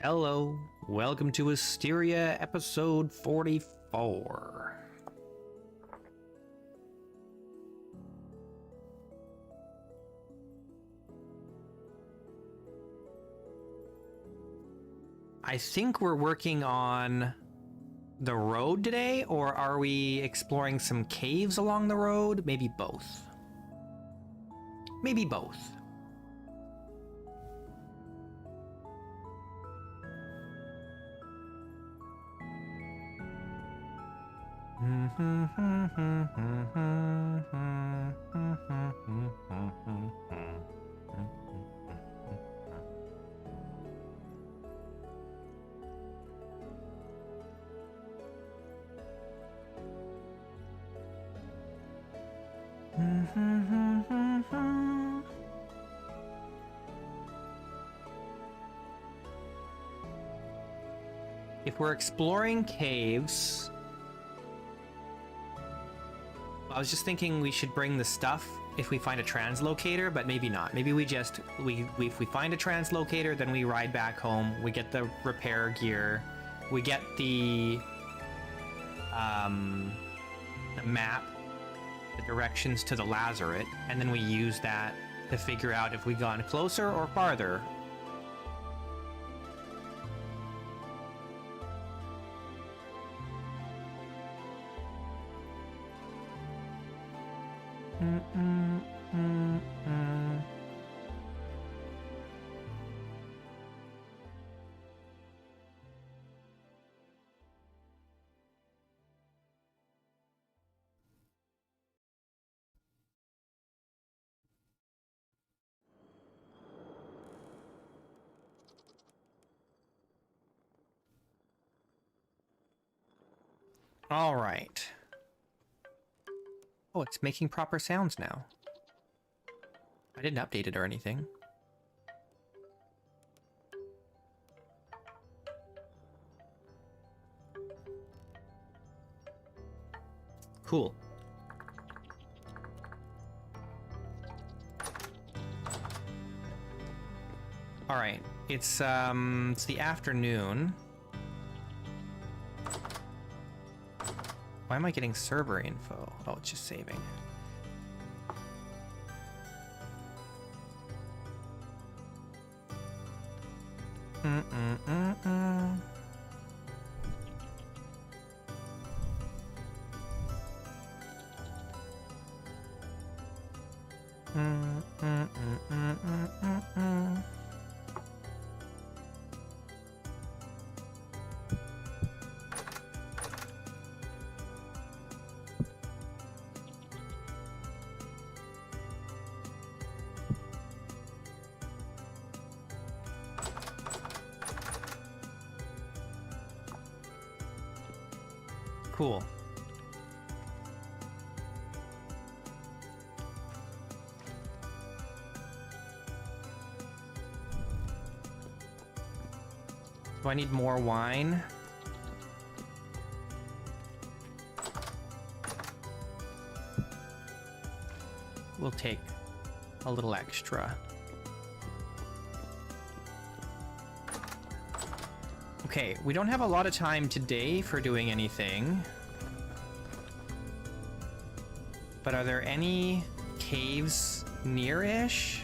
Hello, welcome to Wisteria episode 44. I think we're working on the road today, or are we exploring some caves along the road? Maybe both. Maybe both. If we're exploring caves, I was just thinking we should bring the stuff if we find a translocator, but maybe not. Maybe we just, if we find a translocator, then we ride back home, we get the repair gear, we get the map, the directions to the lazaret, and then we use that to figure out if we've gone closer or farther. All right. Oh, it's making proper sounds now. I didn't update it or anything. Cool. All right, it's the afternoon. Why am I getting server info? Oh, it's just saving. Cool. Do I need more wine? We'll take a little extra. Okay, we don't have a lot of time today for doing anything. But are there any caves near-ish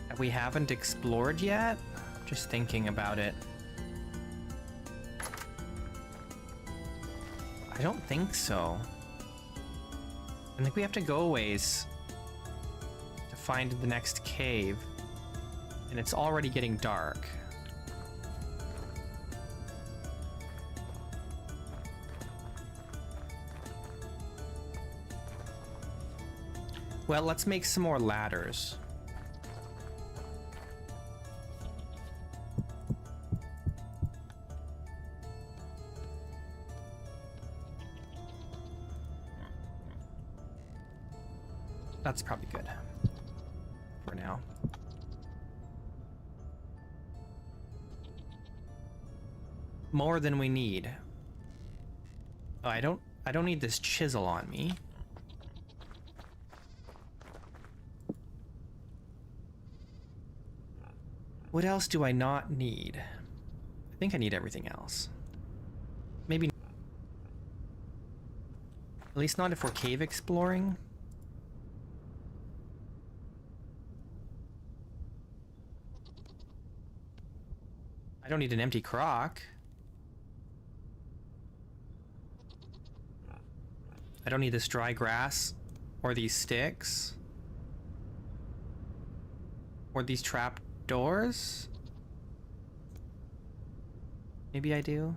that we haven't explored yet? Just thinking about it. I don't think so. I think we have to go a ways to find the next cave. And it's already getting dark. Well, let's make some more ladders. That's probably good for now. More than we need. Oh, I don't need this chisel on me. What else do I not need? I think I need everything else. Maybe. At least not if we're cave exploring. I don't need an empty crock. I don't need this dry grass or these sticks or these trap doors. Maybe I do.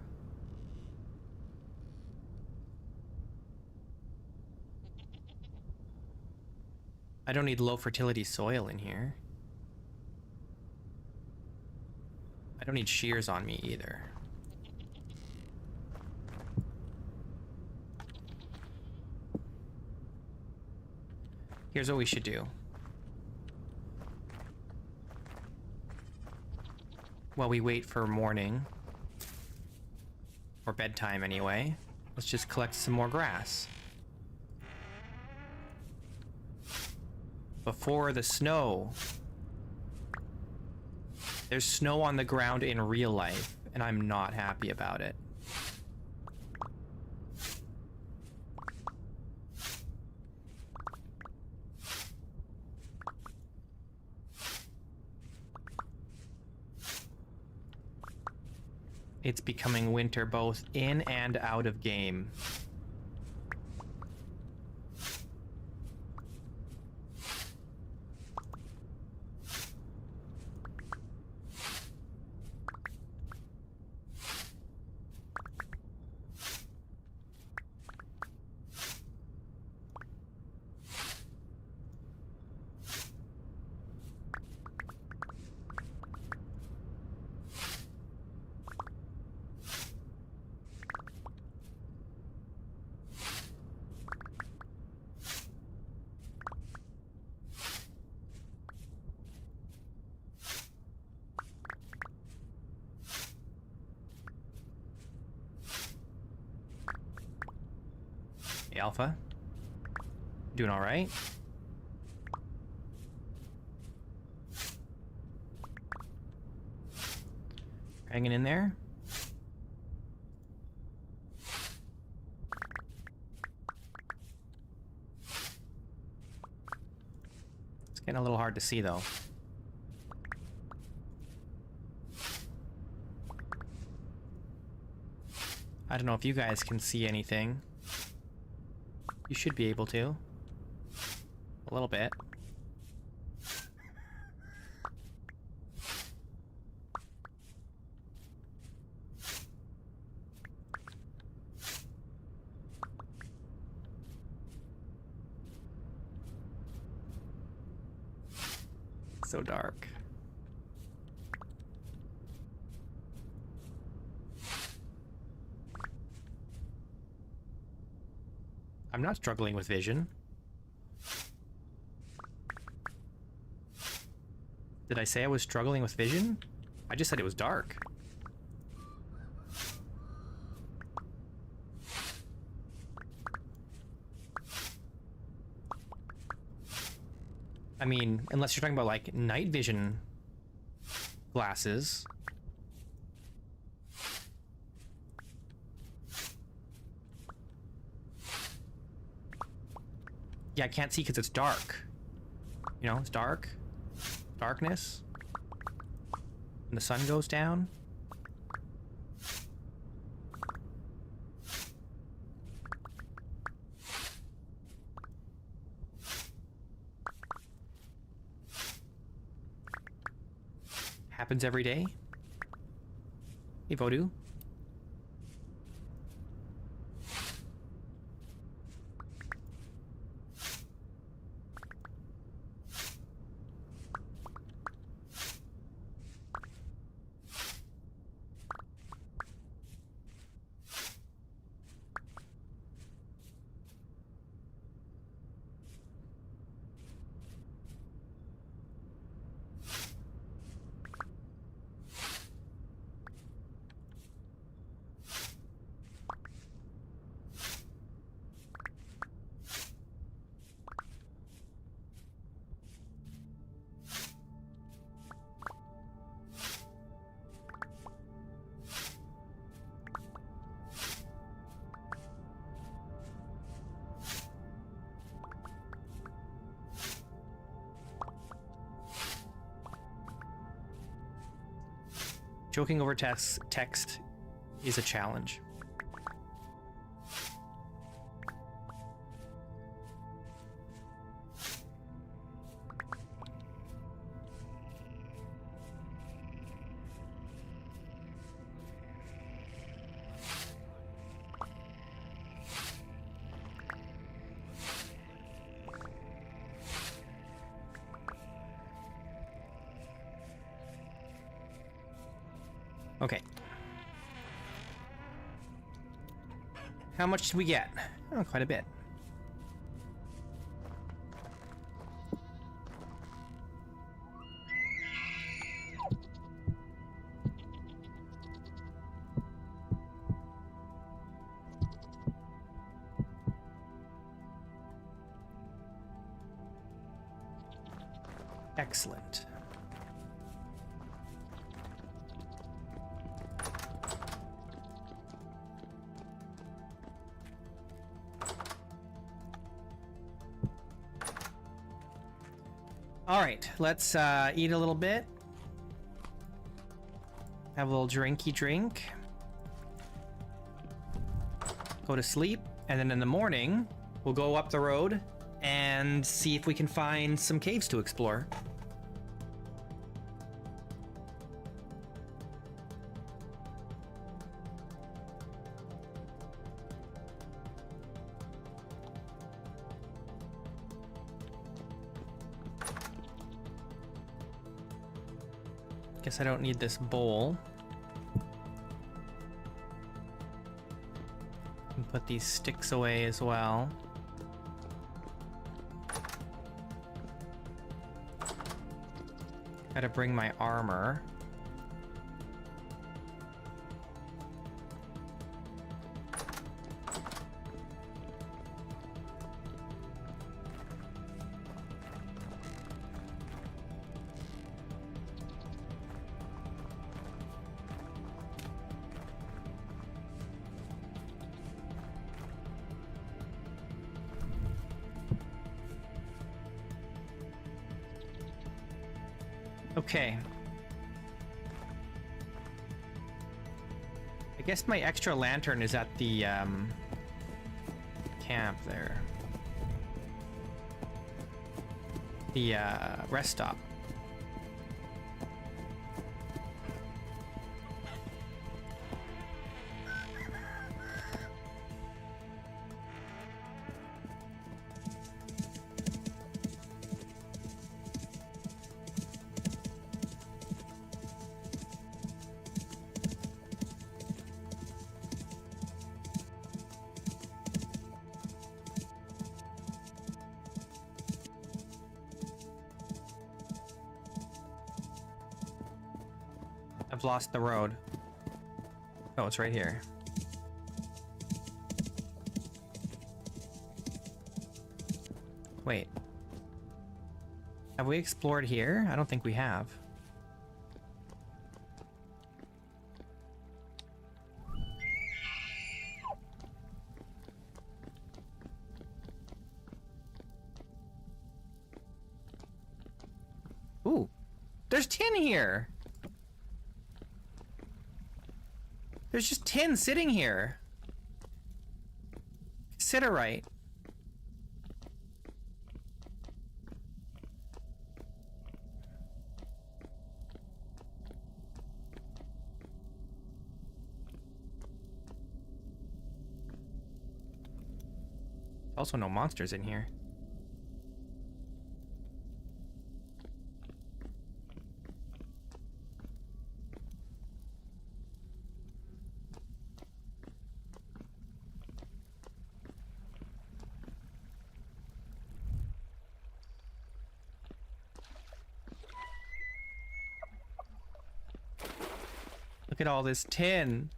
I don't need low fertility soil in here. I don't need shears on me either. Here's what we should do. While we wait for morning, or bedtime anyway, let's just collect some more grass. Before the snow. There's snow on the ground in real life, and I'm not happy about it. It's becoming winter both in and out of game. Hey, Alpha. Doing all right? Hanging in there? It's getting a little hard to see, though. I don't know if you guys can see anything. You should be able to. A little bit. So dark. I'm not struggling with vision. Did I say I was struggling with vision? I just said it was dark. I mean, unless you're talking about like night vision glasses. Yeah, I can't see because it's dark. You know, it's dark. Darkness. And the sun goes down. Happens every day. Hey, Voodoo. Joking over text is a challenge. Okay. How much did we get? Oh, quite a bit. Excellent. All right, let's eat a little bit. Have a little drinky drink. Go to sleep, and then in the morning, we'll go up the road and see if we can find some caves to explore. Guess I don't need this bowl. And put these sticks away as well. Gotta bring my armor. Okay. I guess my extra lantern is at the camp there. The rest stop. I've lost the road. Oh, it's right here. Wait. Have we explored here? I don't think we have. Ooh. There's tin here! There's just tin sitting here. Siderite. Also no monsters in here. Look at all this tin.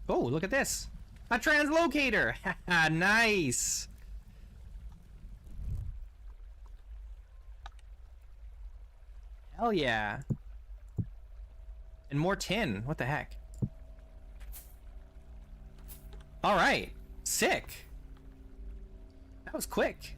Oh, look at this. A translocator. Nice. Hell yeah. And more tin. What the heck? All right. Sick. That was quick.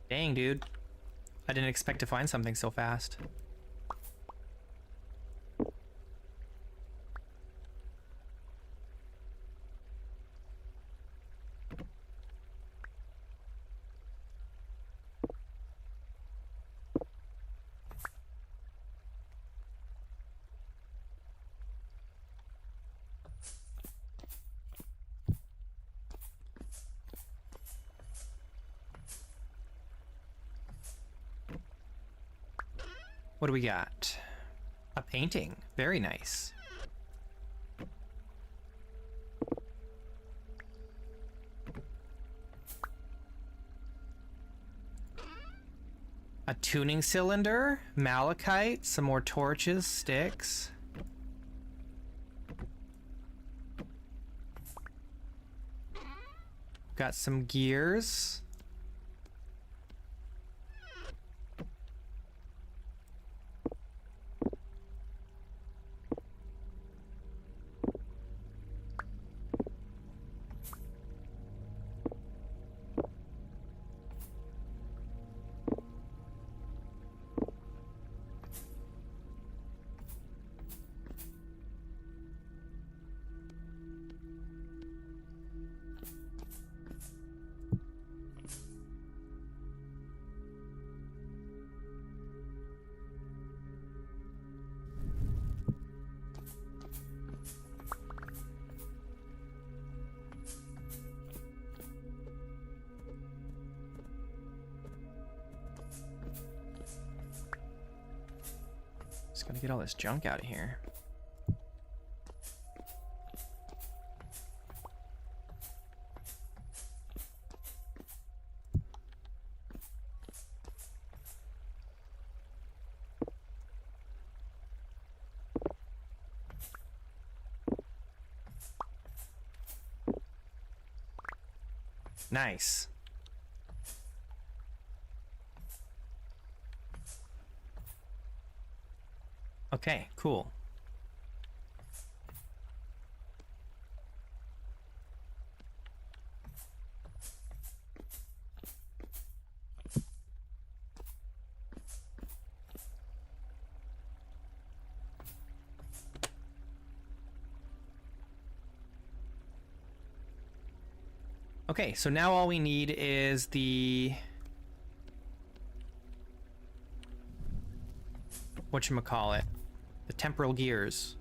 Dang, dude. I didn't expect to find something so fast. What do we got? A painting. Very nice. A tuning cylinder, malachite, some more torches, sticks. Got some gears. Just gotta get all this junk out of here. Nice. Okay, cool. Okay, so now all we need is the whatchamacallit, the temporal gears.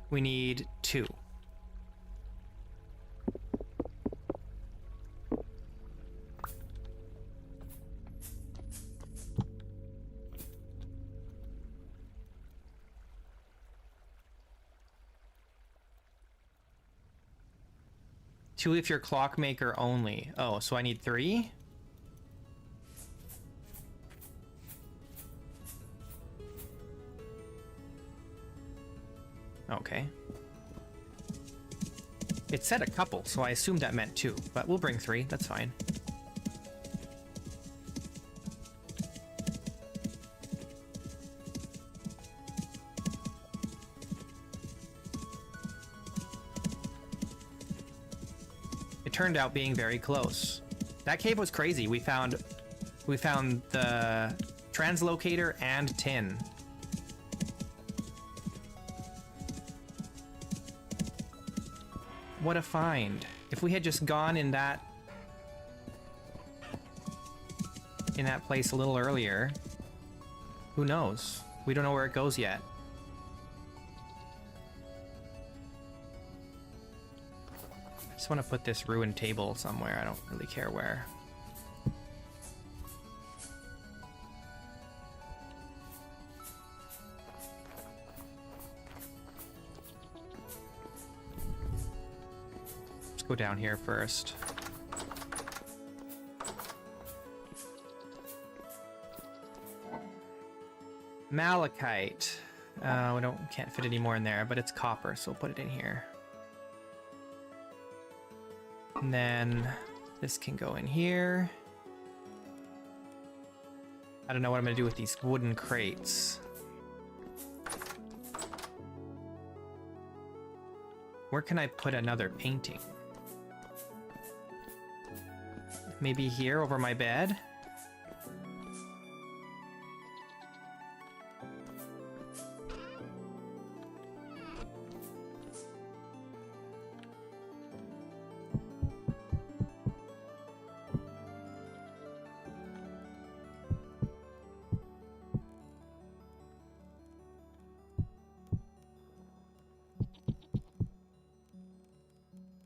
We need 2. Two if you're clockmaker only. Oh, so I need 3? Okay. It said a couple, so I assumed that meant 2, but we'll bring 3, that's fine. It turned out being very close. That cave was crazy. We found the translocator and tin. What a find. If we had just gone in that... in that place a little earlier. Who knows? We don't know where it goes yet. I just want to put this ruined table somewhere. I don't really care where. Let's go down here first. Malachite. Can't fit any more in there, but it's copper, so we'll put it in here. And then this can go in here. I don't know what I'm gonna do with these wooden crates. Where can I put another painting? Maybe here over my bed?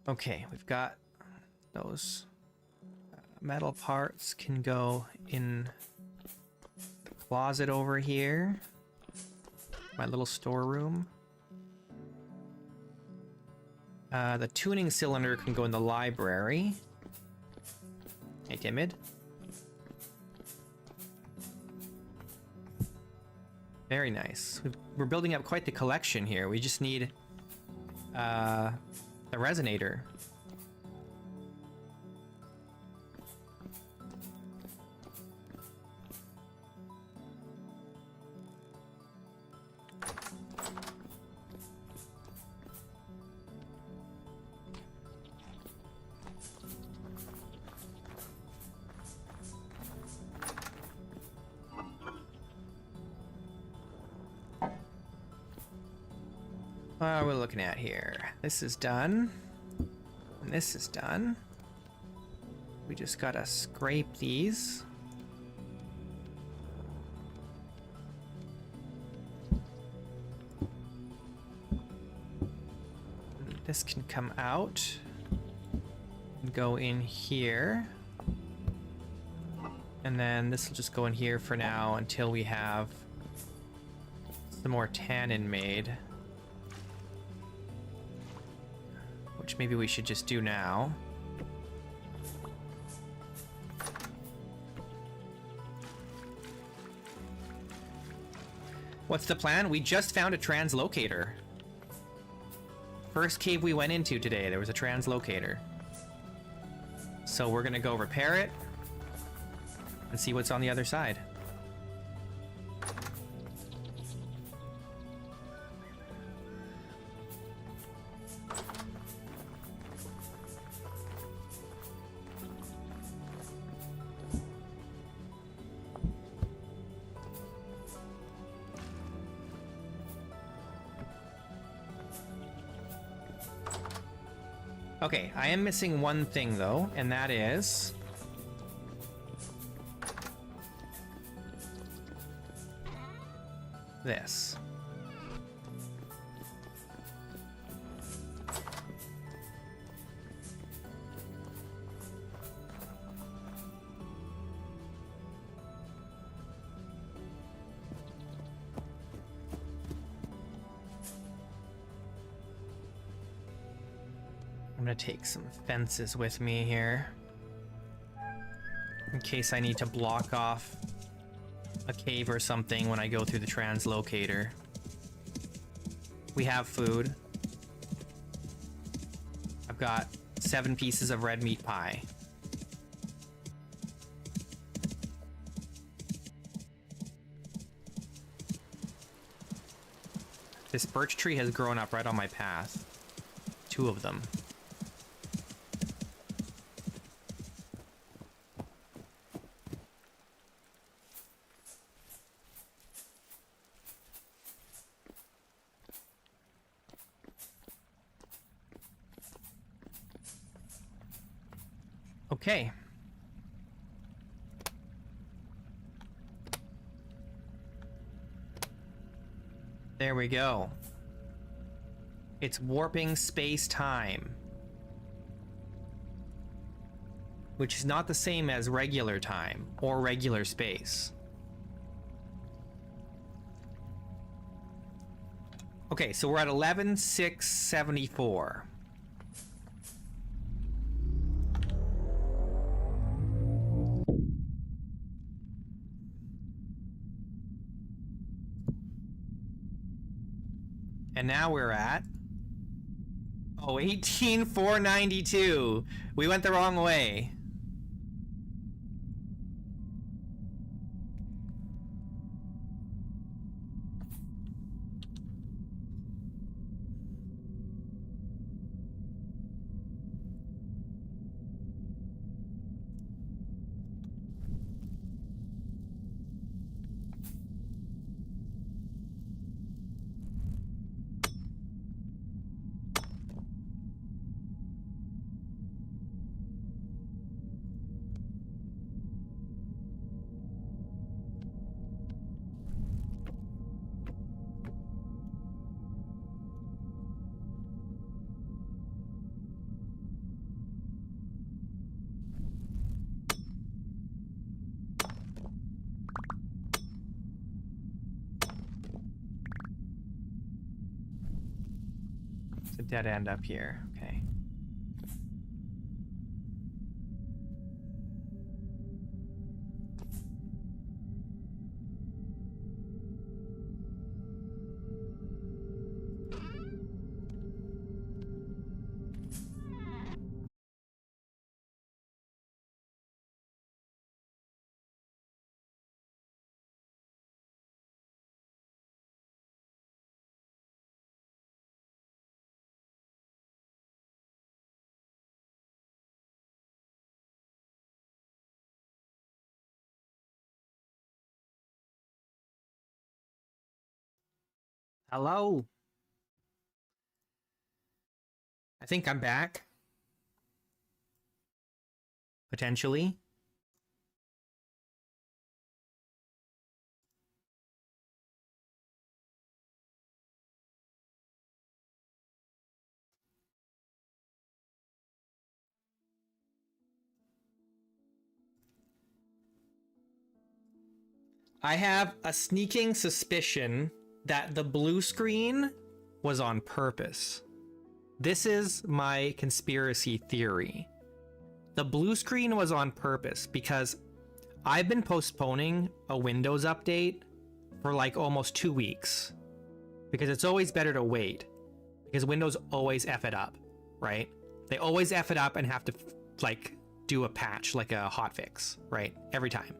Okay, we've got those metal parts can go in the closet over here. My little storeroom. The tuning cylinder can go in the library. Hey, timid. Very nice. We're building up quite the collection here. We just need the resonator. What are we looking at here? This is done. And this is done. We just gotta scrape these. This can come out and go in here. And then this will just go in here for now until we have some more tannin made. Which maybe we should just do now. What's the plan? We just found a translocator. First cave we went into today, there was a translocator. So we're gonna go repair it and see what's on the other side. Okay, I am missing one thing though, and that is this. I'm gonna take some fences with me here in case I need to block off a cave or something when I go through the translocator. We have food. I've got 7 pieces of red meat pie. This birch tree has grown up right on my path. 2 of them. Okay. There we go. It's warping space-time. Which is not the same as regular time or regular space. Okay, so we're at 11,674. And now we're at 18,492. We went the wrong way. It's a dead end up here. Okay. Hello. I think I'm back. Potentially. I have a sneaking suspicion that the blue screen was on purpose. This is my conspiracy theory. The blue screen was on purpose because I've been postponing a Windows update for like almost 2 weeks. Because it's always better to wait. Because Windows always F it up, right? They always F it up and have to like do a patch, like a hotfix, right? Every time.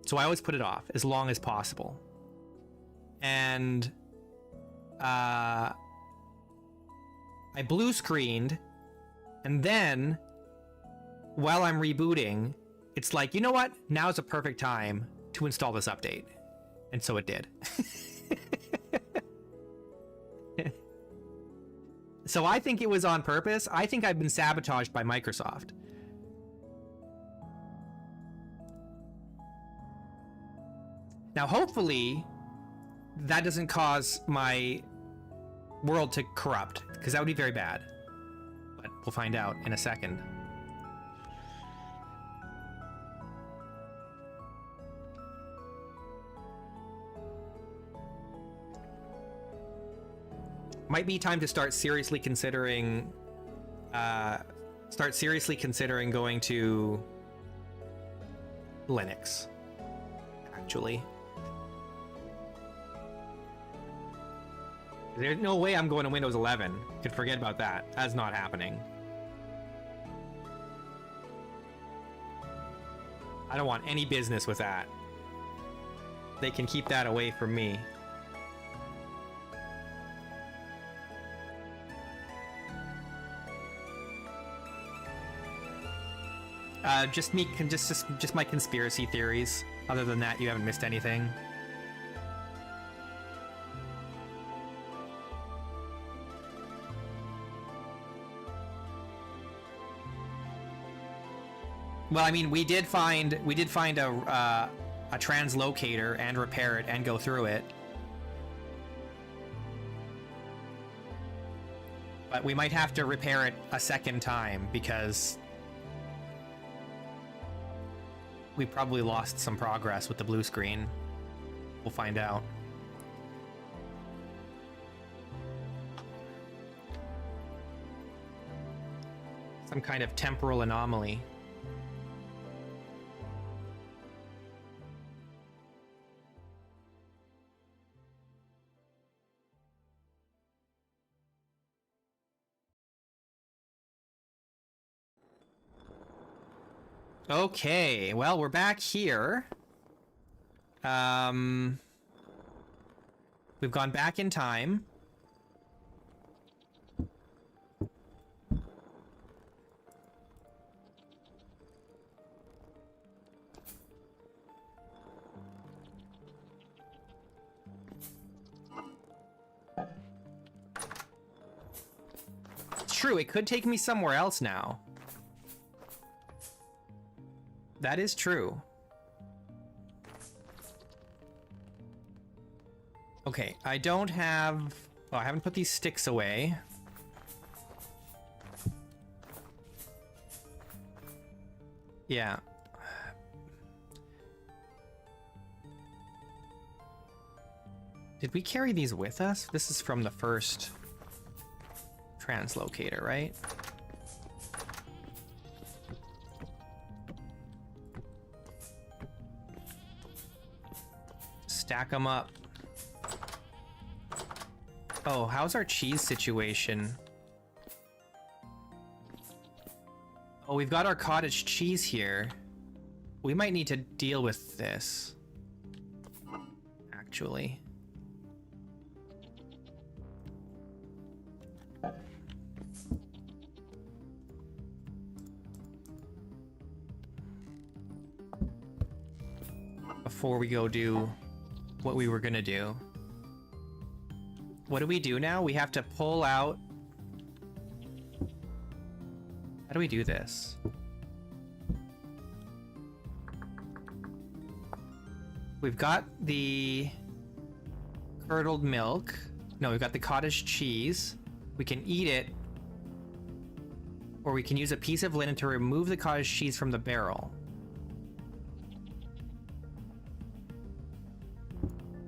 So I always put it off as long as possible. And I blue screened, and then while I'm rebooting, it's like, you know what? Now's a perfect time to install this update. And so it did. So I think it was on purpose. I think I've been sabotaged by Microsoft. Now, hopefully, that doesn't cause my world to corrupt, because that would be very bad. But we'll find out in a second. Might be time to start seriously considering going to Linux, actually. There's no way I'm going to Windows 11. You can forget about that. That's not happening. I don't want any business with that. They can keep that away from me. Just my conspiracy theories. Other than that, you haven't missed anything. Well, I mean, we did find a translocator and repair it and go through it. But we might have to repair it a second time because we probably lost some progress with the blue screen. We'll find out. Some kind of temporal anomaly. Okay, well, we're back here. We've gone back in time. It's true, it could take me somewhere else now. That is true. Okay, I don't have... Oh, I haven't put these sticks away. Yeah. Did we carry these with us? This is from the first translocator, right? Stack them up. Oh, how's our cheese situation? Oh, we've got our cottage cheese here. We might need to deal with this, actually. Before we go do what we were gonna do. What do we do now? We have to pull out... How do we do this? We've got the curdled milk. No, we've got the cottage cheese. We can eat it. Or we can use a piece of linen to remove the cottage cheese from the barrel.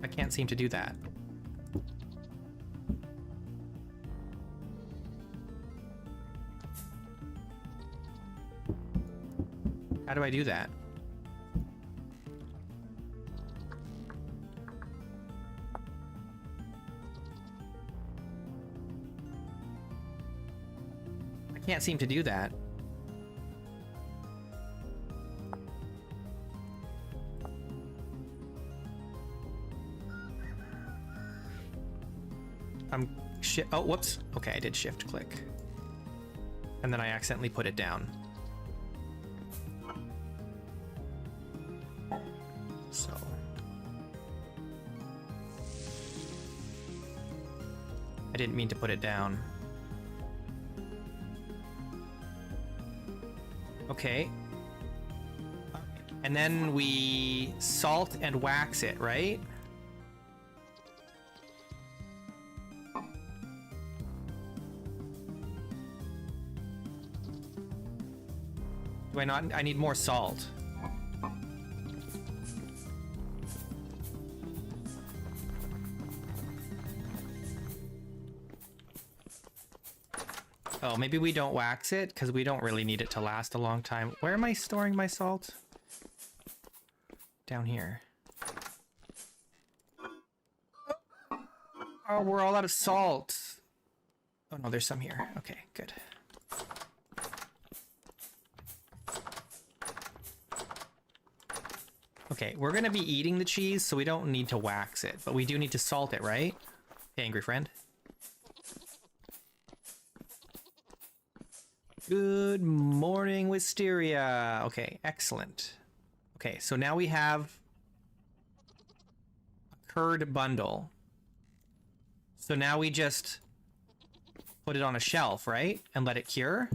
I can't seem to do that. How do I do that? I can't seem to do that. Oh, whoops. Okay, I did shift click. And then I accidentally put it down. So. I didn't mean to put it down. Okay. And then we salt and wax it, right? Do I not? I need more salt. Oh, maybe we don't wax it because we don't really need it to last a long time. Where am I storing my salt? Down here. Oh, we're all out of salt. Oh no, there's some here. Okay, good. Okay, we're gonna be eating the cheese, so we don't need to wax it, but we do need to salt it, right? Hey, angry friend. Good morning, Wisteria. Okay, excellent. Okay, so now we have a curd bundle. So now we just put it on a shelf, right? And let it cure.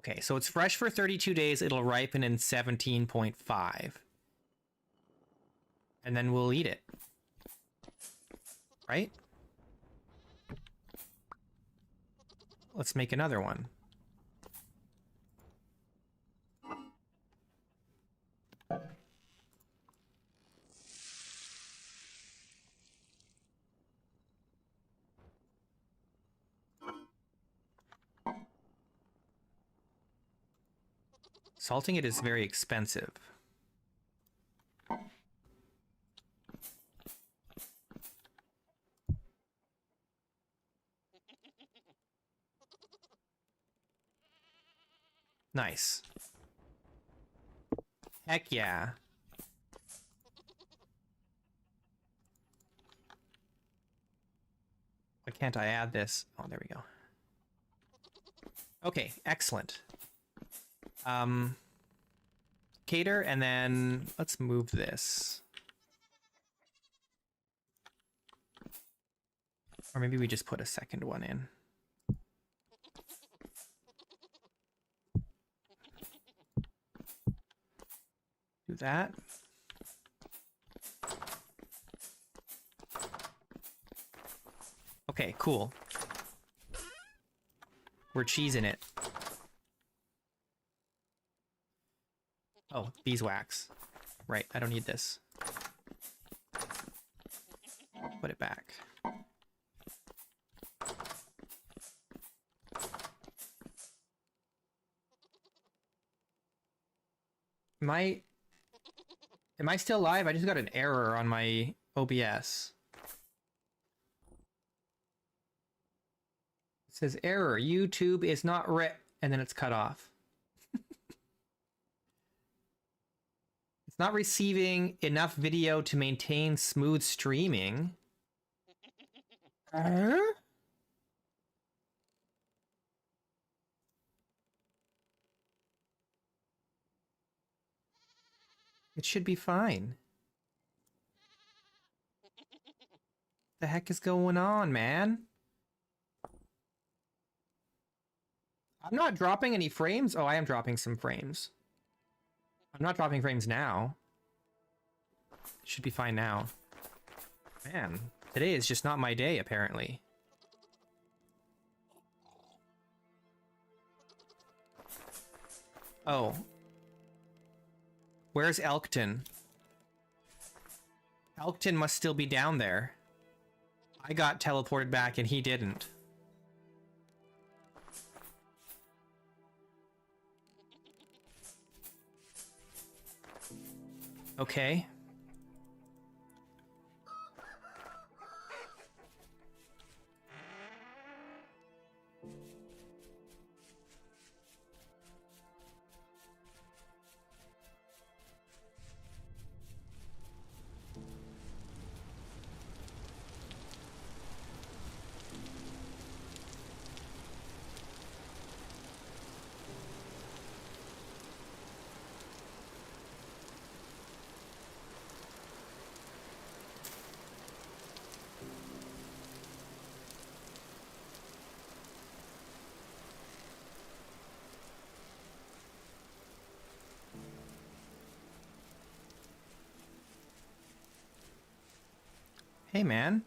Okay, so it's fresh for 32 days. It'll ripen in 17.5. And then we'll eat it. Right? Let's make another one. Salting it is very expensive. Nice. Heck yeah. Why can't I add this? Oh, there we go. Okay, excellent. Cater, and then let's move this. Or maybe we just put a second one in. Do that. Okay, cool. We're cheesing it. Oh, beeswax. Right, I don't need this. Put it back. Am I still live? I just got an error on my OBS. It says error, YouTube is not and then it's cut off. It's not receiving enough video to maintain smooth streaming. It should be fine. The heck is going on, man? I'm not dropping any frames. Oh, I am dropping some frames. I'm not dropping frames now. It should be fine now. Man, today is just not my day, apparently. Oh. Where's Elkton? Elkton must still be down there. I got teleported back and he didn't. Okay. Hey, man.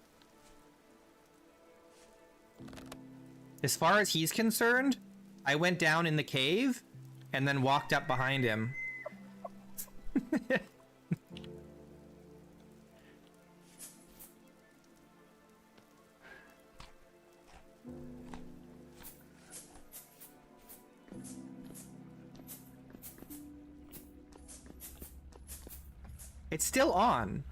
As far as he's concerned, I went down in the cave and then walked up behind him. It's still on.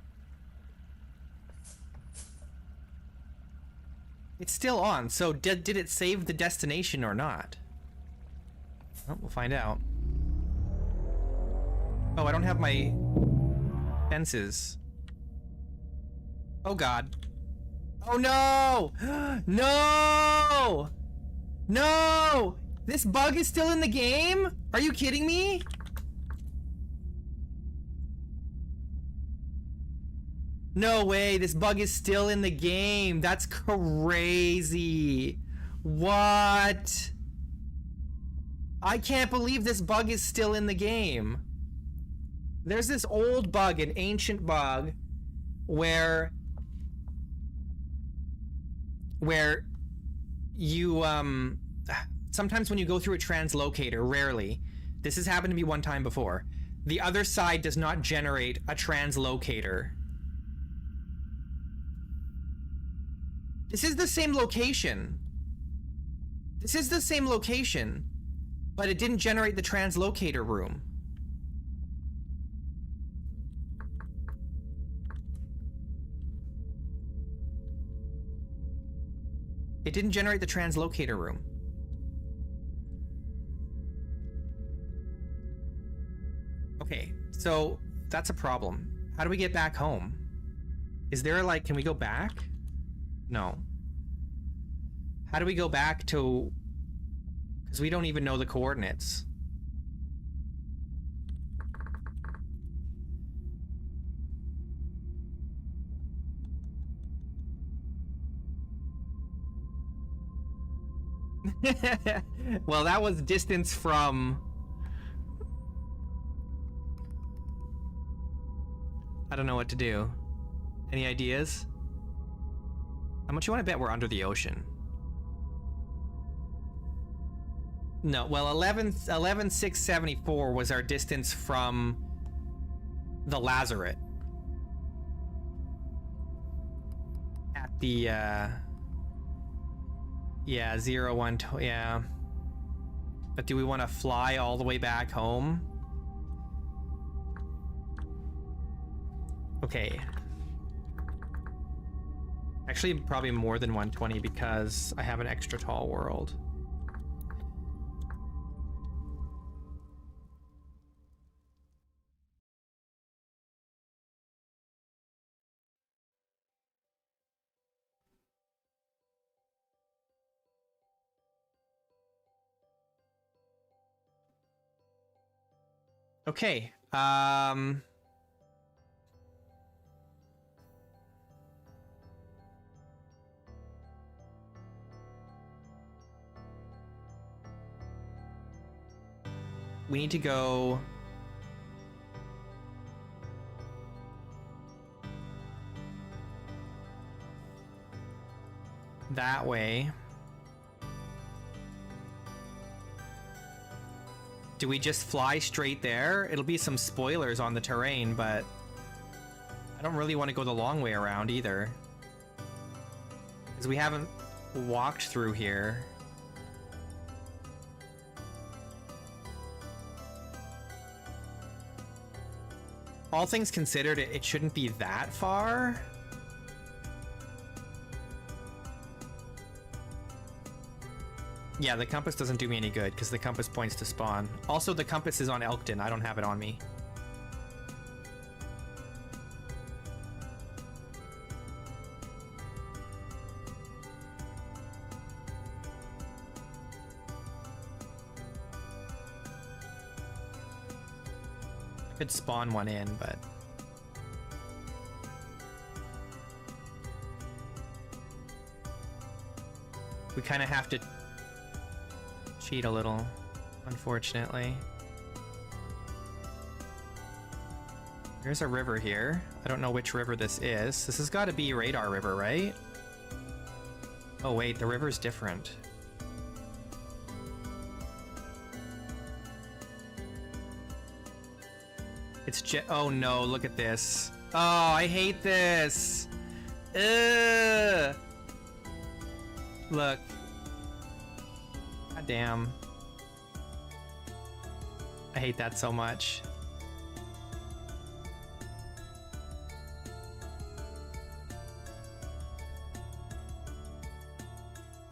It's still on, so did it save the destination or not? Well, we'll find out. Oh, I don't have my fences. Oh god. Oh no! No! No! This bug is still in the game? Are you kidding me? No way, this bug is still in the game. That's crazy. What? I can't believe this bug is still in the game. There's this old bug, an ancient bug, where where you sometimes when you go through a translocator, rarely, this has happened to me one time before, the other side does not generate a translocator. This is the same location. This is the same location, but it didn't generate the translocator room. It didn't generate the translocator room. Okay, so that's a problem. How do we get back home? Is there like, can we go back? No. How do we go back to, because we don't even know the coordinates. Well, that was distance from... I don't know what to do. Any ideas? How much you want to bet we're under the ocean? No, well, 11,674 was our distance from the Lazaret. At the, yeah, 0, 1, yeah. But do we want to fly all the way back home? Okay. Actually, probably more than 120 because I have an extra tall world. Okay. We need to go... that way. Do we just fly straight there? It'll be some spoilers on the terrain, but I don't really want to go the long way around either, because we haven't walked through here. All things considered, it shouldn't be that far. Yeah, the compass doesn't do me any good because the compass points to spawn. Also, the compass is on Elkton. I don't have it on me. I could spawn one in, but... we kind of have to cheat a little, unfortunately. There's a river here. I don't know which river this is. This has got to be Radar River, right? Oh wait, the river's different. It's oh no, look at this. Oh, I hate this. Ugh. Look. God damn. I hate that so much.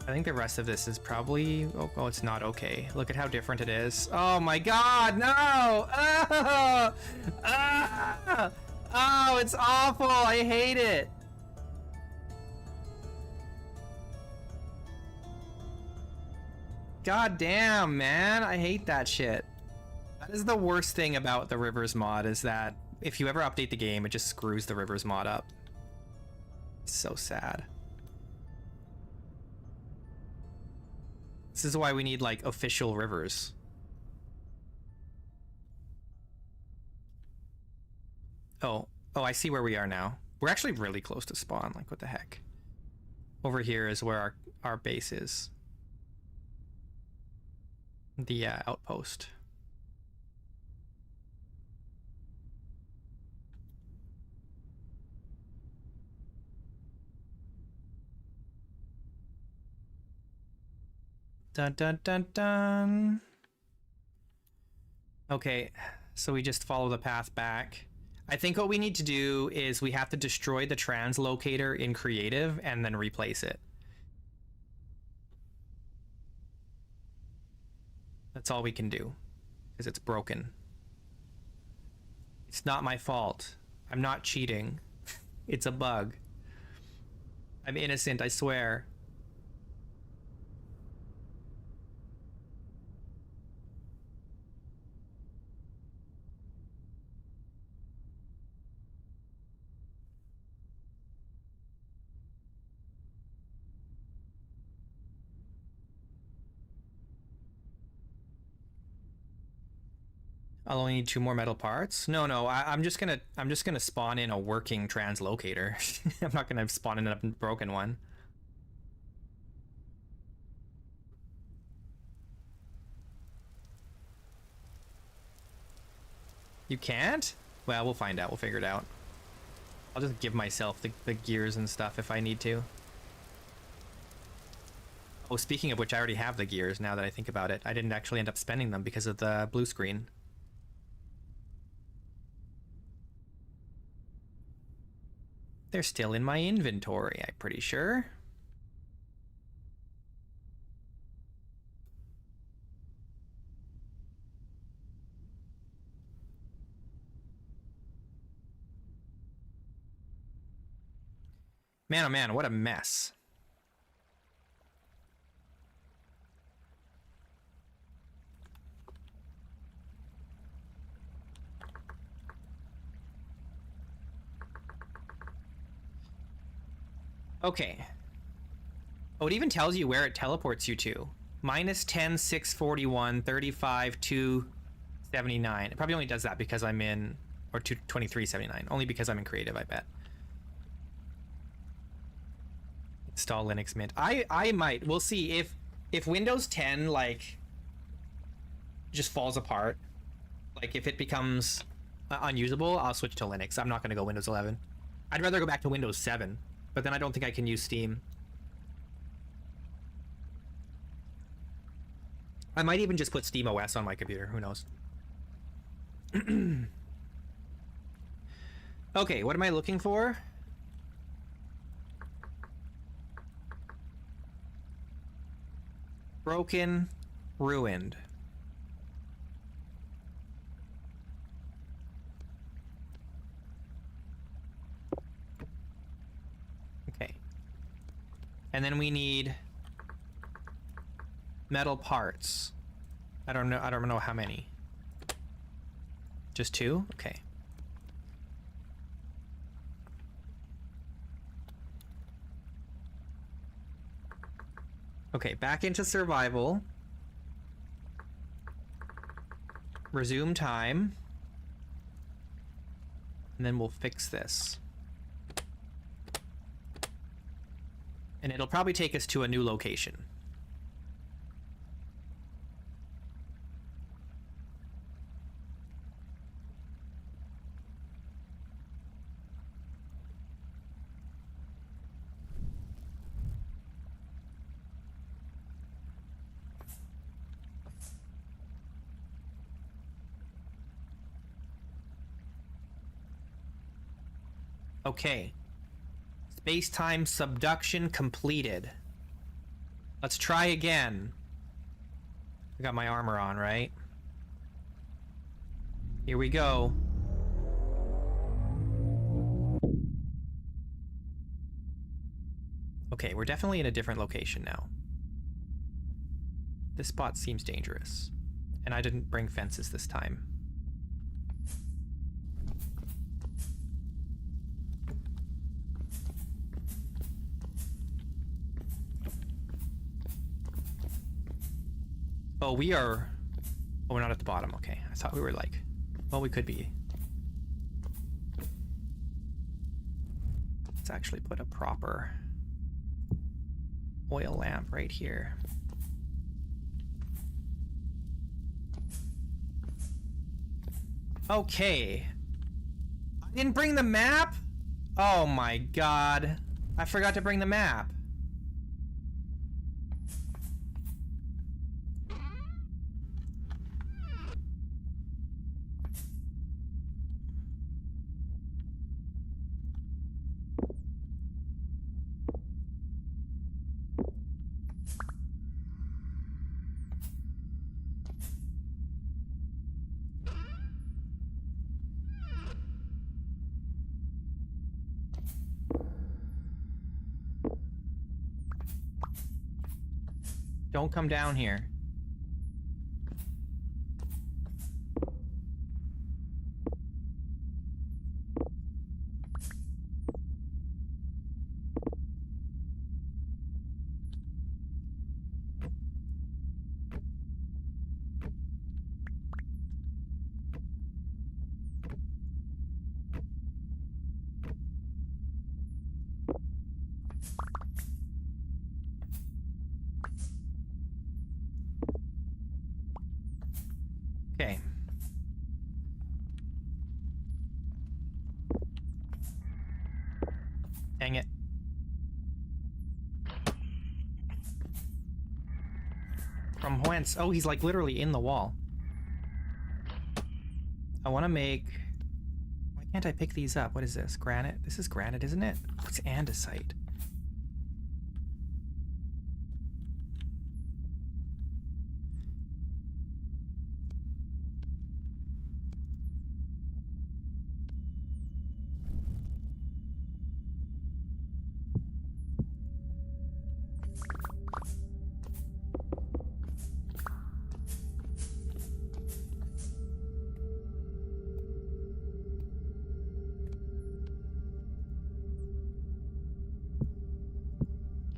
I think the rest of this is probably... oh, it's not okay. Look at how different it is. Oh my god, no! Oh! Ah! Oh, it's awful! I hate it! God damn, man. I hate that shit. That is the worst thing about the Rivers mod, is that if you ever update the game, it just screws the Rivers mod up. It's so sad. This is why we need, like, official rivers. Oh, I see where we are now. We're actually really close to spawn. Like, what the heck? Over here is where our base is. The outpost. Dun dun dun dun. Okay, so we just follow the path back. I think what we need to do is we have to destroy the translocator in creative and then replace it. That's all we can do, because it's broken. It's not my fault. I'm not cheating. It's a bug. I'm innocent, I swear. I'll only need 2 more metal parts. No, I'm just gonna spawn in a working translocator. I'm not gonna spawn in a broken one. You can't? Well, we'll find out. We'll figure it out. I'll just give myself the gears and stuff if I need to. Oh, speaking of which, I already have the gears now that I think about it. I didn't actually end up spending them because of the blue screen. They're still in my inventory, I'm pretty sure. Man, oh man, what a mess. Okay. Oh, it even tells you where it teleports you to. -10, 641, 35, 279. It probably only does that because I'm in, or 2379. Only because I'm in creative, I bet. Install Linux Mint. I might. We'll see if Windows 10 like just falls apart. Like if it becomes unusable, I'll switch to Linux. I'm not going to go Windows 11. I'd rather go back to Windows 7. But then I don't think I can use Steam. I might even just put Steam OS on my computer. Who knows? Okay, what am I looking for? Broken, ruined. And then we need metal parts. I don't know how many. Just 2? Okay. Okay, back into survival. Resume time. And then we'll fix this. And it'll probably take us to a new location. Okay. Space-time subduction completed. Let's try again. I got my armor on, right? Here we go. Okay, we're definitely in a different location now. This spot seems dangerous. And I didn't bring fences this time. Oh, we are... Oh, we're not at the bottom. Okay. I thought we were like... Well, we could be. Let's actually put a proper oil lamp right here. Okay. I didn't bring the map? Oh my god. I forgot to bring the map. Don't come down here. Okay. Dang it. From whence? Oh, he's like literally in the wall. I want to make... Why can't I pick these up? What is this? Granite? This is granite, isn't it? What's andesite?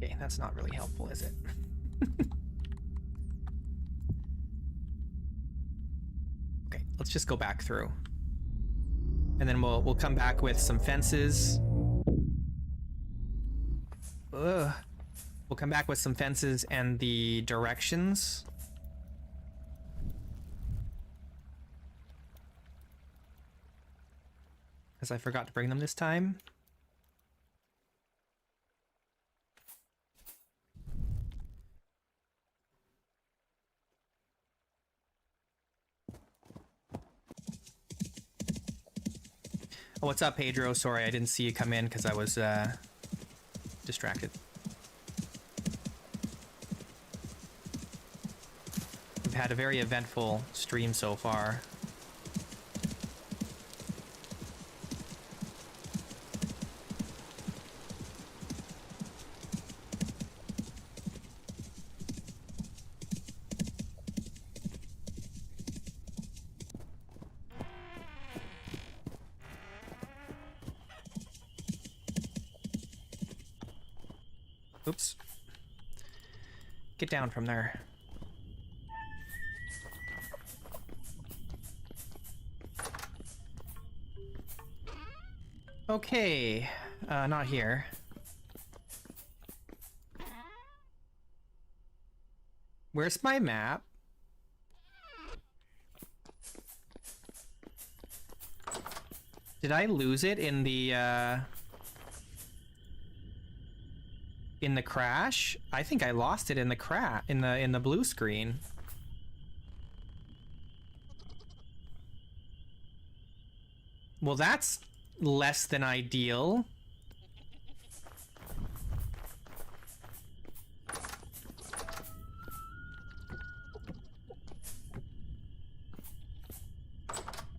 Okay, that's not really helpful, is it? Okay, let's just go back through. And then we'll come back with some fences. Ugh. We'll come back with some fences and the directions. Because I forgot to bring them this time. Oh, what's up, Pedro? Sorry, I didn't see you come in because I was distracted. We've had a very eventful stream so far. Oops. Get down from there. Okay. Not here. Where's my map? Did I lose it in the crash? I think I lost it in the in the blue screen. Well, that's less than ideal.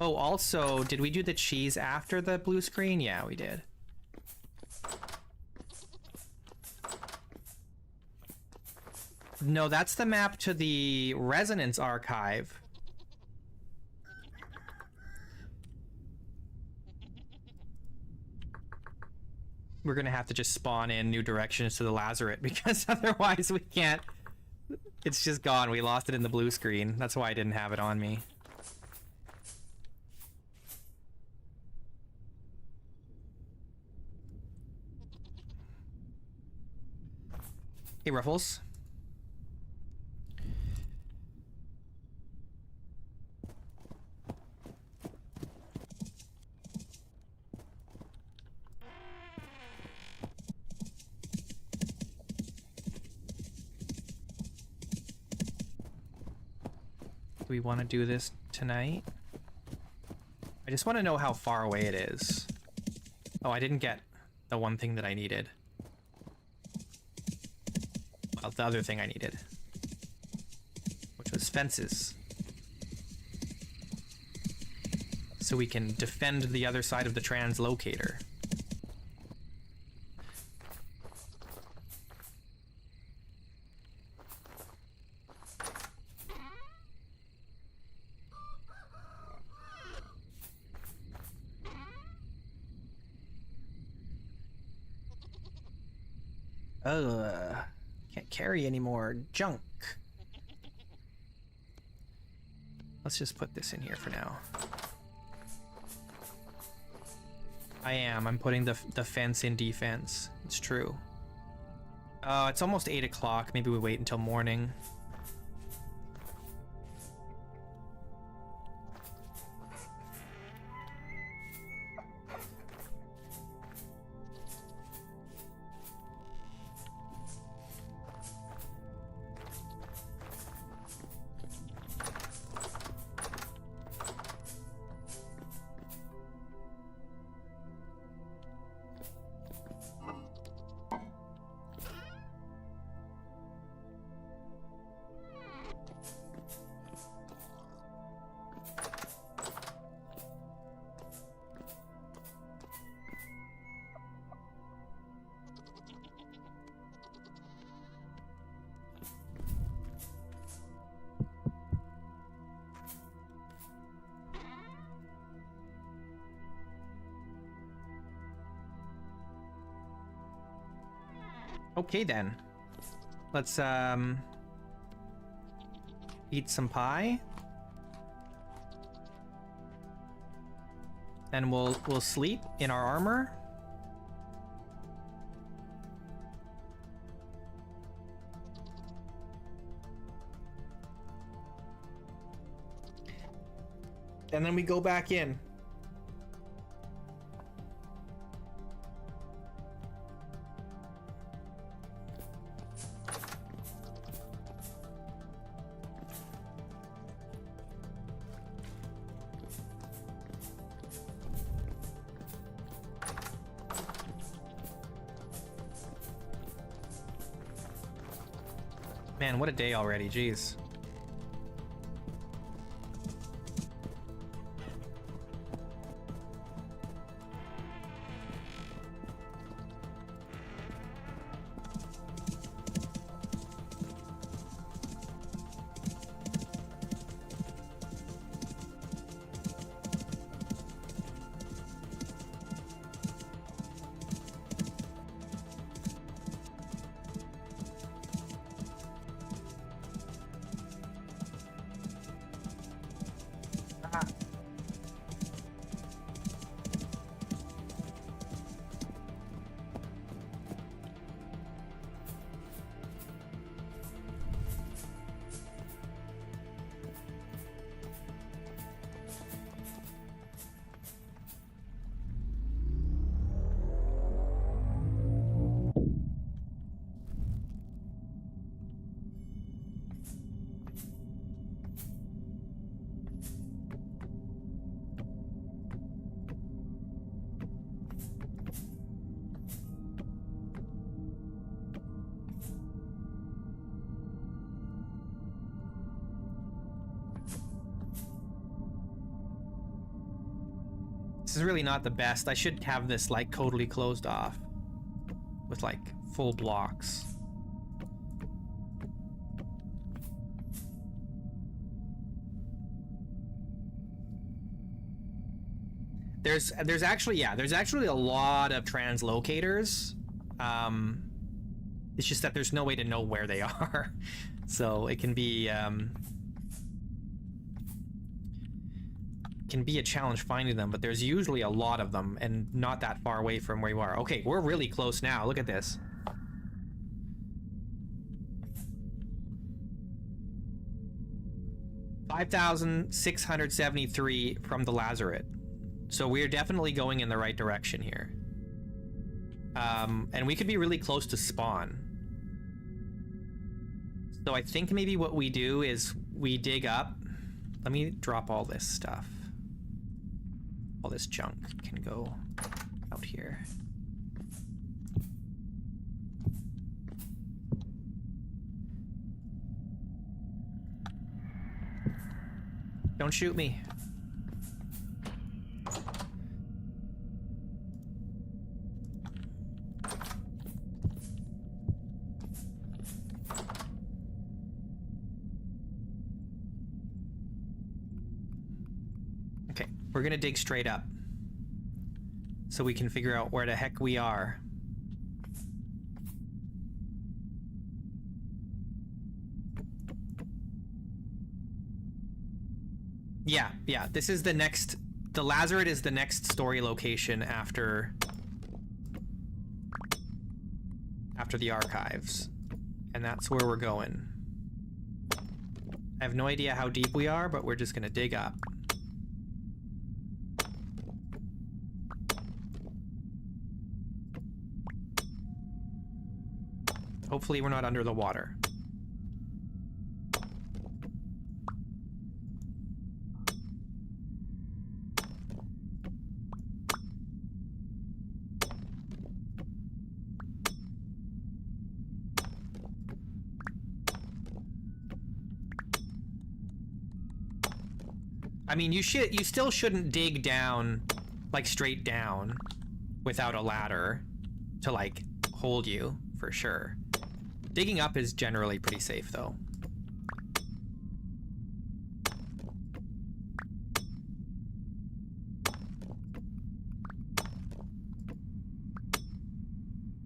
Oh, also, did we do the cheese after the blue screen? Yeah, we did. No, that's the map to the Resonance Archive. We're gonna have to just spawn in new directions to the Lazaret because otherwise we can't. It's just gone. We lost it in the blue screen. That's why I didn't have it on me. Hey, Ruffles. Do we want to do this tonight? I just want to know how far away it is. Oh, I didn't get the one thing that I needed. Well, the other thing I needed. Which was fences. So we can defend the other side of the translocator. Can't carry any more junk. Let's just put this in here for now. I'm putting the fence in defense. It's true. It's almost 8 o'clock. Maybe we wait until morning. Okay then. Let's eat some pie. And we'll sleep in our armor. And then we go back in. Man, what a day already, jeez. This is really not the best. I should have this like totally closed off with like full blocks. There's actually a lot of translocators. It's just that there's no way to know where they are. So it can be a challenge finding them, but there's usually a lot of them and not that far away from where you are. Okay, we're really close now. Look at this. 5,673 from the lazaret. So we're definitely going in the right direction here. And we could be really close to spawn. So I think maybe what we do is we dig up. Let me drop all this stuff. All this junk can go out here. Don't shoot me. Okay, we're gonna dig straight up so we can figure out where the heck we are. Yeah, this is the next... The lazaret is the next story location after the archives. And that's where we're going. I have no idea how deep we are, but we're just gonna dig up. Hopefully we're not under the water. I mean, you still shouldn't dig down, like, straight down without a ladder to, like, hold you, for sure. Digging up is generally pretty safe, though.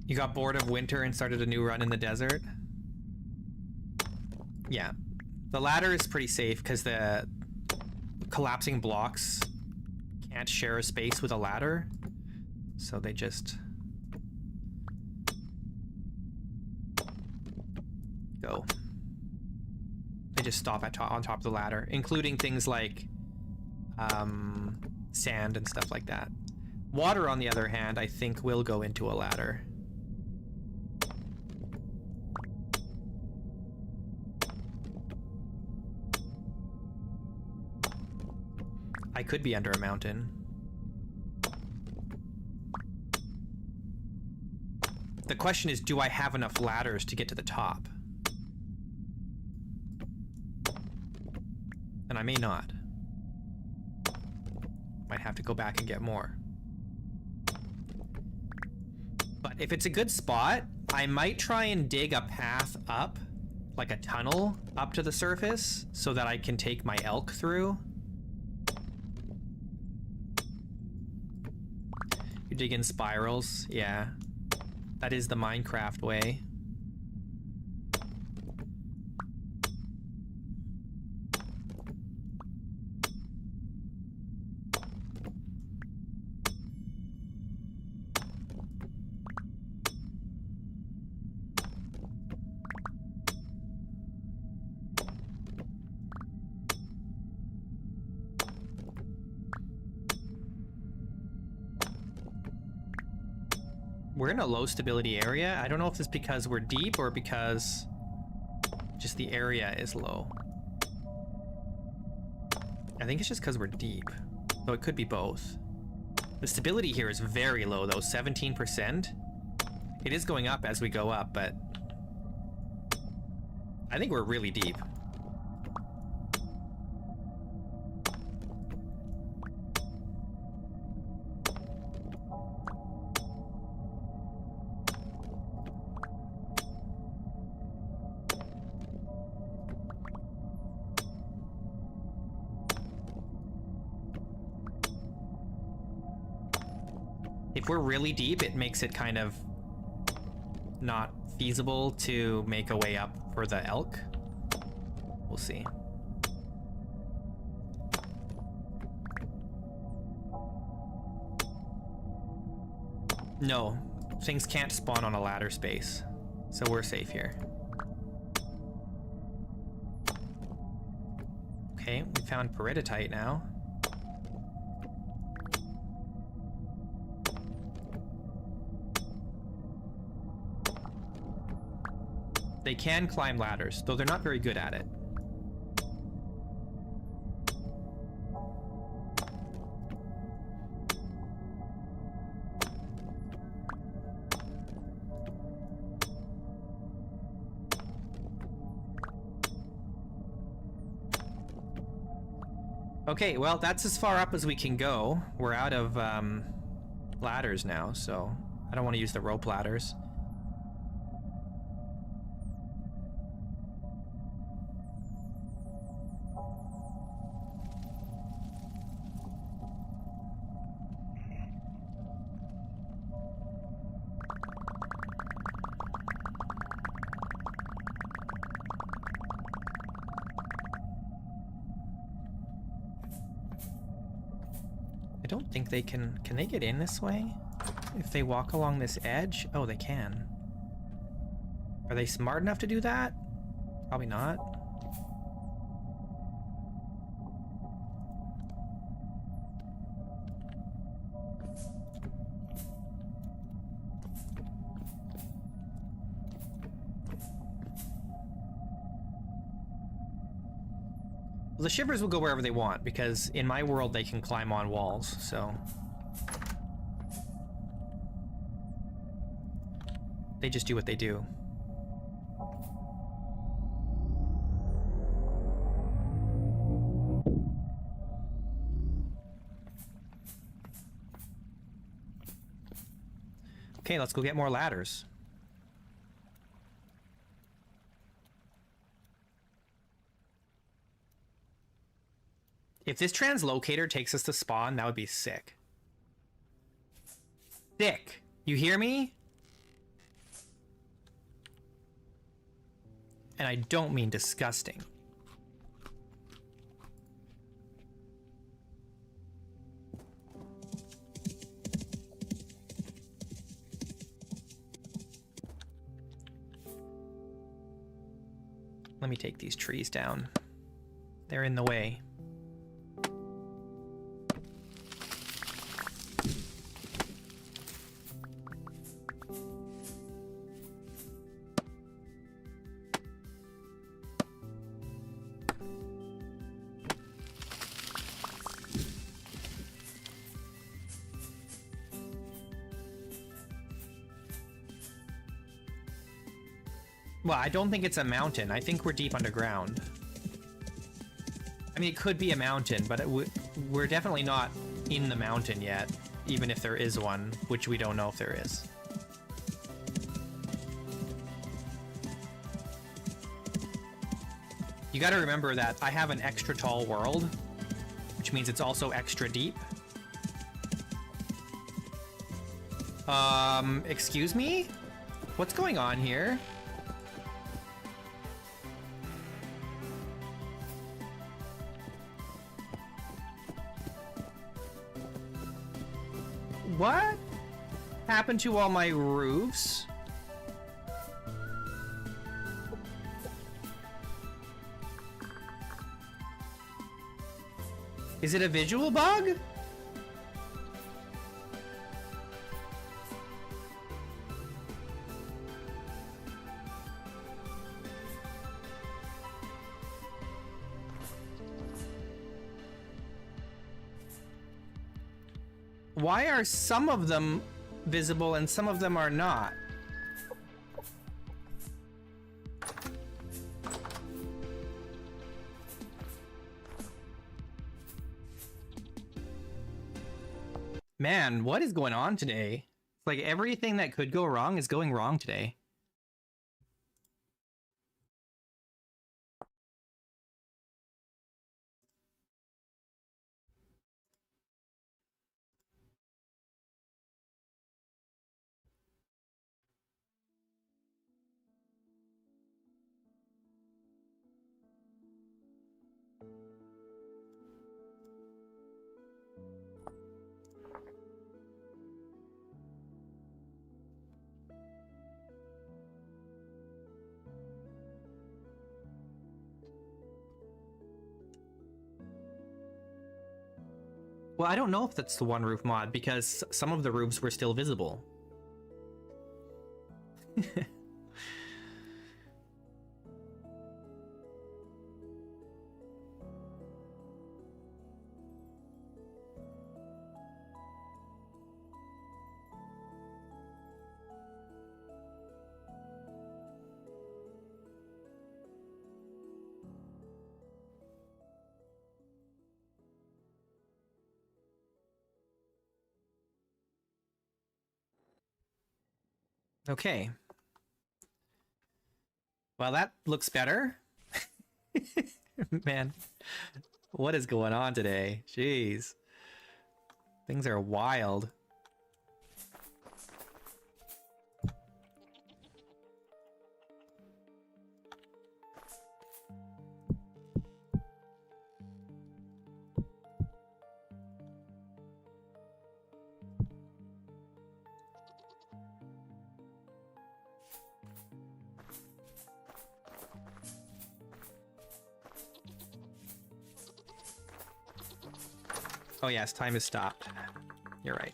You got bored of winter and started a new run in the desert? Yeah. The ladder is pretty safe because the collapsing blocks can't share a space with a ladder, so they just go. They just stop at on top of the ladder, including things like sand and stuff like that. Water, on the other hand, I think will go into a ladder. I could be under a mountain. The question is, do I have enough ladders to get to the top? And I may not. Might have to go back and get more. But if it's a good spot, I might try and dig a path up, like a tunnel up to the surface, so that I can take my elk through. You dig in spirals, yeah. That is the Minecraft way. We're in a low stability area. I don't know if it's because we're deep or because just the area is low. I think it's just because we're deep, though it could be both. The stability here is very low though, 17%. It is going up as we go up, but I think we're really deep. If we're really deep, it makes it kind of not feasible to make a way up for the elk. We'll see. No, things can't spawn on a ladder space, so we're safe here. Okay, we found peridotite now. They can climb ladders, though they're not very good at it. Okay, well, that's as far up as we can go. We're out of ladders now, so I don't want to use the rope ladders. I don't think they can... Can they get in this way? If they walk along this edge? Oh, they can. Are they smart enough to do that? Probably not. Well, the shivers will go wherever they want, because in my world they can climb on walls, so... They just do what they do. Okay, let's go get more ladders. If this translocator takes us to spawn, that would be sick. Sick. You hear me? And I don't mean disgusting. Let me take these trees down. They're in the way. Well, I don't think it's a mountain. I think we're deep underground. I mean, it could be a mountain, but we're definitely not in the mountain yet, even if there is one, which we don't know if there is. You gotta remember that I have an extra tall world, which means it's also extra deep. Excuse me? What's going on here? What happened to all my roofs? Is it a visual bug? Why are some of them visible and some of them are not? Man, what is going on today? It's like everything that could go wrong is going wrong today. Well, I don't know if that's the one roof mod because some of the roofs were still visible. Okay. Well, that looks better. Man, what is going on today? Jeez. Things are wild. Oh yes, time has stopped. You're right.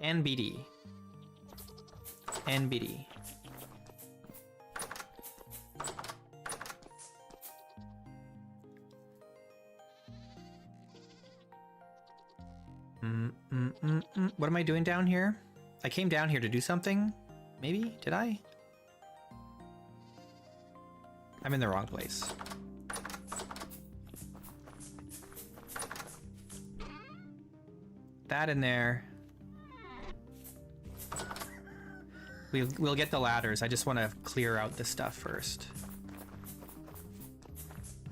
NBD. NBD. What am I doing down here? I came down here to do something? Maybe? Did I? I'm in the wrong place. That in there. We'll get the ladders. I just want to clear out this stuff first.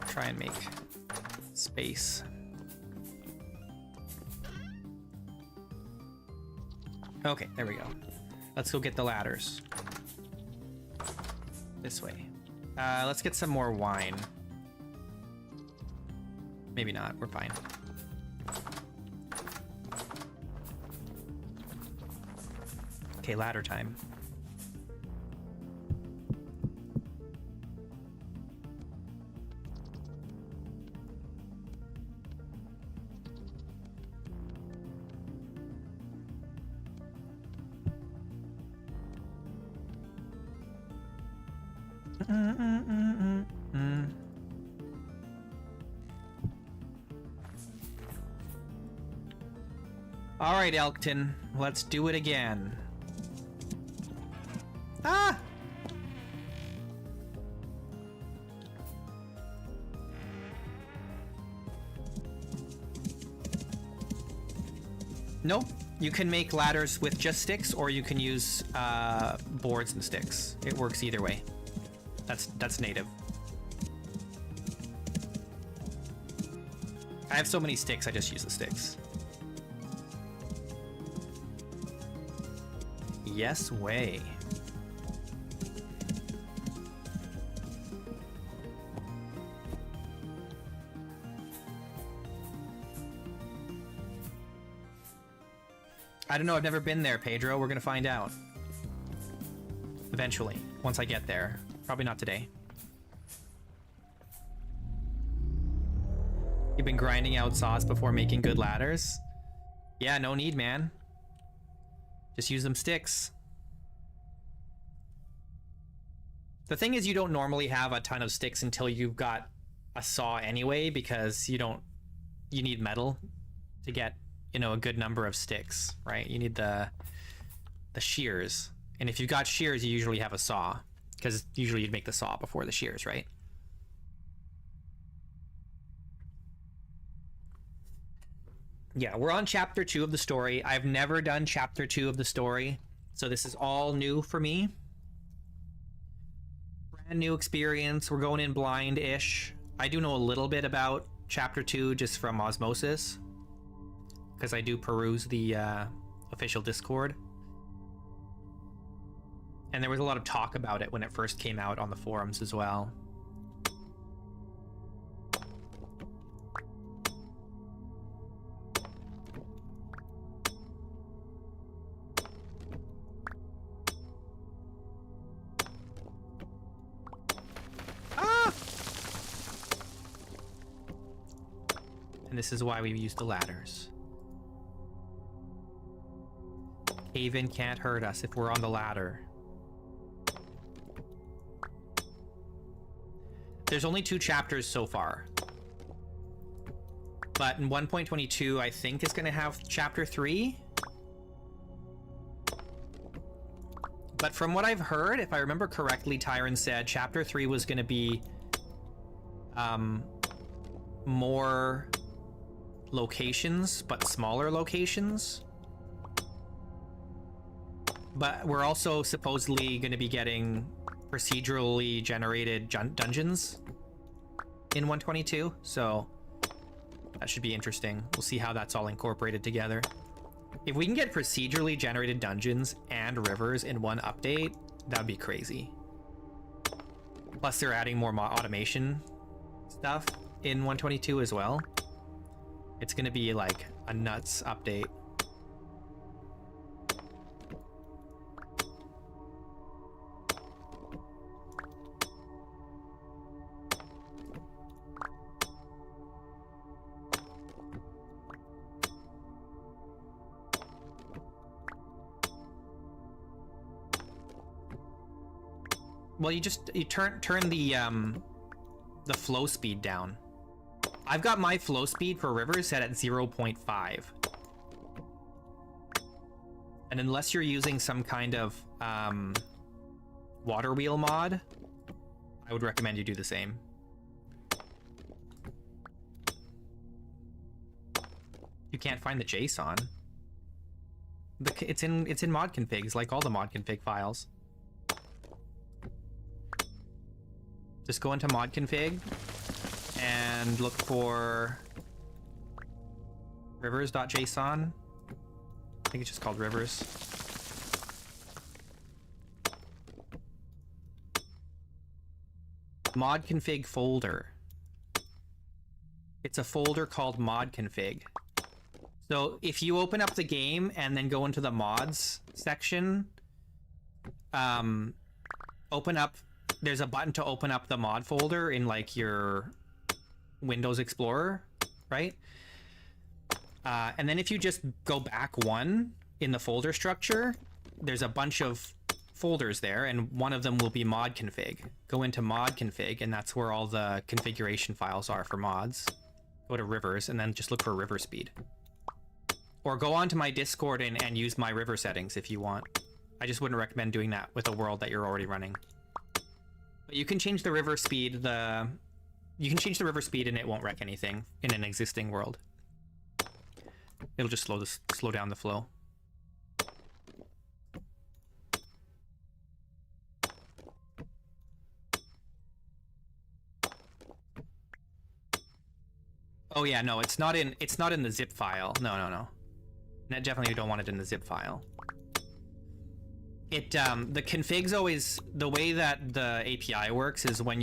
Try and make space. Okay, there we go. Let's go get the ladders. This way. Let's get some more wine. Maybe not, we're fine. Okay, ladder time. All right, Elkton, let's do it again. Ah! Nope. You can make ladders with just sticks, or you can use boards and sticks. It works either way. That's native. I have so many sticks, I just use the sticks. Yes way. I don't know, I've never been there, Pedro. We're gonna find out. Eventually, once I get there. Probably not today. You've been grinding out sauce before making good ladders? Yeah, no need, man. Just use them sticks. The thing is, you don't normally have a ton of sticks until you've got a saw anyway, because you need metal to get, you know, a good number of sticks, right? You need the shears. And if you've got shears, you usually have a saw, because usually you'd make the saw before the shears, right? Yeah, we're on chapter 2 of the story. I've never done chapter 2 of the story, so this is all new for me. Brand new experience. We're going in blind-ish. I do know a little bit about chapter 2 just from osmosis, because I do peruse the official Discord. And there was a lot of talk about it when it first came out on the forums as well. And this is why we use the ladders. Cave-in can't hurt us if we're on the ladder. There's only 2 chapters so far. But in 1.22, I think it's going to have chapter 3. But from what I've heard, if I remember correctly, Tyron said chapter 3 was going to be more locations, but smaller locations. But we're also supposedly going to be getting procedurally generated dungeons in 122, so that should be interesting. We'll see how that's all incorporated together. If we can get procedurally generated dungeons and rivers in one update, that would be crazy. Plus they're adding more automation stuff in 122 as well. It's going to be like a nuts update. Well, you turn the flow speed down. I've got my flow speed for rivers set at 0.5. And unless you're using some kind of water wheel mod, I would recommend you do the same. You can't find the JSON. It's in mod configs, like all the mod config files. Just go into mod config and look for rivers.json. I think it's just called rivers. Mod config folder. It's a folder called mod config. So if you open up the game and then go into the mods section, open up, there's a button to open up the mod folder in like your Windows Explorer, right? And then if you just go back one in the folder structure, there's a bunch of folders there, and one of them will be mod config. Go into mod config, and that's where all the configuration files are for mods. Go to rivers, and then just look for river speed. Or go onto my Discord and use my river settings if you want. I just wouldn't recommend doing that with a world that you're already running. But you can change the river speed. You can change the river speed, and it won't wreck anything in an existing world. It'll just slow down the flow. Oh yeah, no, it's not in the zip file. No. I definitely don't want it in the zip file. It the config's always, the way that the API works is when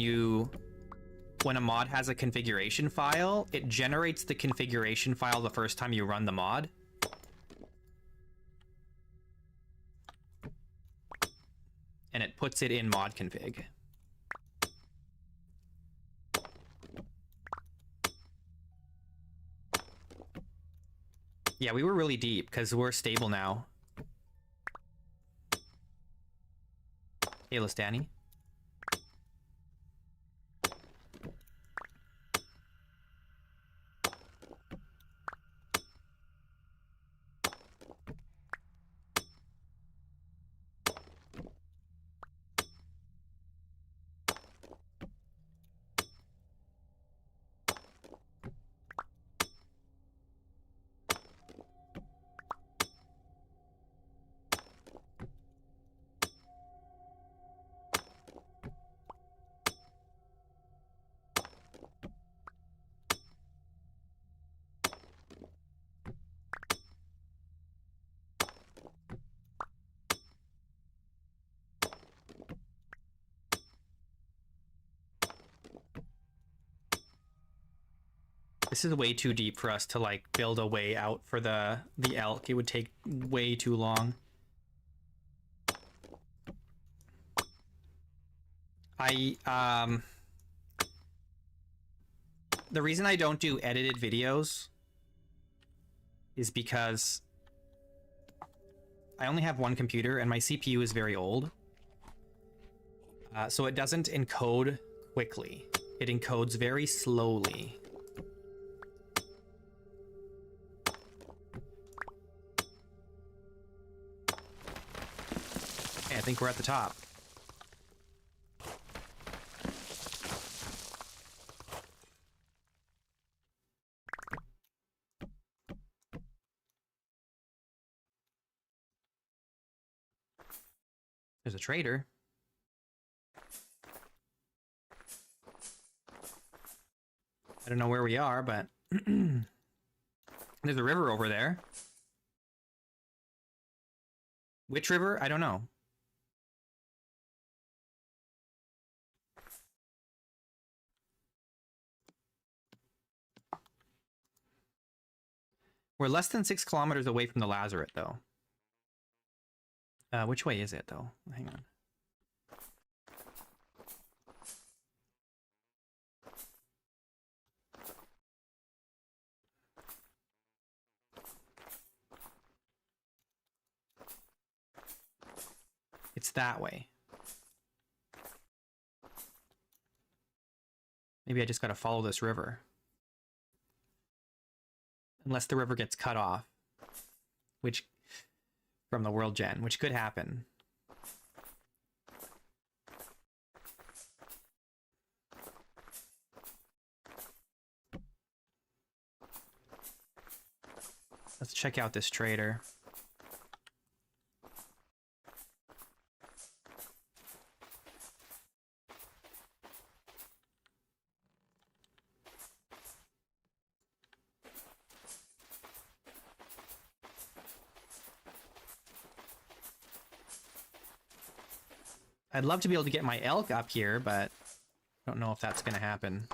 a mod has a configuration file, it generates the configuration file the first time you run the mod. And it puts it in mod config. Yeah, we were really deep because we're stable now. Hey, Danny. This is way too deep for us to like build a way out for the elk. It would take way too long. The reason I don't do edited videos is because I only have one computer and my CPU is very old. So it doesn't encode quickly. It encodes very slowly. Okay, I think we're at the top. There's a trader. I don't know where we are, but there's a river over there. Which river? I don't know. We're less than 6 kilometers away from the Lazaret, though. Which way is it, though? Hang on. It's that way. Maybe I just gotta follow this river. Unless the river gets cut off. Which... from the world gen, which could happen. Let's check out this trader. I'd love to be able to get my elk up here, but I don't know if that's gonna happen.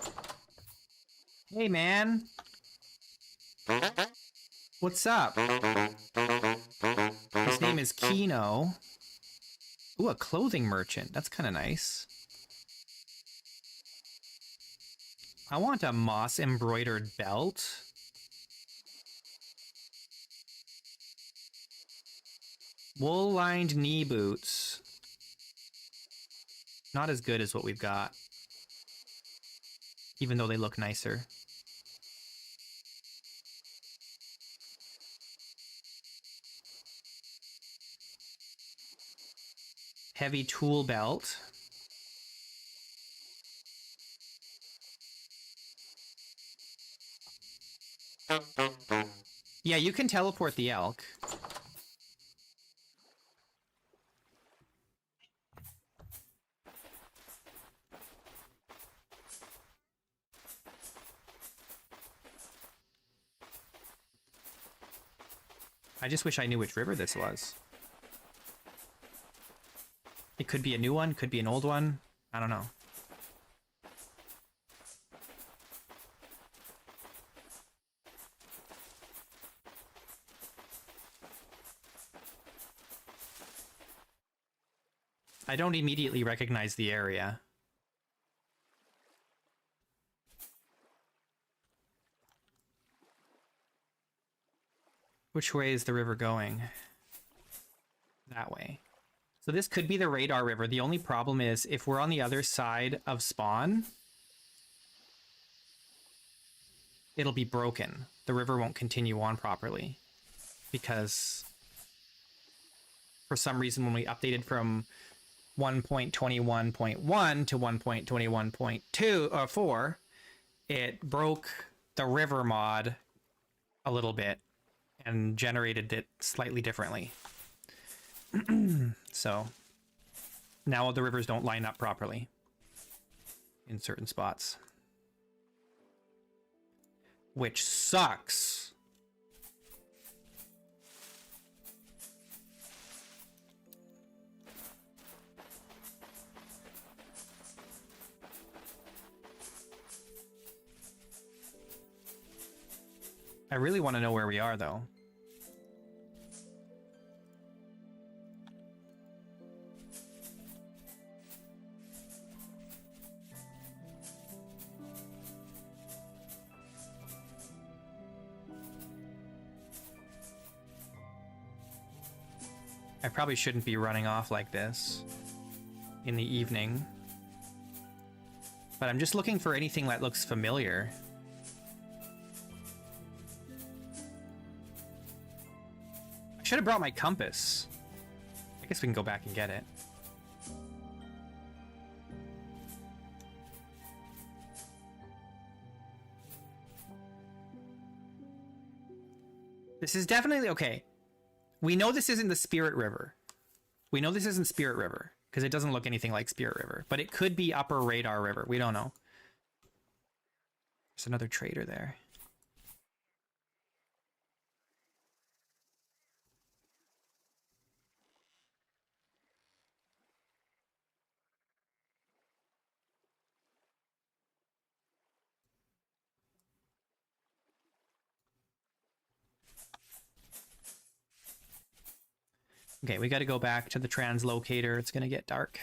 Hey, man! What's up? His name is Kino. Ooh, a clothing merchant. That's kind of nice. I want a moss embroidered belt. Wool lined knee boots. Not as good as what we've got. Even though they look nicer. Heavy tool belt. Yeah, you can teleport the elk. I just wish I knew which river this was. It could be a new one, could be an old one. I don't know. I don't immediately recognize the area. Which way is the river going? That way. So this could be the radar river. The only problem is if we're on the other side of spawn, it'll be broken. The river won't continue on properly because for some reason when we updated from 1.21.1 to 1.21.2 or 4, it broke the river mod a little bit and generated it slightly differently. So now the rivers don't line up properly in certain spots, which sucks. I really want to know where we are, though. I probably shouldn't be running off like this in the evening. But I'm just looking for anything that looks familiar. I should have brought my compass. I guess we can go back and get it. This is definitely okay. We know this isn't the Spirit River. We know this isn't Spirit River because it doesn't look anything like Spirit River, but it could be Upper Radar River. We don't know. There's another trader there. Okay, we got to go back to the translocator. It's going to get dark.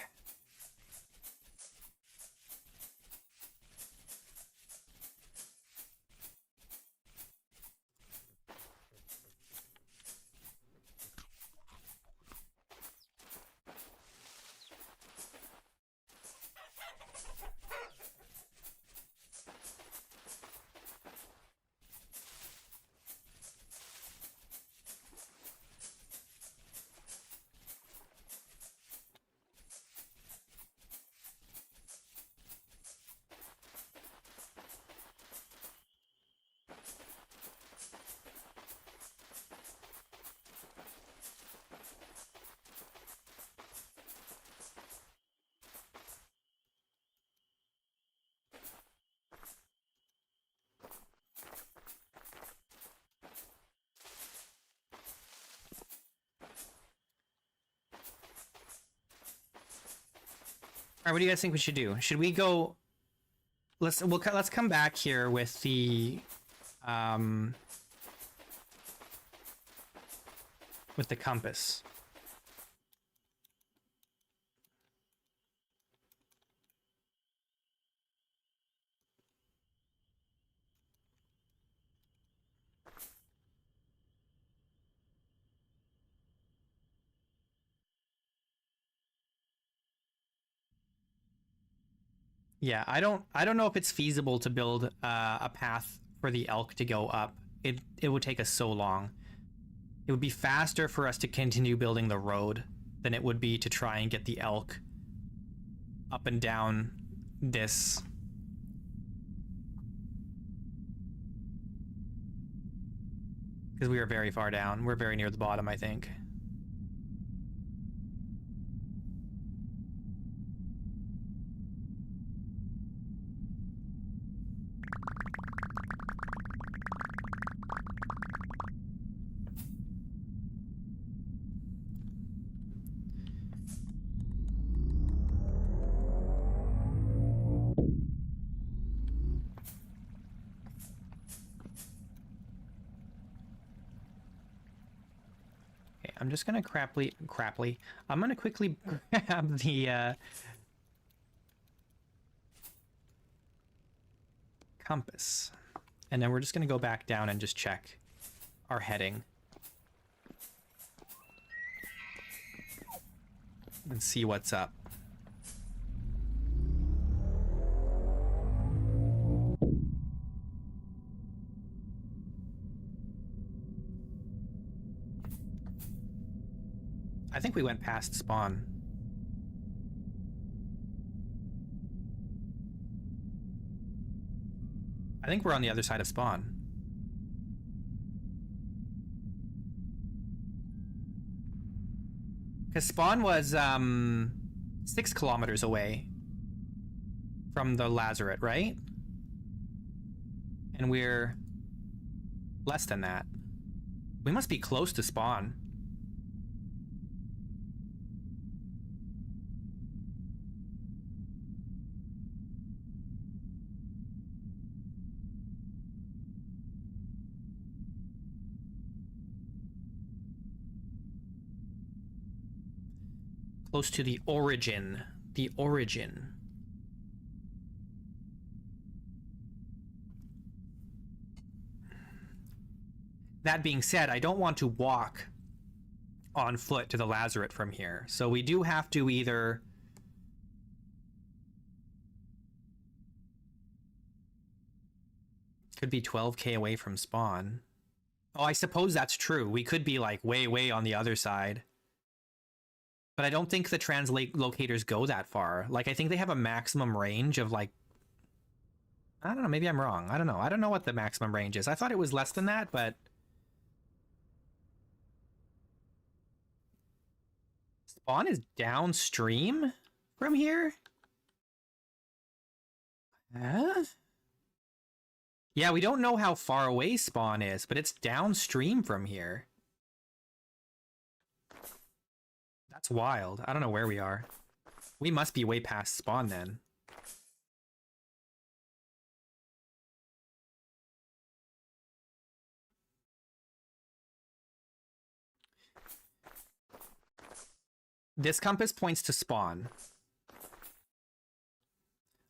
All right, what do you guys think we should do? Should we go? Let's come back here with the compass. Yeah, I don't know if it's feasible to build a path for the elk to go up. It would take us so long. It would be faster for us to continue building the road than it would be to try and get the elk up and down this. Because we are very far down. We're very near the bottom, I think. I'm just gonna craply. I'm gonna quickly grab the compass, and then we're just gonna go back down and just check our heading and see what's up. I think we went past spawn. I think we're on the other side of spawn. Because spawn was 6 kilometers away from the lazaret, right? And we're less than that. We must be close to spawn. Close to the origin. The origin. That being said, I don't want to walk on foot to the lazaret from here. So we do have to either... Could be 12k away from spawn. Oh, I suppose that's true. We could be like way on the other side. But I don't think the translate locators go that far. Like, I think they have a maximum range of like... I don't know, maybe I'm wrong. I don't know. I don't know what the maximum range is. I thought it was less than that, but... Spawn is downstream from here? Huh? Yeah, we don't know how far away spawn is, but it's downstream from here. That's wild. I don't know where we are. We must be way past spawn then. This compass points to spawn.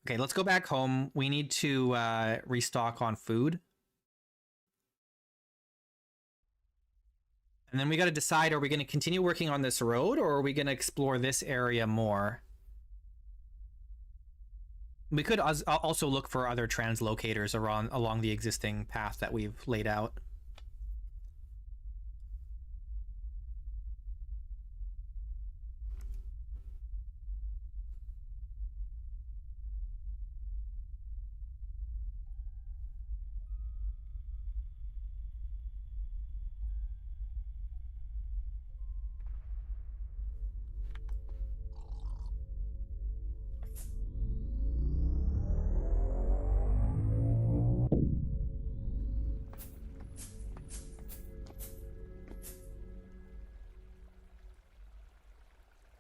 Okay, let's go back home. We need to restock on food. And then we got to decide, are we going to continue working on this road, or are we going to explore this area more? We could also look for other translocators along the existing path that we've laid out.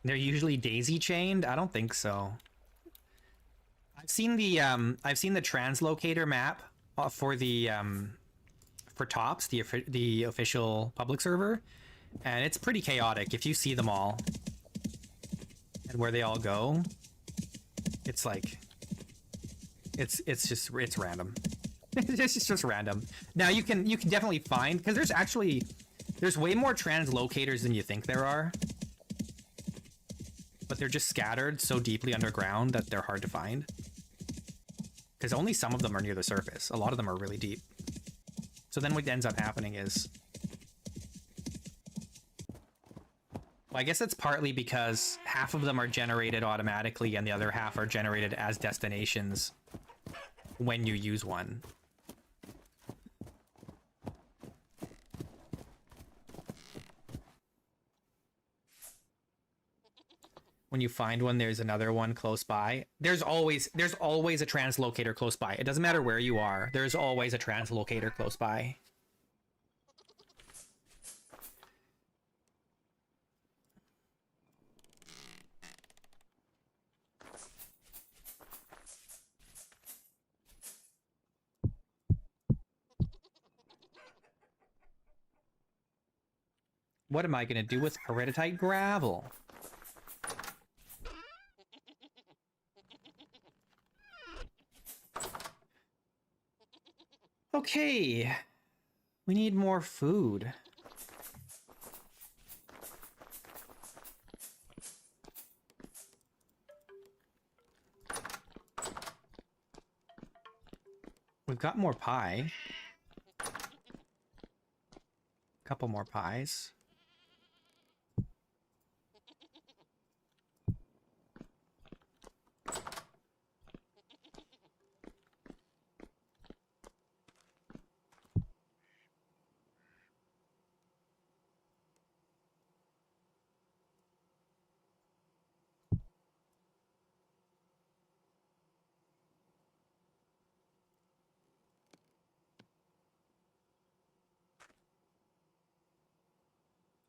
They're usually daisy chained? I don't think so. I've seen the translocator map for the for Tops, the official public server, and it's pretty chaotic if you see them all and where they all go. It's like it's random. It's just random. Now you can definitely find, because there's way more translocators than you think there are. But they're just scattered so deeply underground that they're hard to find. Because only some of them are near the surface. A lot of them are really deep. So then what ends up happening is... Well, I guess it's partly because half of them are generated automatically and the other half are generated as destinations when you use one. When you find one, there's another one close by. There's always a translocator close by. It doesn't matter where you are. There's always a translocator close by. What am I going to do with hereditite gravel? Okay, we need more food. We've got more pie. Couple more pies.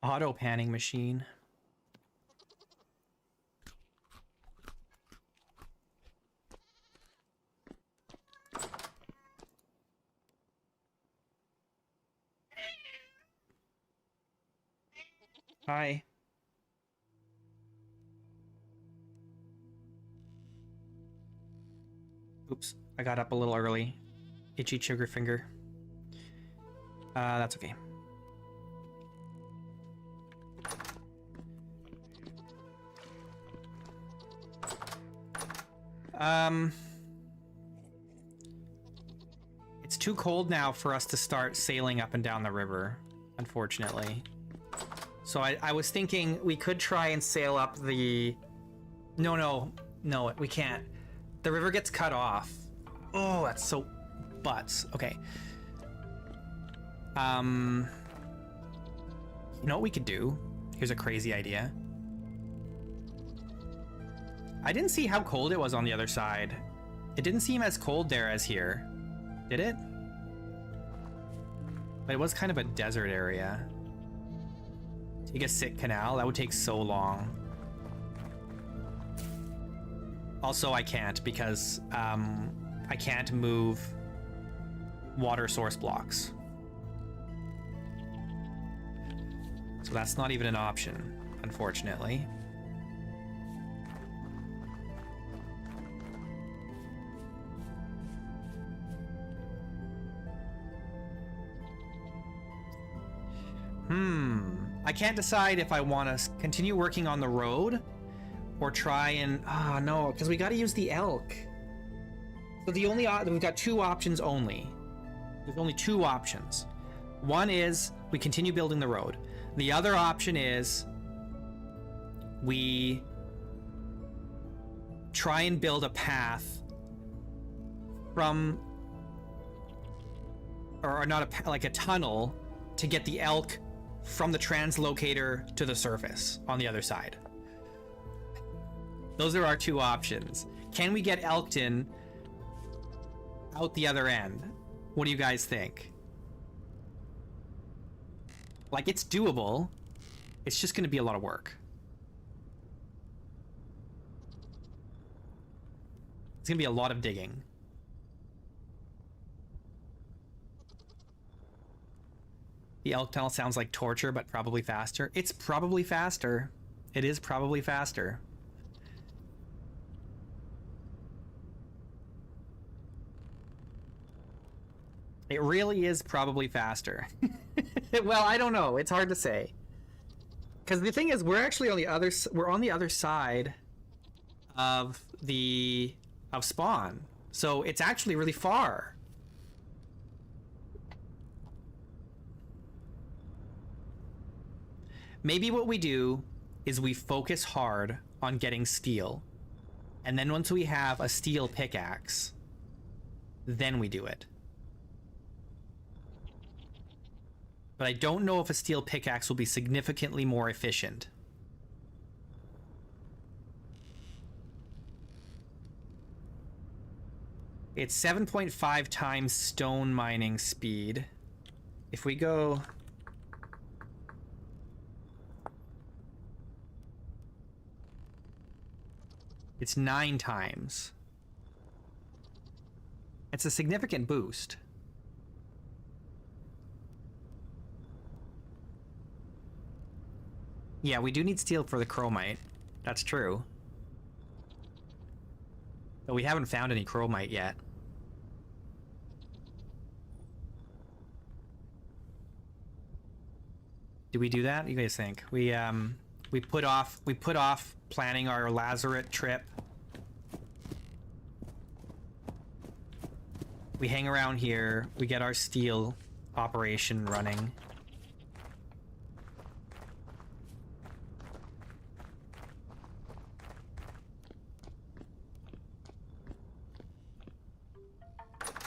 Auto panning machine. Hi. Oops, I got up a little early. Itchy sugar finger. That's okay. It's too cold now for us to start sailing up and down the river, unfortunately. So I was thinking we could try and sail up the... No, we can't. The river gets cut off. Oh, that's so butts. Okay. You know what we could do? Here's a crazy idea. I didn't see how cold it was on the other side. It didn't seem as cold there as here. Did it? But it was kind of a desert area. Take a sick canal? That would take so long. Also, I can't because I can't move water source blocks. So that's not even an option, unfortunately. I can't decide if I want to continue working on the road or try and... Ah, no, because we got to use the elk. So the only... We've got two options only. There's only two options. One is we continue building the road. The other option is we try and build a path from... Or not a... Like a tunnel to get the elk from the translocator to the surface on the other side. Those are our two options. Can we get Elkton out the other end? What do you guys think? Like, it's doable. It's just going to be a lot of work. It's going to be a lot of digging. The elk tunnel sounds like torture, but probably faster. It's probably faster. It is probably faster. It really is probably faster. Well, I don't know. It's hard to say. Because the thing is, we're actually on the other side of spawn. So it's actually really far. Maybe what we do is we focus hard on getting steel. And then once we have a steel pickaxe, then we do it. But I don't know if a steel pickaxe will be significantly more efficient. It's 7.5 times stone mining speed. If we go... It's 9 times. It's a significant boost. Yeah, we do need steel for the chromite. That's true. But we haven't found any chromite yet. Do we do that? What do you guys think? We put off planning our Lazarette trip. We hang around here. We get our steel operation running.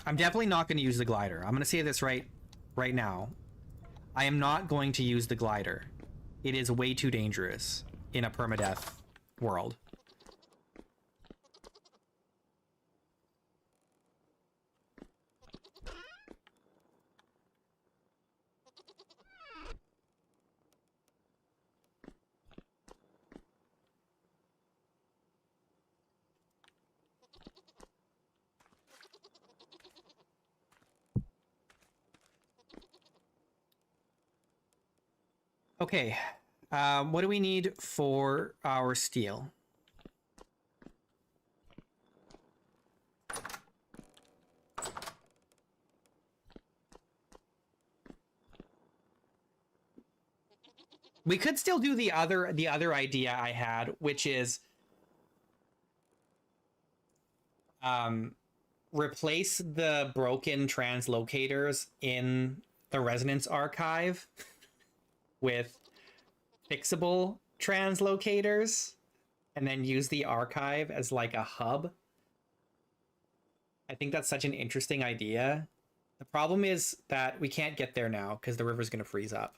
I'm definitely not going to use the glider. I'm going to say this right now. I am not going to use the glider. It is way too dangerous in a permadeath world. Okay, what do we need for our steel? We could still do the other idea I had, which is Replace the broken translocators in the resonance archive with fixable translocators, and then use the archive as like a hub. I think that's such an interesting idea. The problem is that we can't get there now because the river's going to freeze up.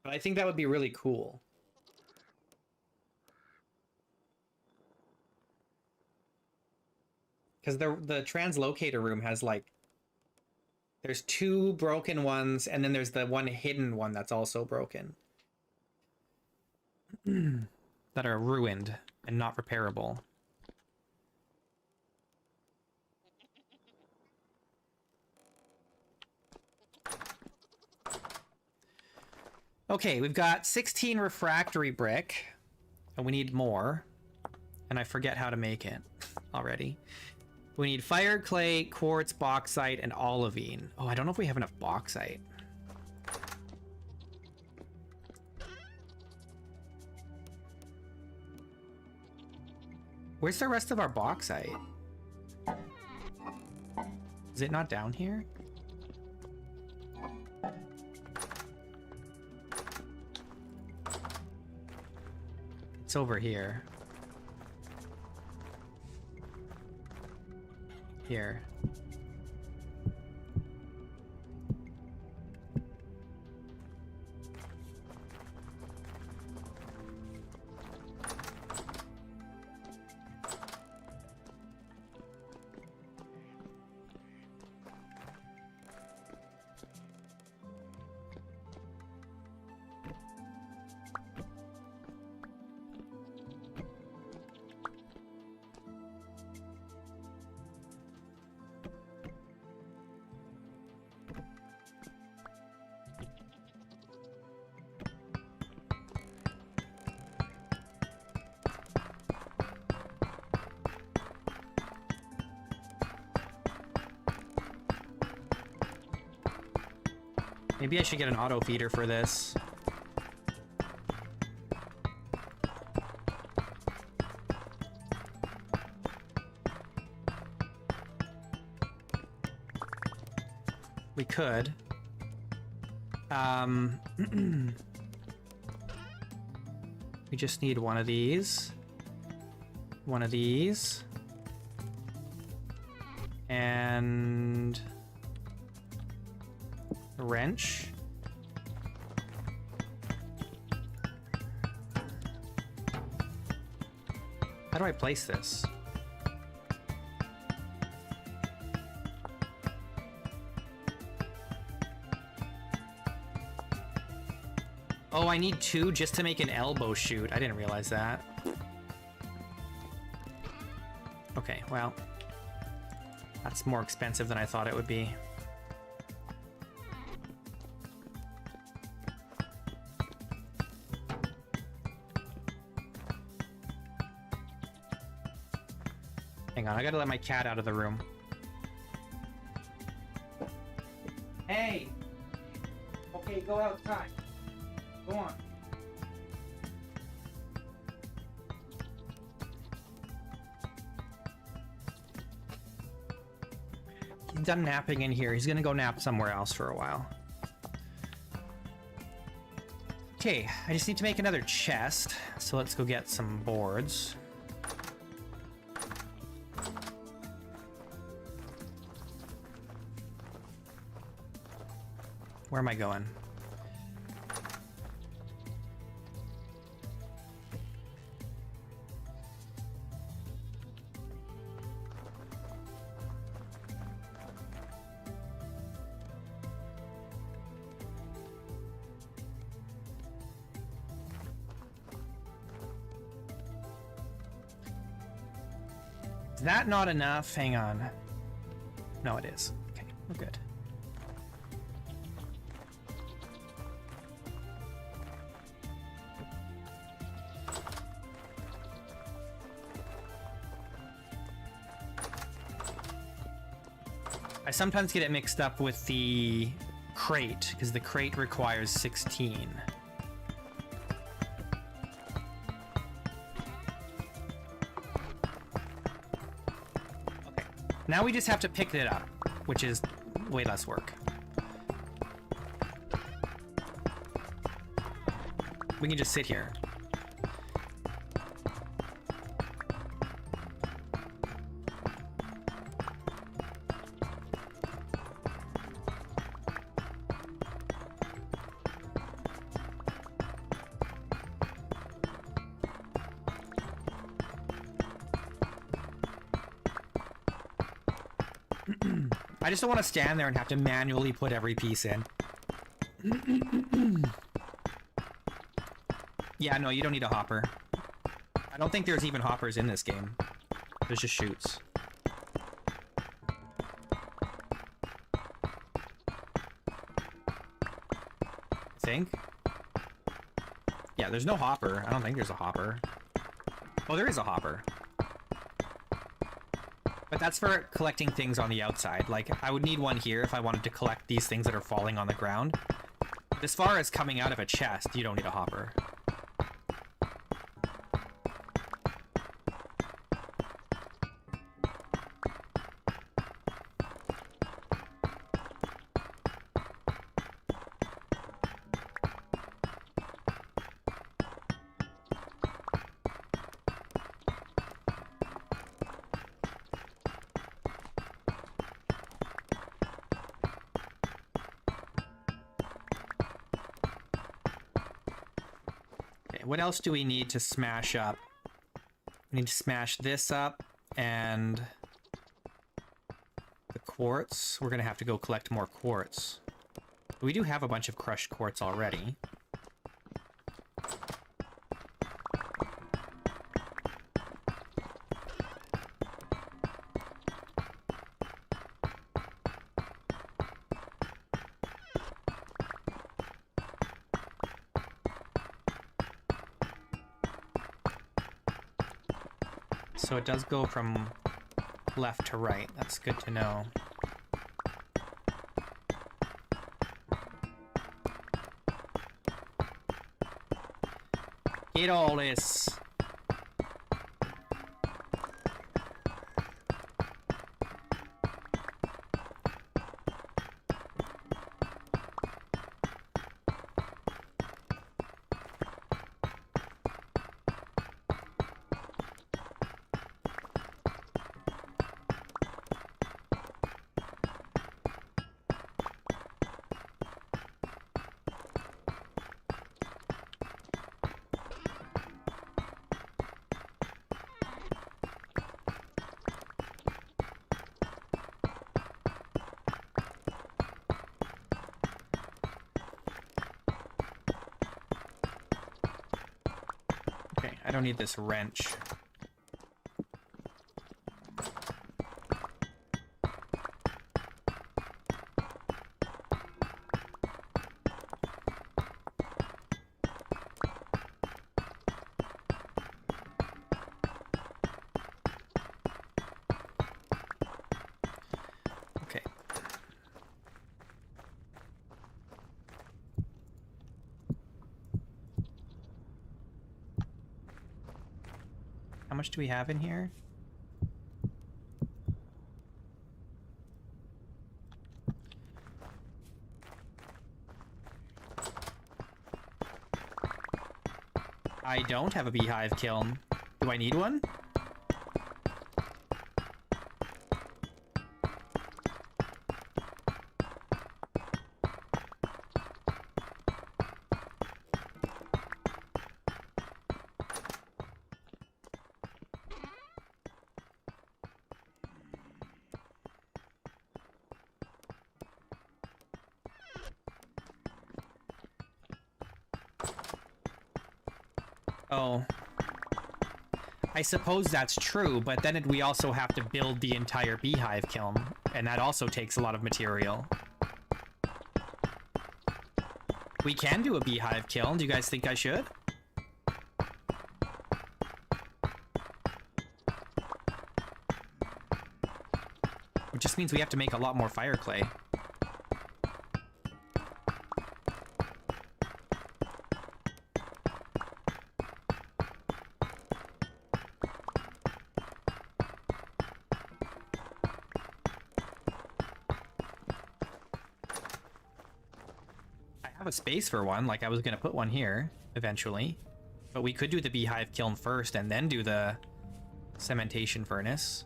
But I think that would be really cool. Because the translocator room has like, there's 2 broken ones, and then there's the one hidden one that's also broken. That are ruined and not repairable. Okay, we've got 16 refractory brick, and we need more. And I forget how to make it already. We need fire, clay, quartz, bauxite, and olivine. Oh, I don't know if we have enough bauxite. Where's the rest of our bauxite? Is it not down here? It's over here. Here. Maybe I should get an auto feeder for this. We could. We just need one of these. One of these. And a wrench. How do I place this? Oh, I need 2 just to make an elbow shoot. I didn't realize that. Okay, well, that's more expensive than I thought it would be. Hang on, I gotta let my cat out of the room. Hey! Okay, go outside. Go on. He's done napping in here. He's gonna go nap somewhere else for a while. Okay, I just need to make another chest. So let's go get some boards. Where am I going? Is that not enough? Hang on. No, it is. Okay, we're good. I sometimes get it mixed up with the crate, because the crate requires 16. Now we just have to pick it up, which is way less work. We can just sit here. I just don't want to stand there and have to manually put every piece in. Yeah, no, you don't need a hopper. I don't think there's even hoppers in this game. There's just chutes. I think. Yeah, there's no hopper. I don't think there's a hopper. Oh, there is a hopper. But that's for collecting things on the outside. Like, I would need one here if I wanted to collect these things that are falling on the ground. But as far as coming out of a chest, you don't need a hopper. What else do we need to smash up? We need to smash this up and the quartz. We're gonna have to go collect more quartz. We do have a bunch of crushed quartz already. So it does go from left to right. That's good to know. Get all this. I don't need this wrench. Okay. How much do we have in here? I don't have a beehive kiln. Do I need one? Oh. I suppose that's true, but then we also have to build the entire beehive kiln, and that also takes a lot of material. We can do a beehive kiln. Do you guys think I should? It just means we have to make a lot more fire clay. have a space for one. Like, I was gonna put one here eventually, but we could do the beehive kiln first and then do the cementation furnace.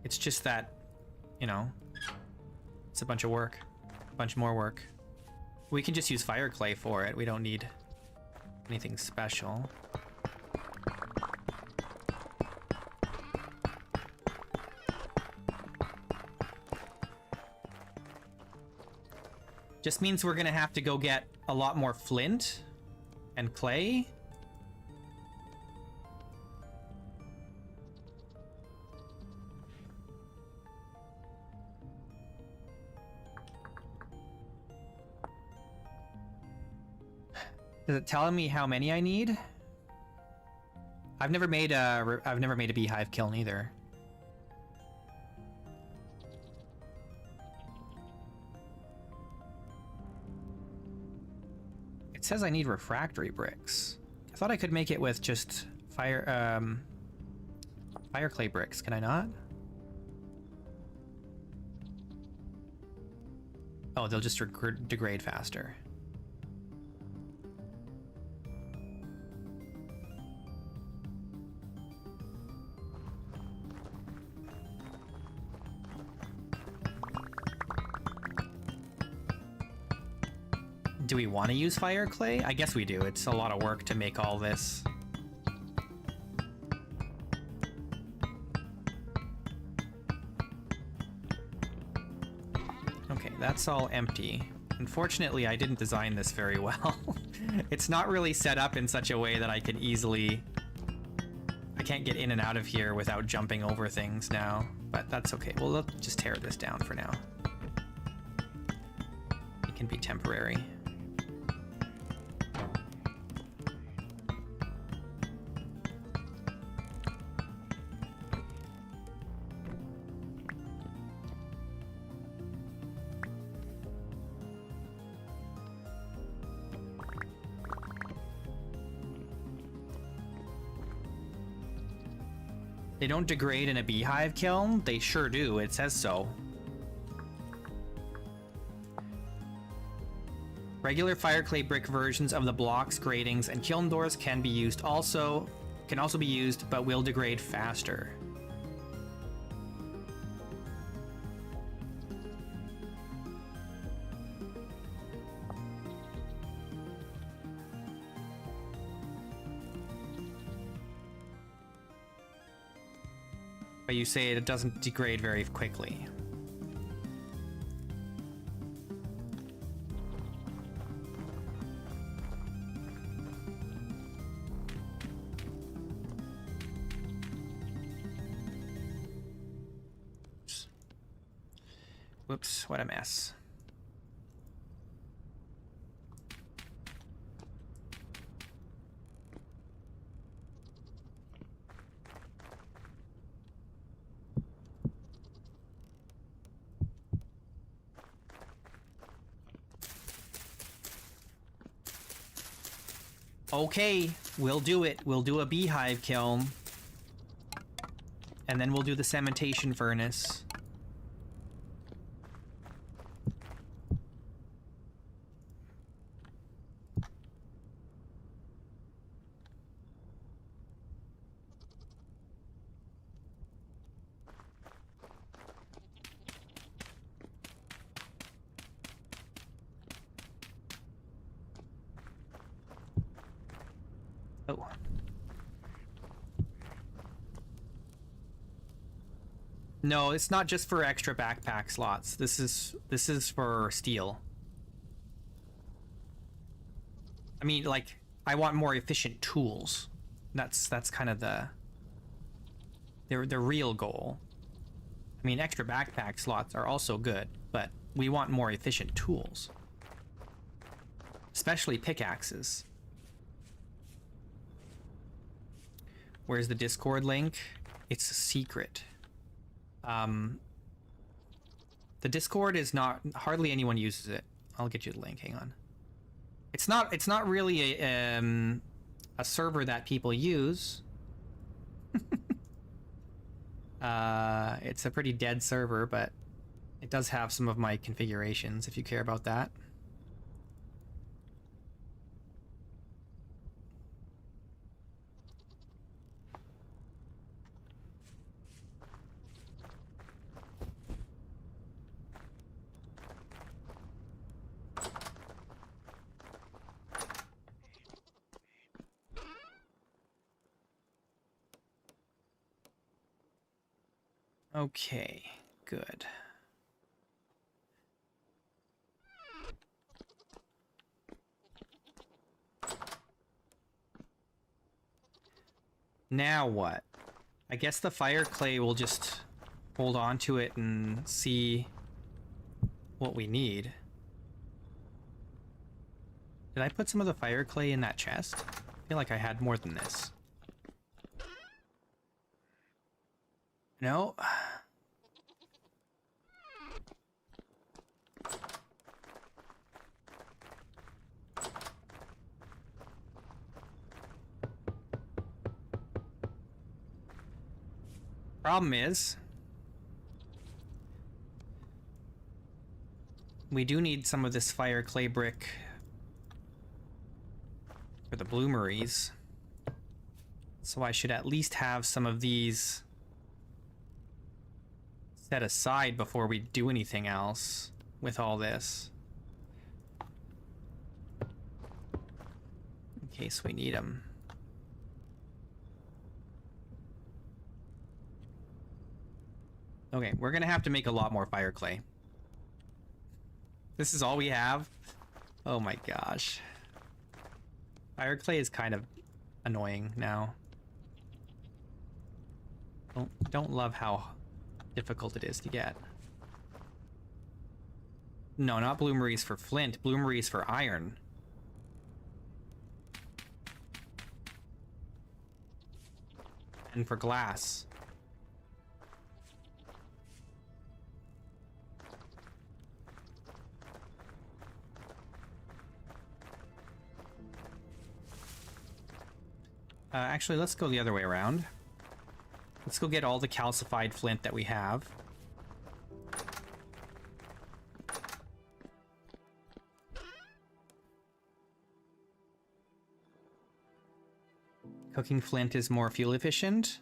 It's just that, you know, it's a bunch of work, a bunch more work. We can just use fire clay for it. We don't need anything special. Just means we're gonna have to go get a lot more flint and clay. Is it telling me how many I need? I've never made a beehive kiln either. It says I need refractory bricks. I thought I could make it with just fire clay bricks. Can I not? Oh, they'll just degrade faster. Do we want to use fire clay? I guess we do. It's a lot of work to make all this. Okay, that's all empty. Unfortunately, I didn't design this very well. It's not really set up in such a way that I can easily... I can't get in and out of here without jumping over things now, but that's okay. We'll just tear this down for now. It can be temporary. They don't degrade in a beehive kiln? They sure do, it says so. Regular fire clay brick versions of the blocks, gratings, and kiln doors can also be used, but will degrade faster. But you say it doesn't degrade very quickly. Whoops, what a mess. Okay, we'll do it. We'll do a beehive kiln. And then we'll do the cementation furnace. Oh. No, it's not just for extra backpack slots. This is for steel. I mean, like, I want more efficient tools. That's kind of the real goal. I mean, extra backpack slots are also good, but we want more efficient tools. Especially pickaxes. Where's the Discord link? It's a secret. The Discord is not... hardly anyone uses it. I'll get you the link, hang on. It's not really a server that people use. It's a pretty dead server, but It does have some of my configurations, if you care about that. Okay, good. Now what? I guess the fire clay will just hold on to it and see what we need. Did I put some of the fire clay in that chest? I feel like I had more than this. No. Problem is, we do need some of this fire clay brick for the bloomeries. So I should at least have some of these set aside before we do anything else with all this. In case we need them. Okay, we're gonna have to make a lot more fire clay. This is all we have? Oh my gosh. Fire clay is kind of annoying now. Don't love how difficult it is to get. No, not bloomeries for flint, bloomeries for iron. And for glass. Actually, let's go the other way around. Let's go get all the calcified flint that we have. Cooking flint is more fuel efficient.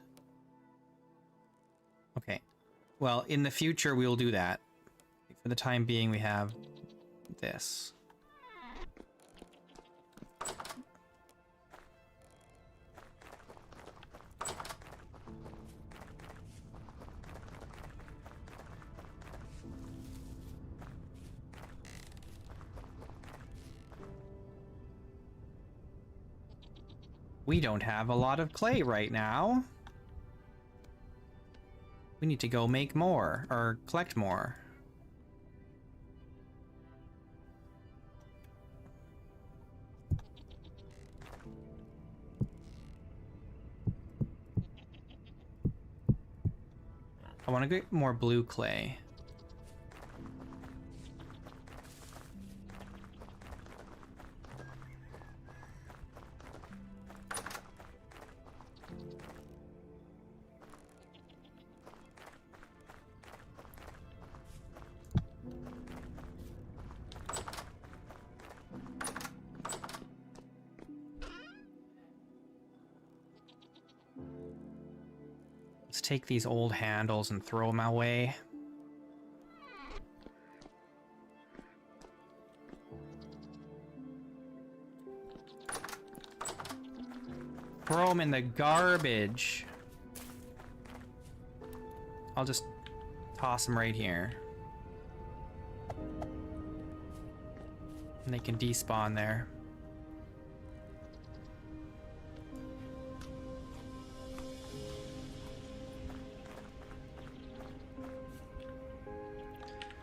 Okay. Well, in the future, we will do that. For the time being, we have this. We don't have a lot of clay right now. We need to go make more, or collect more. I want to get more blue clay. Let's take these old handles and throw them away. Throw them in the garbage. I'll just toss them right here. And they can despawn there.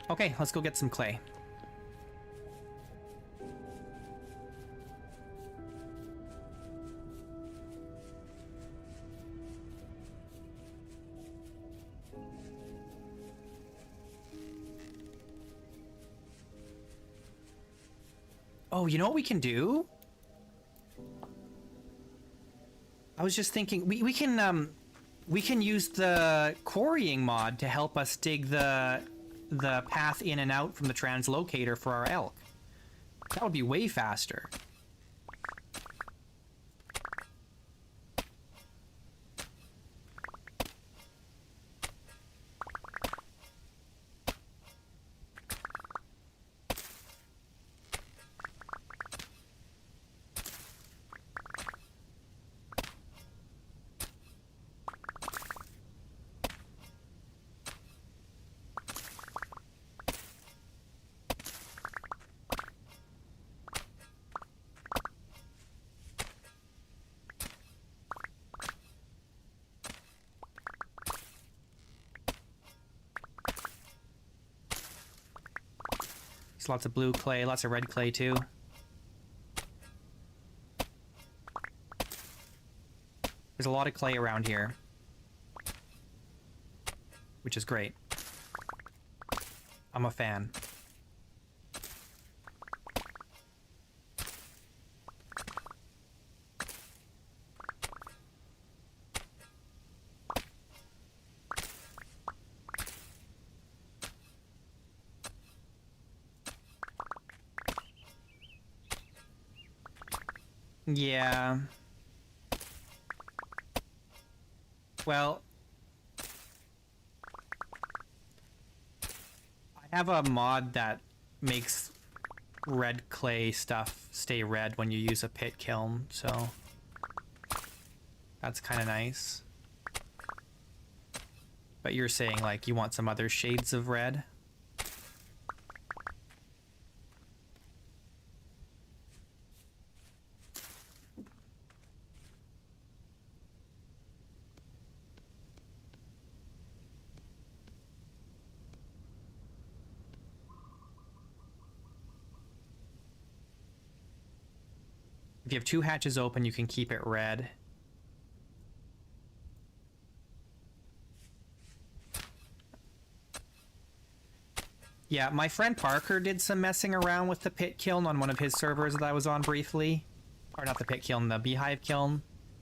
Okay, let's go get some clay. Oh, you know what we can do? I was just thinking we can use the quarrying mod to help us dig the the path in and out from the translocator for our elk. That would be way faster. There's lots of blue clay, lots of red clay too. There's a lot of clay around here, which is great. I'm a fan. Yeah. Well, I have a mod that makes red clay stuff stay red when you use a pit kiln, so that's kind of nice. But you're saying, like, you want some other shades of red? If you have 2 hatches open, you can keep it red. Yeah, my friend Parker did some messing around with the pit kiln on one of his servers that I was on briefly. Or not the pit kiln, the beehive kiln.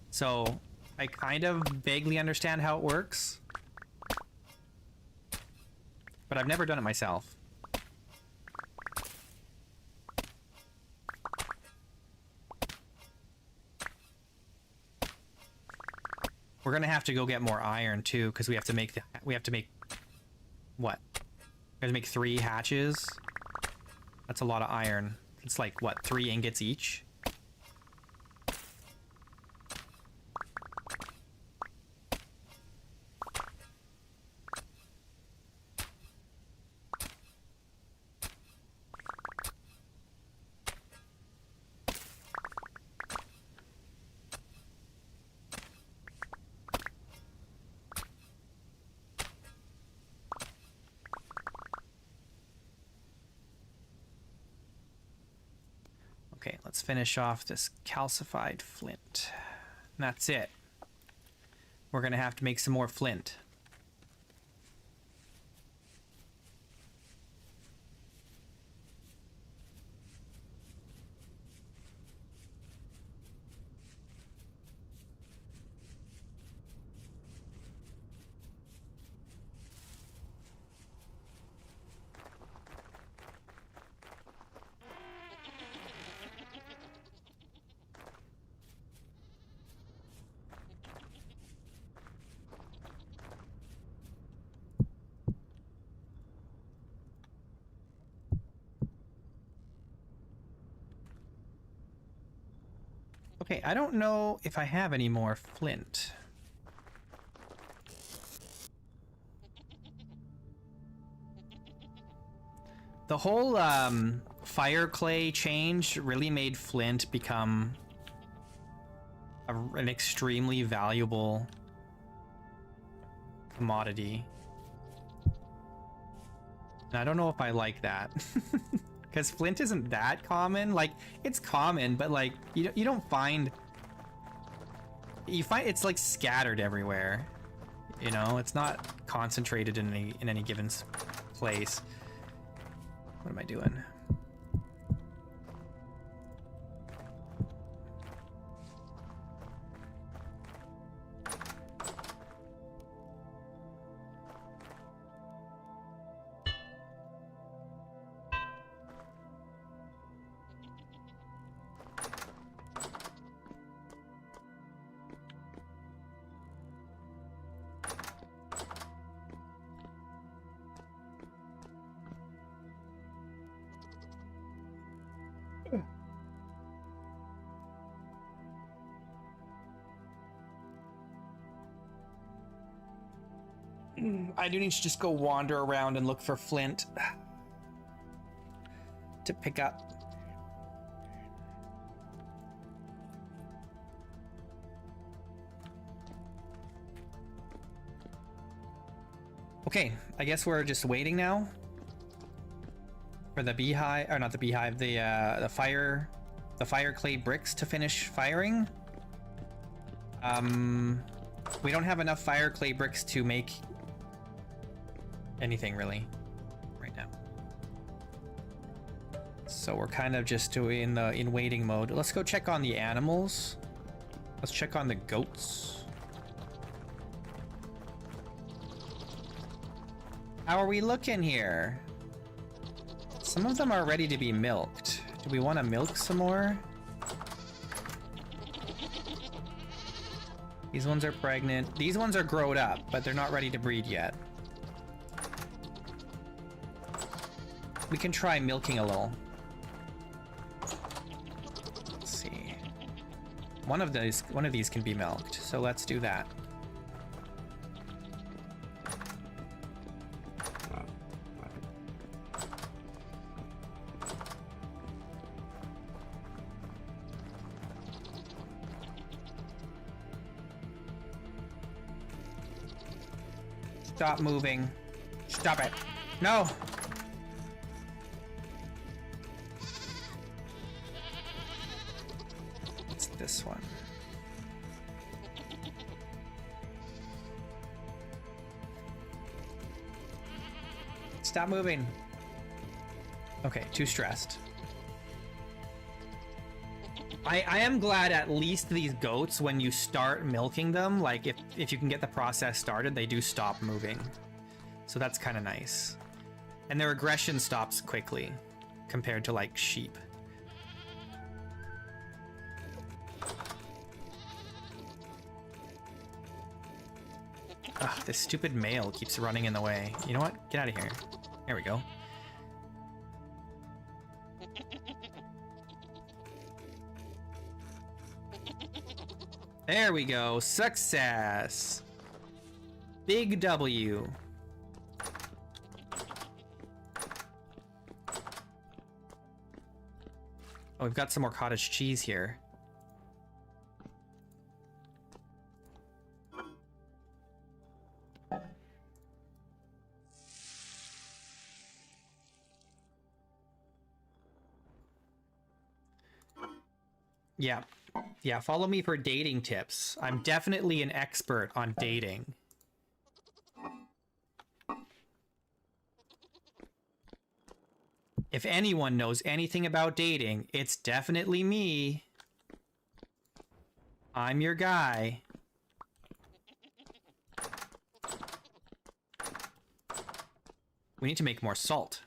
So I kind of vaguely understand how it works. But I've never done it myself. We're gonna have to go get more iron too, because we have to make what? We have to make 3 hatches. That's a lot of iron. It's like what, 3 ingots each? Okay, let's finish off this calcified flint. And that's it. We're gonna have to make some more flint. Okay, I don't know if I have any more flint. The whole fire clay change really made flint become an extremely valuable commodity. And I don't know if I like that. Because flint isn't that common. Like, it's common, but like you don't find, it's like scattered everywhere. You know, it's not concentrated in any given place. What am I doing? I do need to just go wander around and look for flint to pick up. Okay, I guess we're just waiting now for the beehive, or not the beehive, the fire clay bricks to finish firing. We don't have enough fire clay bricks to make anything really right now, so we're kind of just doing in waiting mode. Let's go check on the animals. Let's check on the goats. How are we looking here? Some of them are ready to be milked. Do we want to milk some more? These ones are pregnant. These ones are grown up, but they're not ready to breed yet. We can try milking a little. Let's see. One of these can be milked, so let's do that. Stop moving. Stop it. No! It's this one. Stop moving. Okay, too stressed. I am glad at least these goats, when you start milking them, like if you can get the process started, they do stop moving. So that's kind of nice. And their aggression stops quickly compared to like sheep. Ugh, this stupid male keeps running in the way. You know what? Get out of here. There we go. There we go. Success. Big W. Oh, we've got some more cottage cheese here. Yeah. Yeah, follow me for dating tips. I'm definitely an expert on dating. If anyone knows anything about dating, it's definitely me. I'm your guy. We need to make more salt.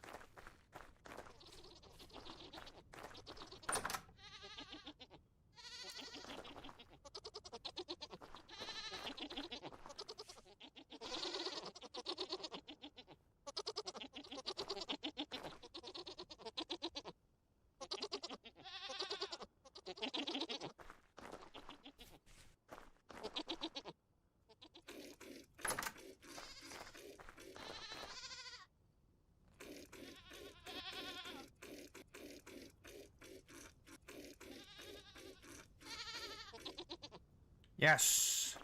Yes.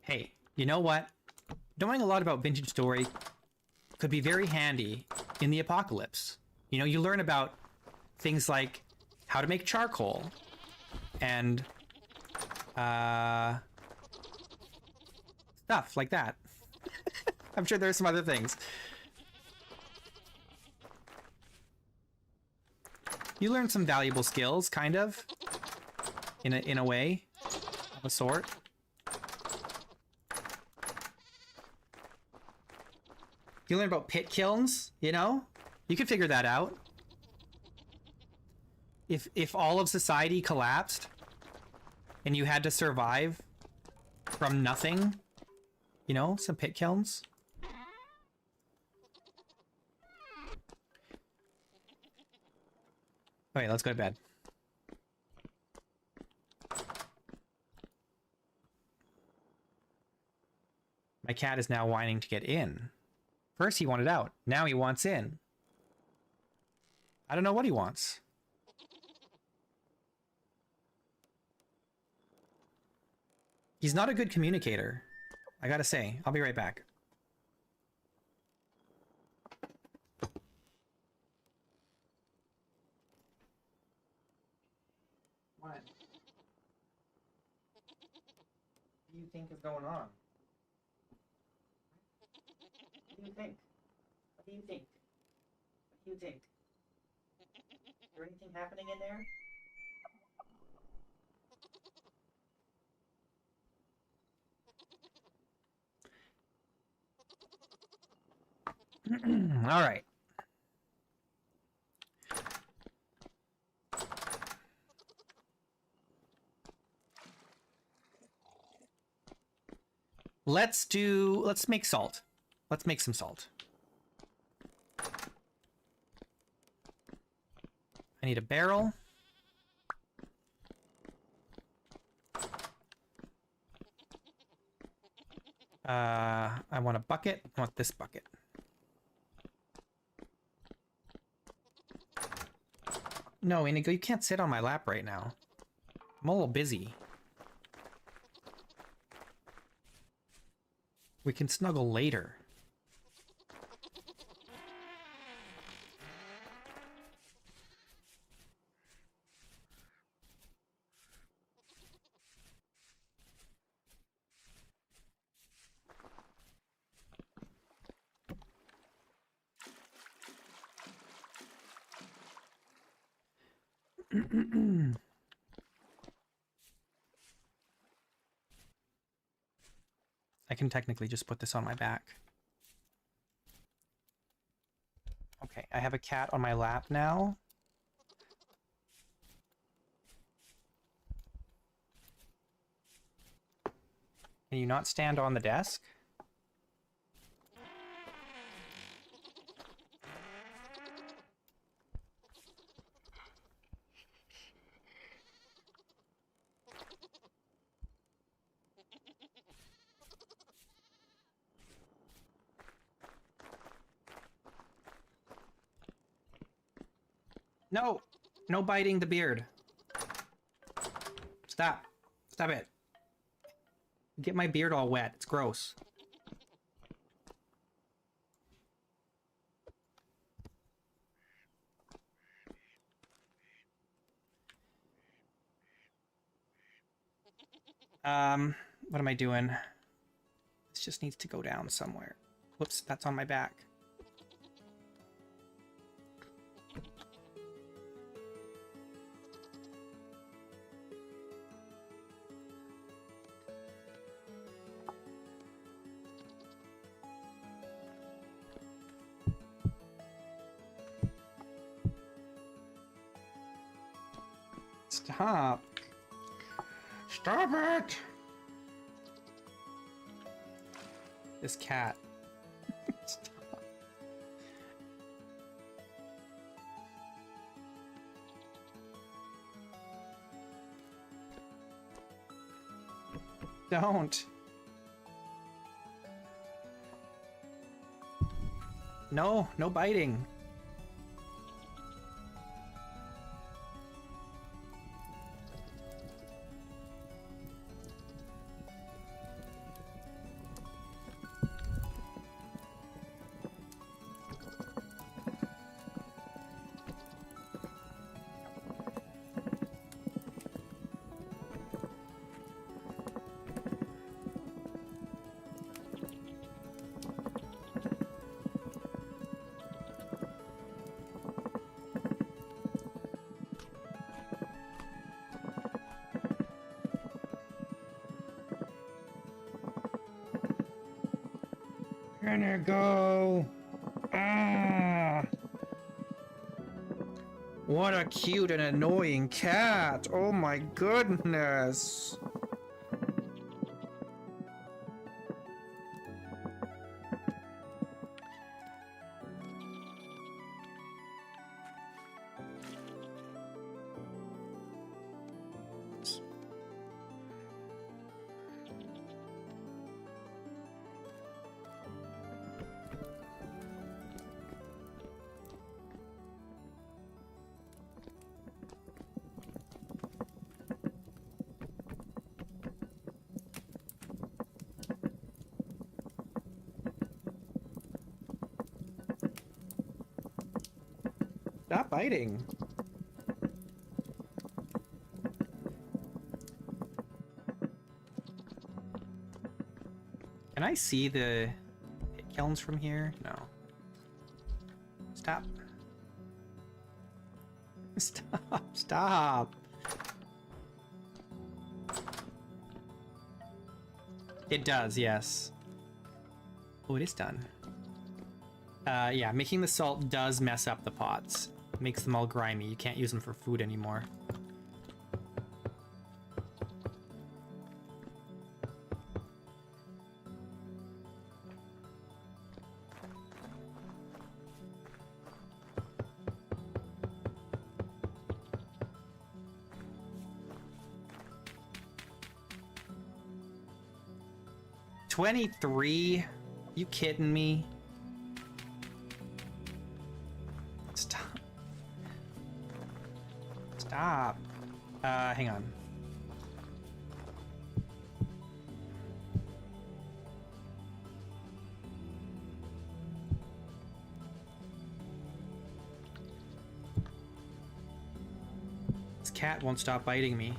Hey, you know what? Knowing a lot about vintage story could be very handy in the apocalypse. You know, you learn about things like how to make charcoal and stuff like that. I'm sure there's some other things. You learn some valuable skills, kind of, in a way, of a sort. You learn about pit kilns, you know? You could figure that out. If all of society collapsed and you had to survive from nothing, you know, some pit kilns. Alright, let's go to bed. My cat is now whining to get in. First he wanted out. Now he wants in. I don't know what he wants. He's not a good communicator. I gotta say. I'll be right back. What? What do you think is going on? What do you think? What do you think? What do you think? Is there anything happening in there? All right. Let's make salt. Let's make some salt. I need a barrel. I want a bucket. I want this bucket. No, Inigo, you can't sit on my lap right now. I'm a little busy. We can snuggle later. I can technically just put this on my back. Okay, I have a cat on my lap now. Can you not stand on the desk? No! No biting the beard. Stop. Stop it. Get my beard all wet. It's gross. What am I doing? This just needs to go down somewhere. Whoops, that's on my back. Stop. Stop it! This cat. Stop. Don't. No, no biting. Gonna go. Ah. What a cute and annoying cat. Oh my goodness. biting. Can I see the kilns from here? No. Stop. Stop. Stop. It does, yes. Oh, it is done. Yeah, making the salt does mess up the pots. Makes them all grimy. You can't use them for food anymore. $23? You kidding me? Stop. Stop. Hang on. This cat won't stop biting me.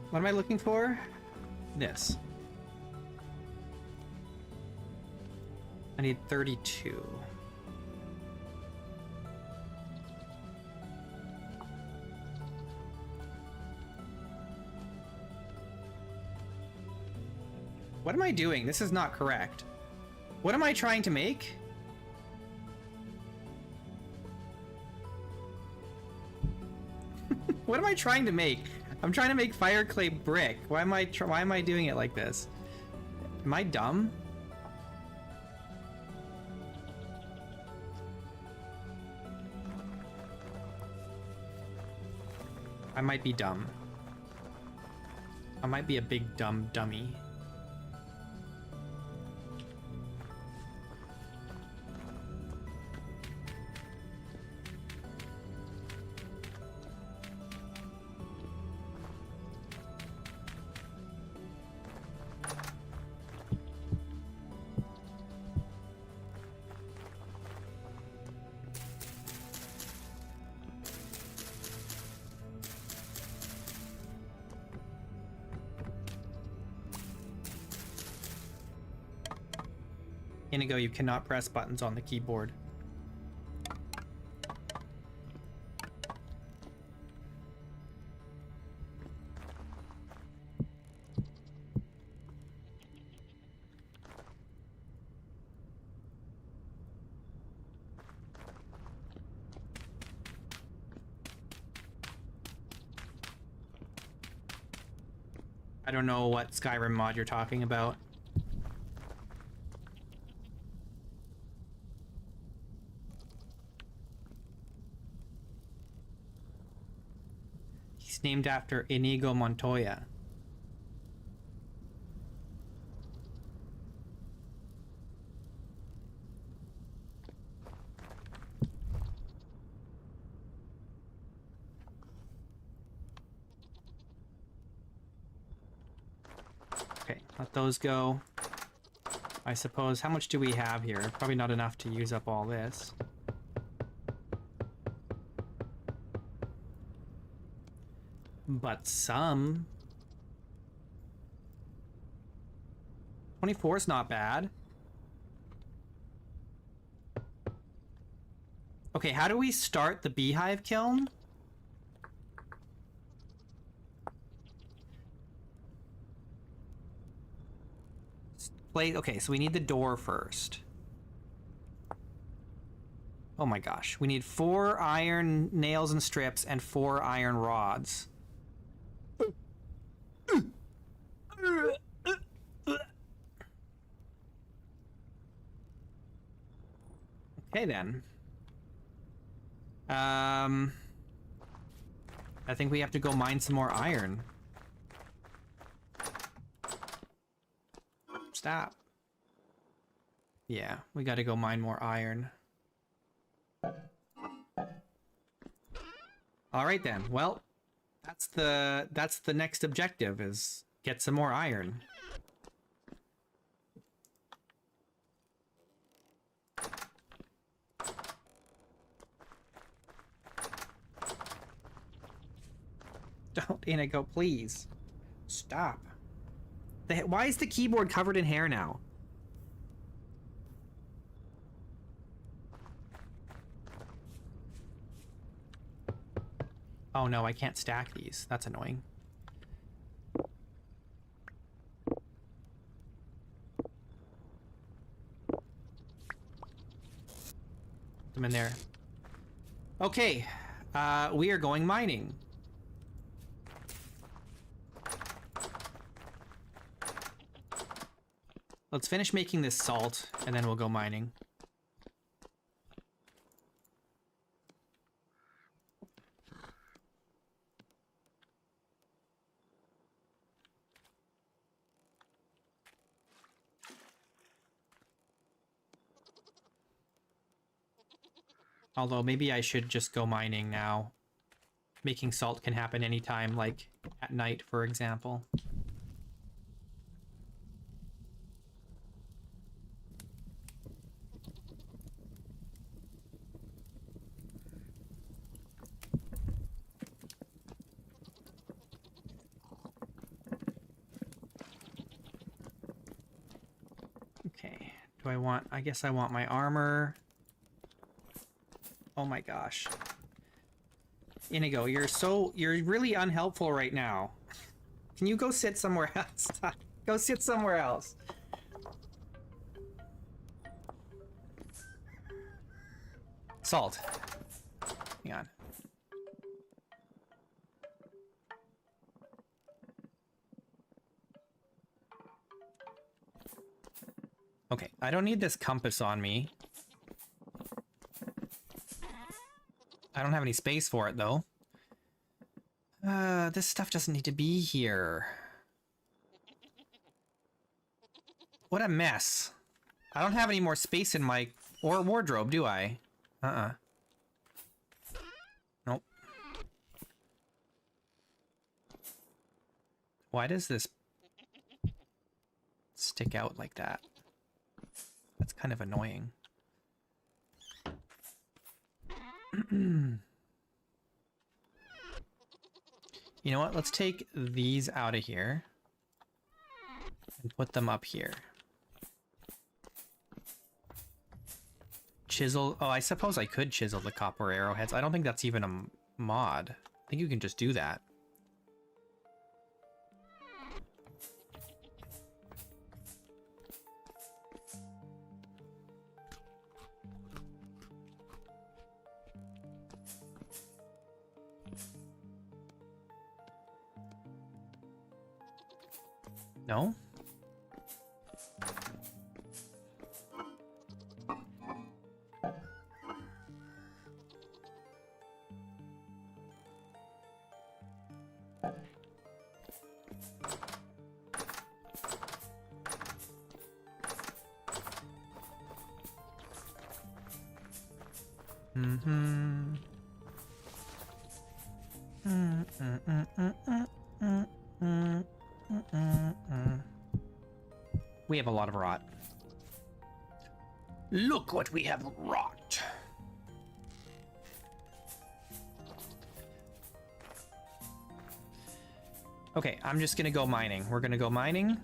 What am I looking for? This. I need 32. What am I doing? This is not correct. What am I trying to make? What am I trying to make? I'm trying to make fire clay brick. Why am I doing it like this? Am I dumb? I might be dumb. I might be a big dumb dummy. Inigo, you cannot press buttons on the keyboard. I don't know what Skyrim mod you're talking about. Named after Inigo Montoya. Okay, let those go. I suppose, how much do we have here? Probably not enough to use up all this. But some. 24 is not bad. Okay, how do we start the beehive kiln? Okay, so we need the door first. Oh my gosh, we need 4 iron nails and strips and 4 iron rods. Okay then. I think we have to go mine some more iron. Stop. Yeah, we gotta go mine more iron. Alright then, well, that's the next objective, is get some more iron. Don't, Inigo, please. Stop. Why is the keyboard covered in hair now? Oh no, I can't stack these. That's annoying. Put them in there. Okay, we are going mining. Let's finish making this salt, and then we'll go mining. Although maybe I should just go mining now. Making salt can happen anytime, like at night, for example. Okay, do I want, I guess I want my armor. Oh my gosh. Inigo, you're really unhelpful right now. Can you go sit somewhere else? Go sit somewhere else. Salt. Hang on. Okay, I don't need this compass on me. I don't have any space for it, though. This stuff doesn't need to be here. What a mess. I don't have any more space in my wardrobe, do I? Nope. Why does this stick out like that? That's kind of annoying. You know what? Let's take these out of here and put them up here. Chisel. Oh, I suppose I could chisel the copper arrowheads. I don't think that's even a mod. I think you can just do that. No? We have a lot of rot. Look what we have wrought. Okay, I'm just gonna go mining. We're gonna go mining.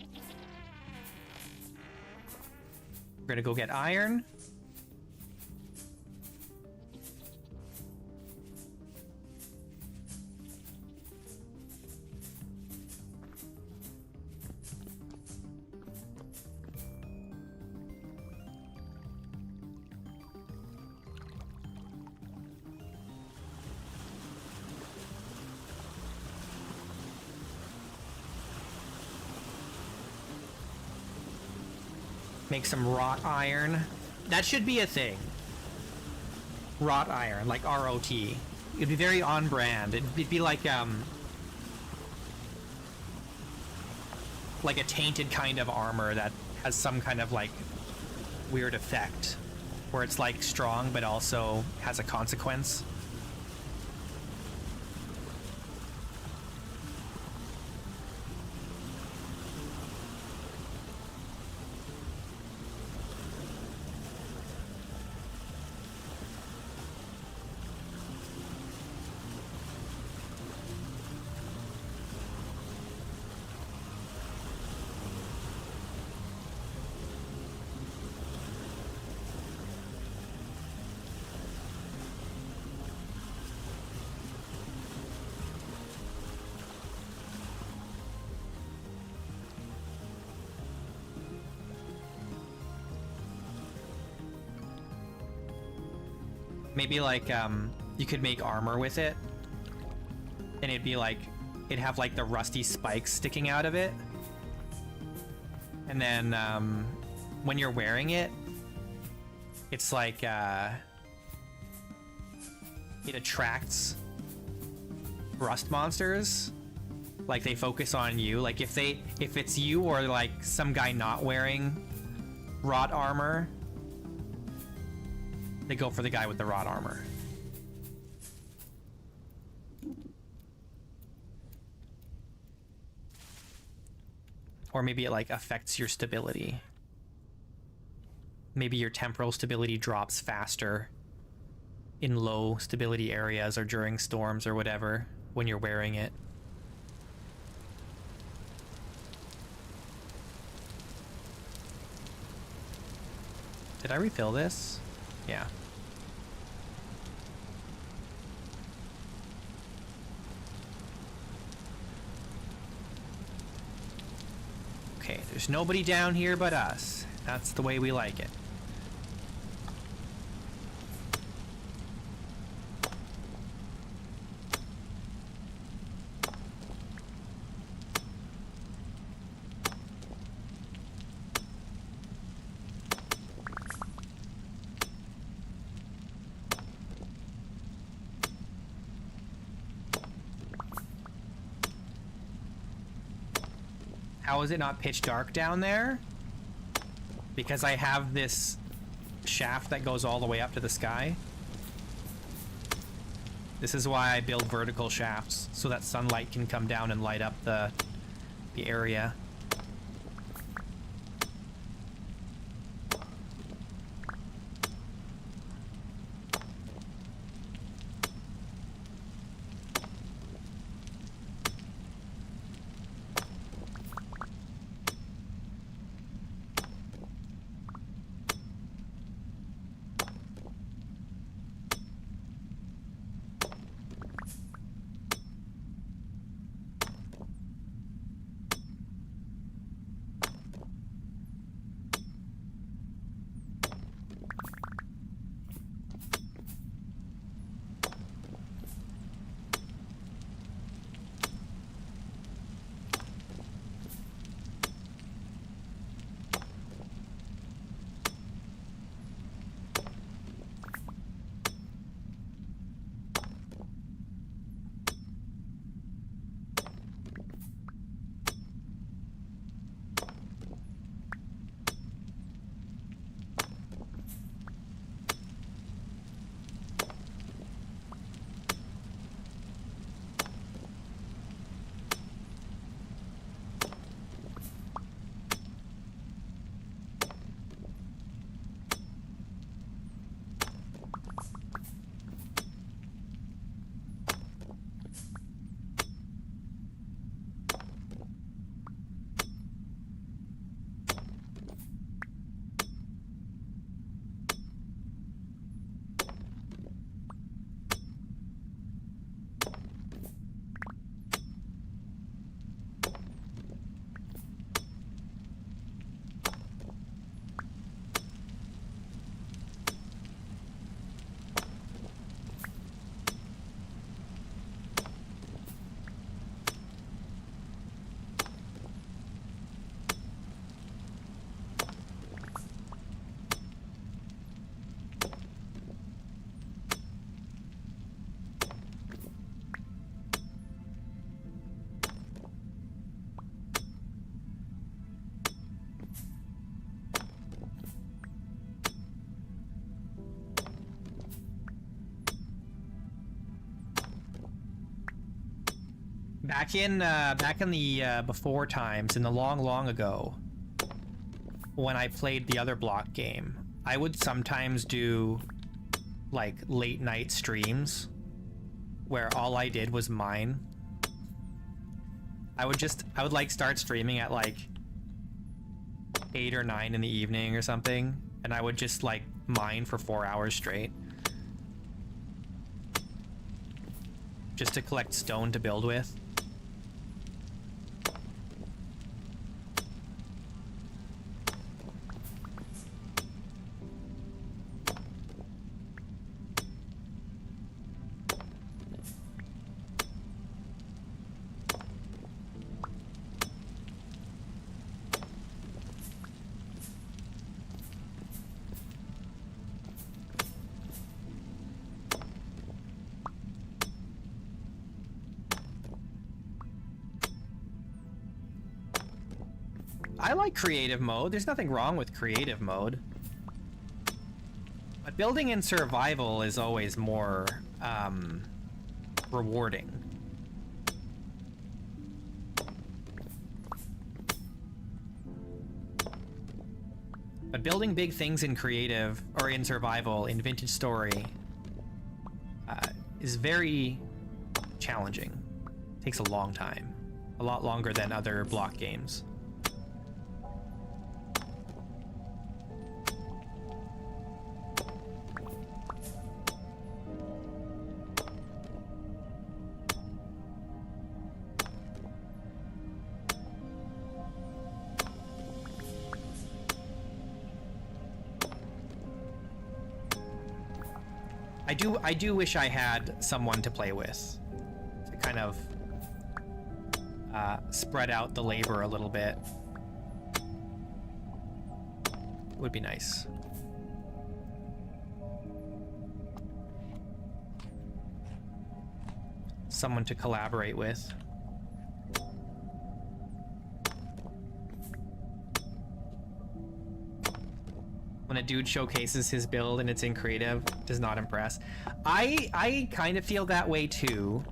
We're gonna go get iron. Make some wrought iron. That should be a thing. Wrought iron, like R-O-T. It'd be very on brand. It'd be like a tainted kind of armor that has some kind of like weird effect where it's like strong but also has a consequence. Maybe like you could make armor with it, and it'd be like it'd have like the rusty spikes sticking out of it, and then when you're wearing it, it's like it attracts rust monsters. Like they focus on you. Like if it's you or like some guy not wearing rot armor, they go for the guy with the rot armor. Or maybe it like affects your stability. Maybe your temporal stability drops faster in low stability areas or during storms or whatever when you're wearing it. Did I refill this? Yeah. Okay, there's nobody down here but us. That's the way we like it. How is it not pitch dark down there? Because I have this shaft that goes all the way up to the sky. This is why I build vertical shafts, so that sunlight can come down and light up the area. Back in the before times, in the long ago, when I played the other block game, I would sometimes do like late night streams where all I did was mine. I would like start streaming at like 8 or 9 in the evening or something, and I would just like mine for 4 hours straight. Just to collect stone to build with. I like creative mode. There's nothing wrong with creative mode. But building in survival is always more rewarding. But building big things in creative, or in survival, in Vintage Story, is very challenging. Takes a long time. A lot longer than other block games. I do wish I had someone to play with to kind of spread out the labor a little bit. Would be nice. Someone to collaborate with. When a dude showcases his build and it's in creative, does not impress. I kind of feel that way too.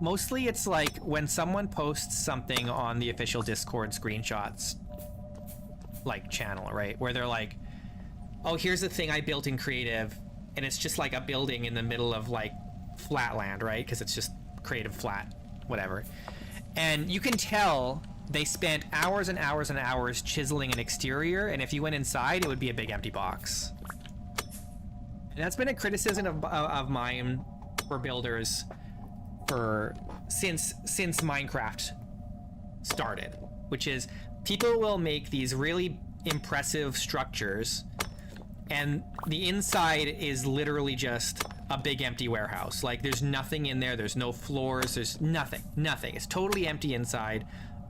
Mostly it's like when someone posts something on the official Discord screenshots like channel, right? Where they're like, oh, here's the thing I built in creative, and it's just like a building in the middle of like flatland, right? Because it's just creative flat, whatever. And you can tell they spent hours and hours and hours chiseling an exterior, and if you went inside, it would be a big empty box. And that's been a criticism of mine for builders for since Minecraft started, which is people will make these really impressive structures, and the inside is literally just a big empty warehouse. Like, there's nothing in there, there's no floors, there's nothing. It's totally empty inside,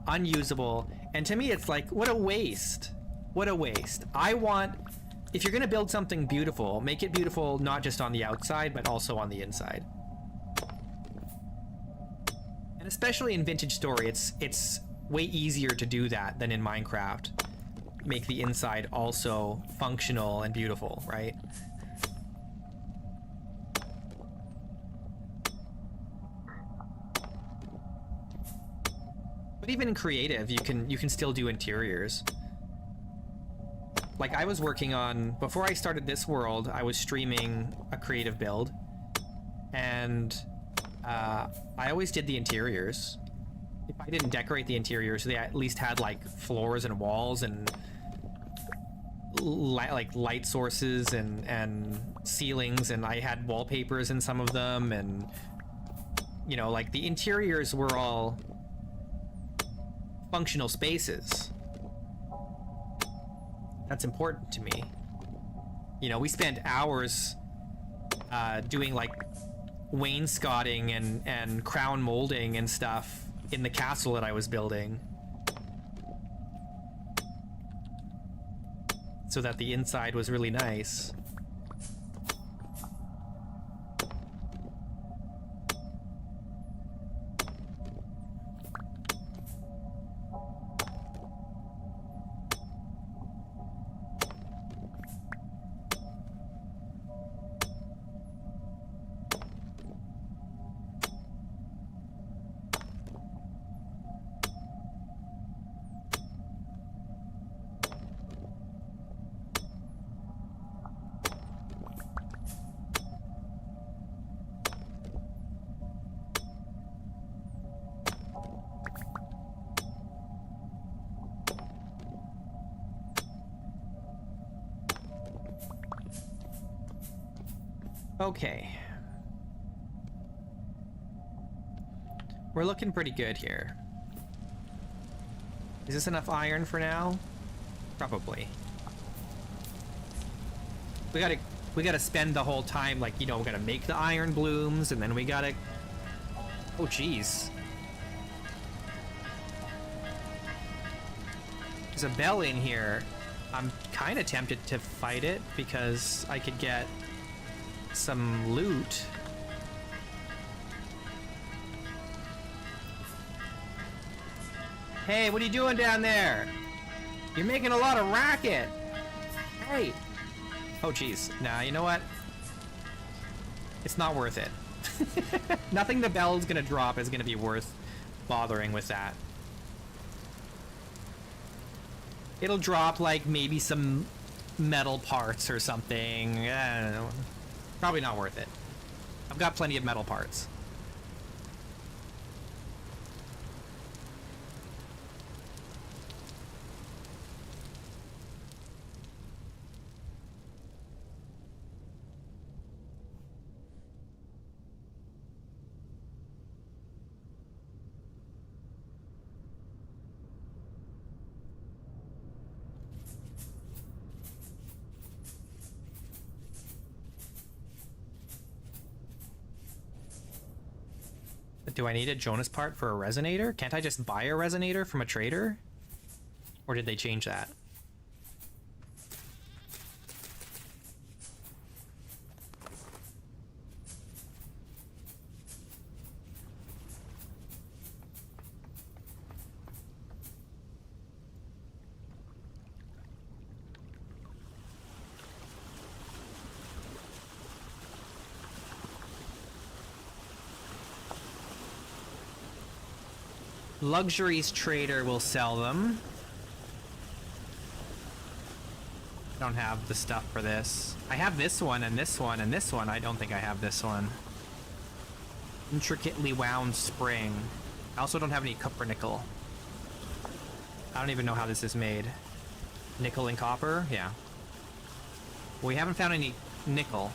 unusable, and to me it's like, what a waste. What a waste. I want, if you're gonna build something beautiful, make it beautiful not just on the outside, but also on the inside. And especially in Vintage Story, it's way easier to do that than in Minecraft. Make the inside also functional and beautiful, right? But even in creative, you can still do interiors. Like, I was working on, before I started this world, I was streaming a creative build, and I always did the interiors. If I didn't decorate the interiors, they at least had like floors and walls and like light sources and ceilings, and I had wallpapers in some of them, and you know, like the interiors were all functional spaces. That's important to me. You know, we spent hours doing like wainscoting and crown molding and stuff in the castle that I was building, so that the inside was really nice. Okay. We're looking pretty good here. Is this enough iron for now? Probably. We gotta spend the whole time, like, you know, we gotta make the iron blooms, and then we gotta... Oh, jeez. There's a bell in here. I'm kind of tempted to fight it, because I could get some loot. Hey, what are you doing down there? You're making a lot of racket. Hey. Oh, jeez. Nah, you know what? It's not worth it. Nothing the bell's gonna drop is gonna be worth bothering with that. It'll drop, like, maybe some metal parts or something. I don't know. Probably not worth it. I've got plenty of metal parts. Do I need a Jonas part for a resonator? Can't I just buy a resonator from a trader? Or did they change that? Luxuries trader will sell them. I don't have the stuff for this. I have this one and this one and this one. I don't think I have this one. Intricately wound spring. I also don't have any copper-nickel. I don't even know how this is made. Nickel and copper? Yeah. We haven't found any nickel.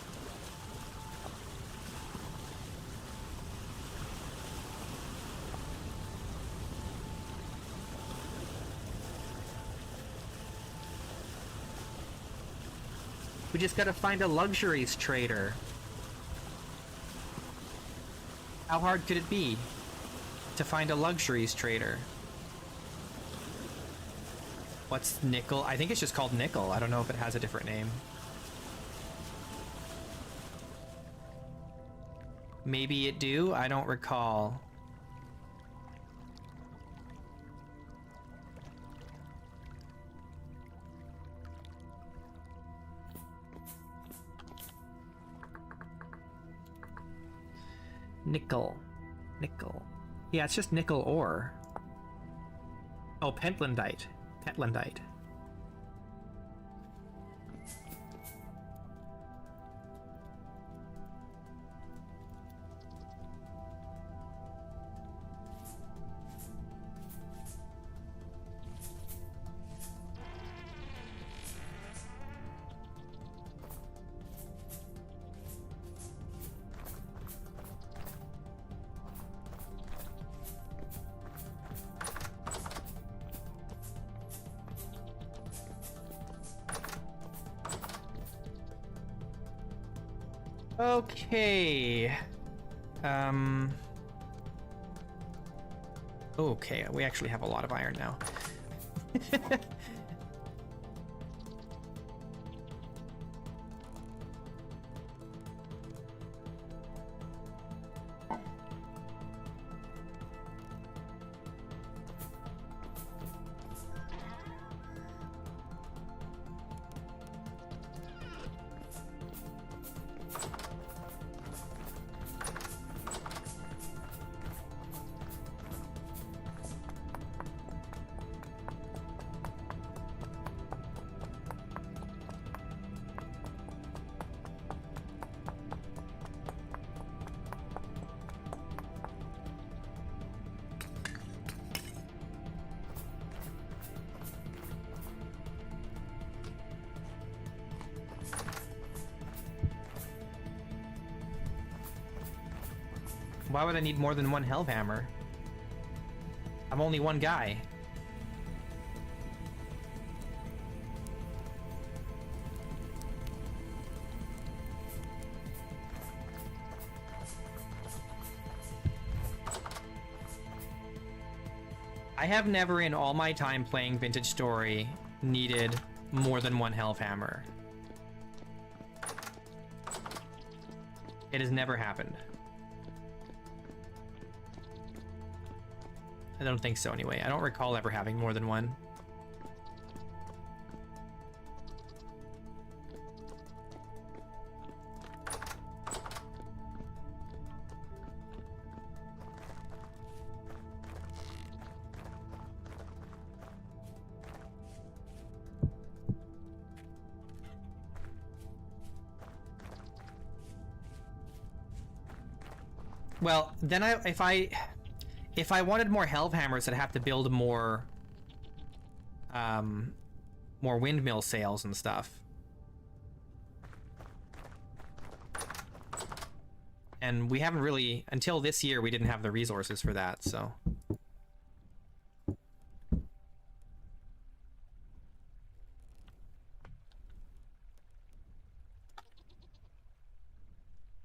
We just gotta find a luxuries trader. How hard could it be to find a luxuries trader? What's nickel? I think it's just called nickel. I don't know if it has a different name. Maybe it do? I don't recall. Nickel. Nickel. Yeah, it's just nickel ore. Oh, pentlandite. Pentlandite. Okay. Okay, we actually have a lot of iron now. Why would I need more than one Hellhammer? I'm only one guy. I have never in all my time playing Vintage Story needed more than one Hellhammer. It has never happened. I don't think so anyway. I don't recall ever having more than one. Well, then if I wanted more Hellhammers, I'd have to build more more windmill sails and stuff. And we haven't really, until this year, we didn't have the resources for that, so.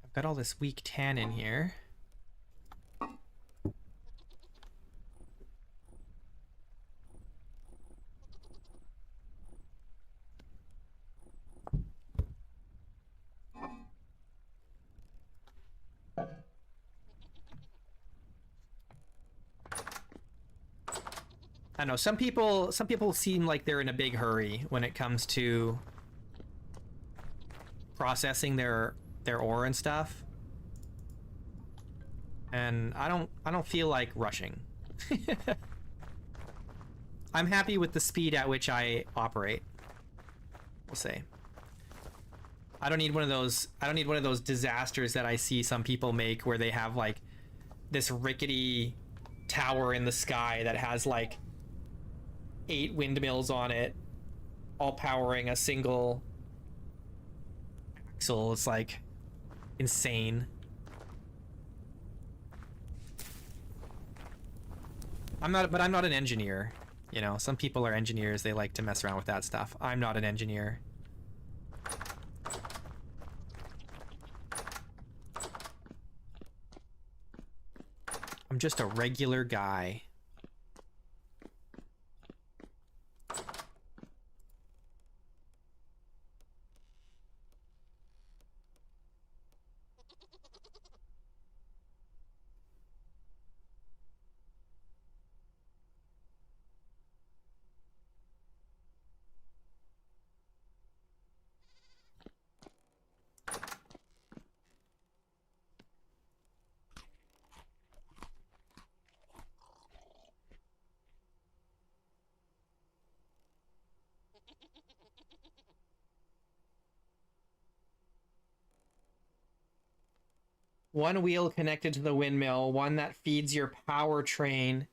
I've got all this weak tan in here. I don't know, some people seem like they're in a big hurry when it comes to processing their ore and stuff. And I don't feel like rushing. I'm happy with the speed at which I operate. We'll say. I don't need one of those disasters that I see some people make where they have like this rickety tower in the sky that has like 8 windmills on it, all powering a single axle. It's like insane. I'm not an engineer. You know, some people are engineers. They like to mess around with that stuff. I'm not an engineer. I'm just a regular guy. One wheel connected to the windmill, one that feeds your powertrain,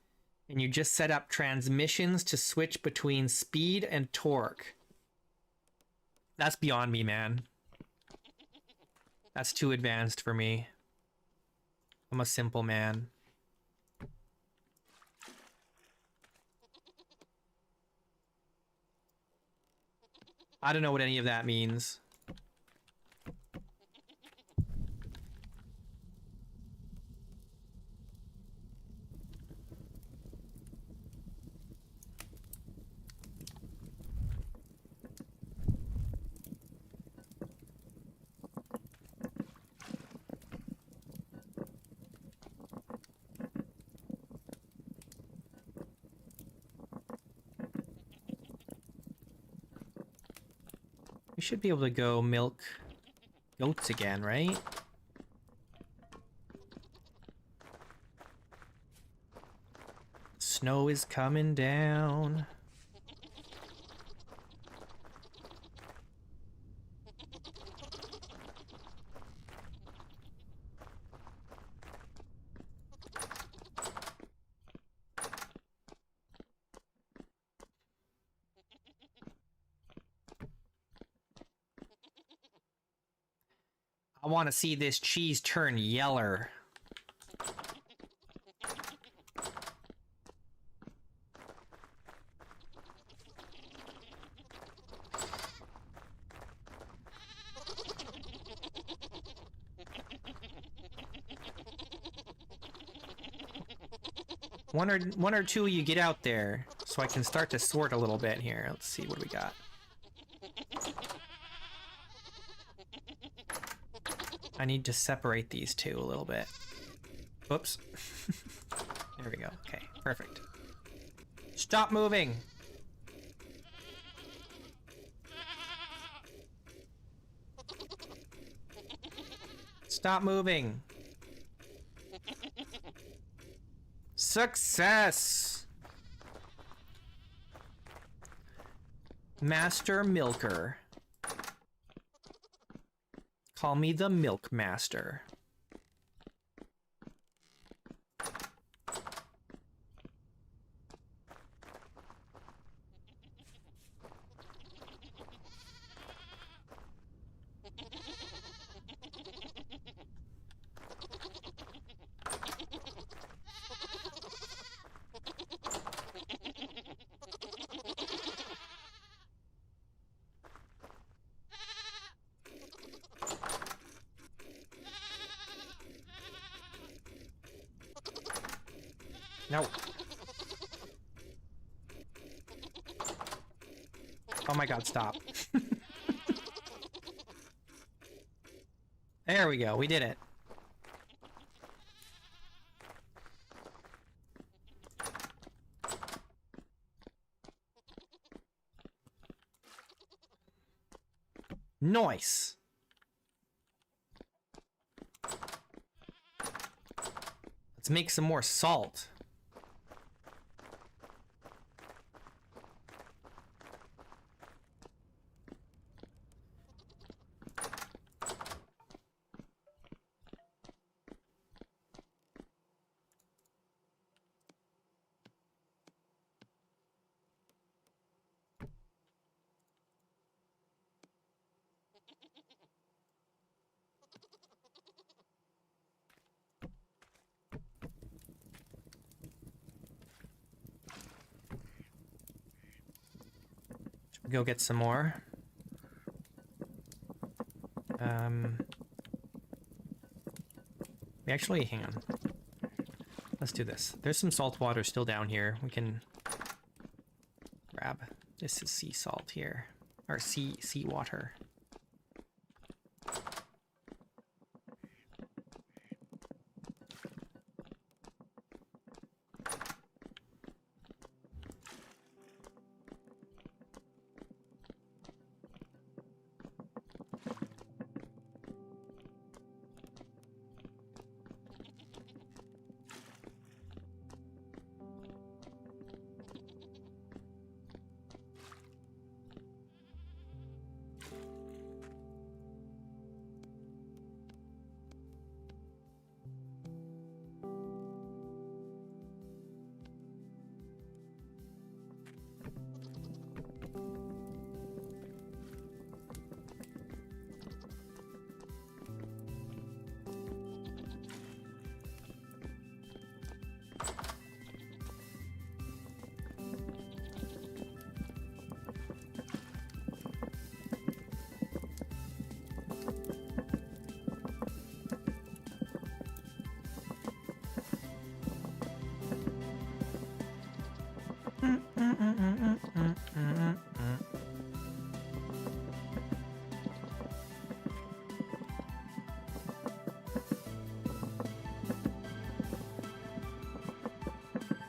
and you just set up transmissions to switch between speed and torque. That's beyond me, man. That's too advanced for me. I'm a simple man. I don't know what any of that means. We should be able to go milk goats again, right? Snow is coming down. I want to see this cheese turn yeller. One or two you get out there so I can start to sort a little bit here. Let's see what we got. I need to separate these two a little bit. Whoops. There we go. Okay, perfect. Stop moving! Stop moving! Success! Master Milker. Call me the Milk Master. No. Oh my god, stop. There we go, we did it. Nice. Let's make some more salt. Go get some more. Actually, hang on. Let's do this. There's some salt water still down here. We can grab. This is sea salt here, or sea water.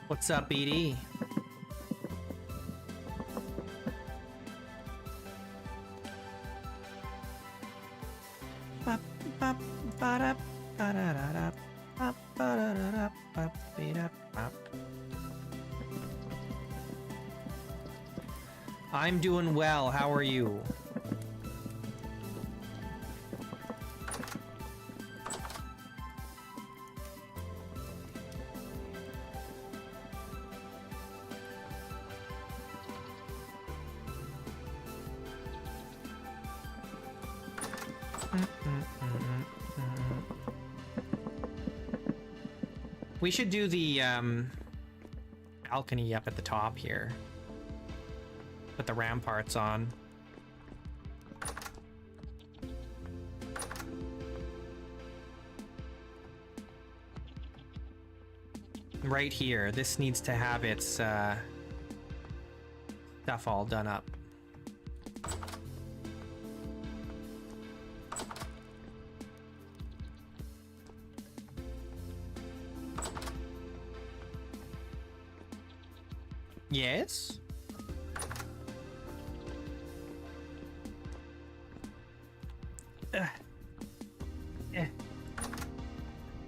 What's up, BD? I'm doing well. How are you? We should do the balcony up at the top here. Put the ramparts on. Right here. This needs to have its stuff all done up. Yes?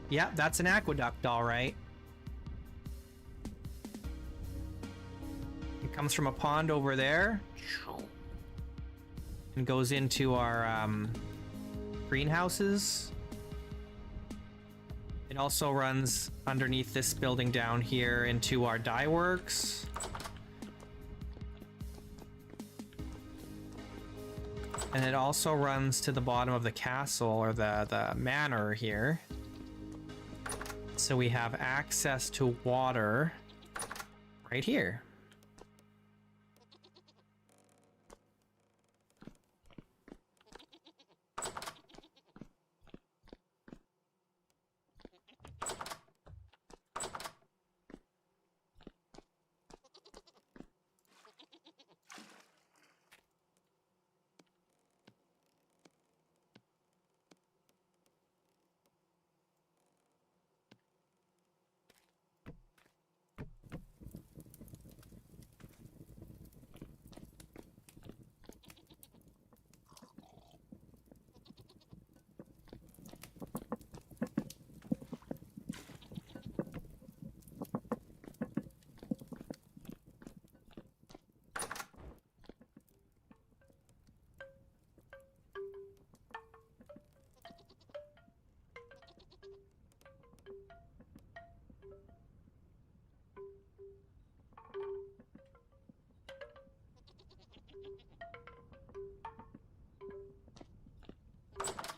Yeah, that's an aqueduct, all right. It comes from a pond over there and goes into our greenhouses. It also runs underneath this building down here into our dye works. And it also runs to the bottom of the castle, or the manor here. So we have access to water right here.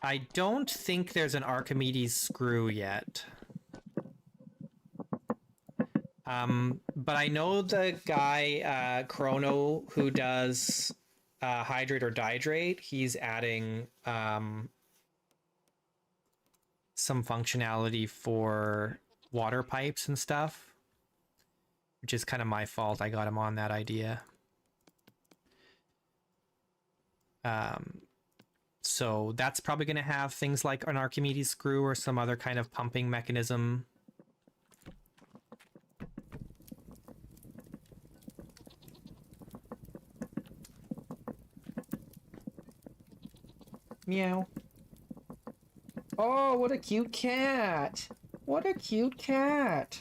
I don't think there's an Archimedes screw yet. But I know the guy, Chrono, who does hydrate or dihydrate, he's adding some functionality for water pipes and stuff, which is kind of my fault. I got him on that idea. So that's probably going to have things like an Archimedes screw or some other kind of pumping mechanism. Meow. Oh, what a cute cat. What a cute cat.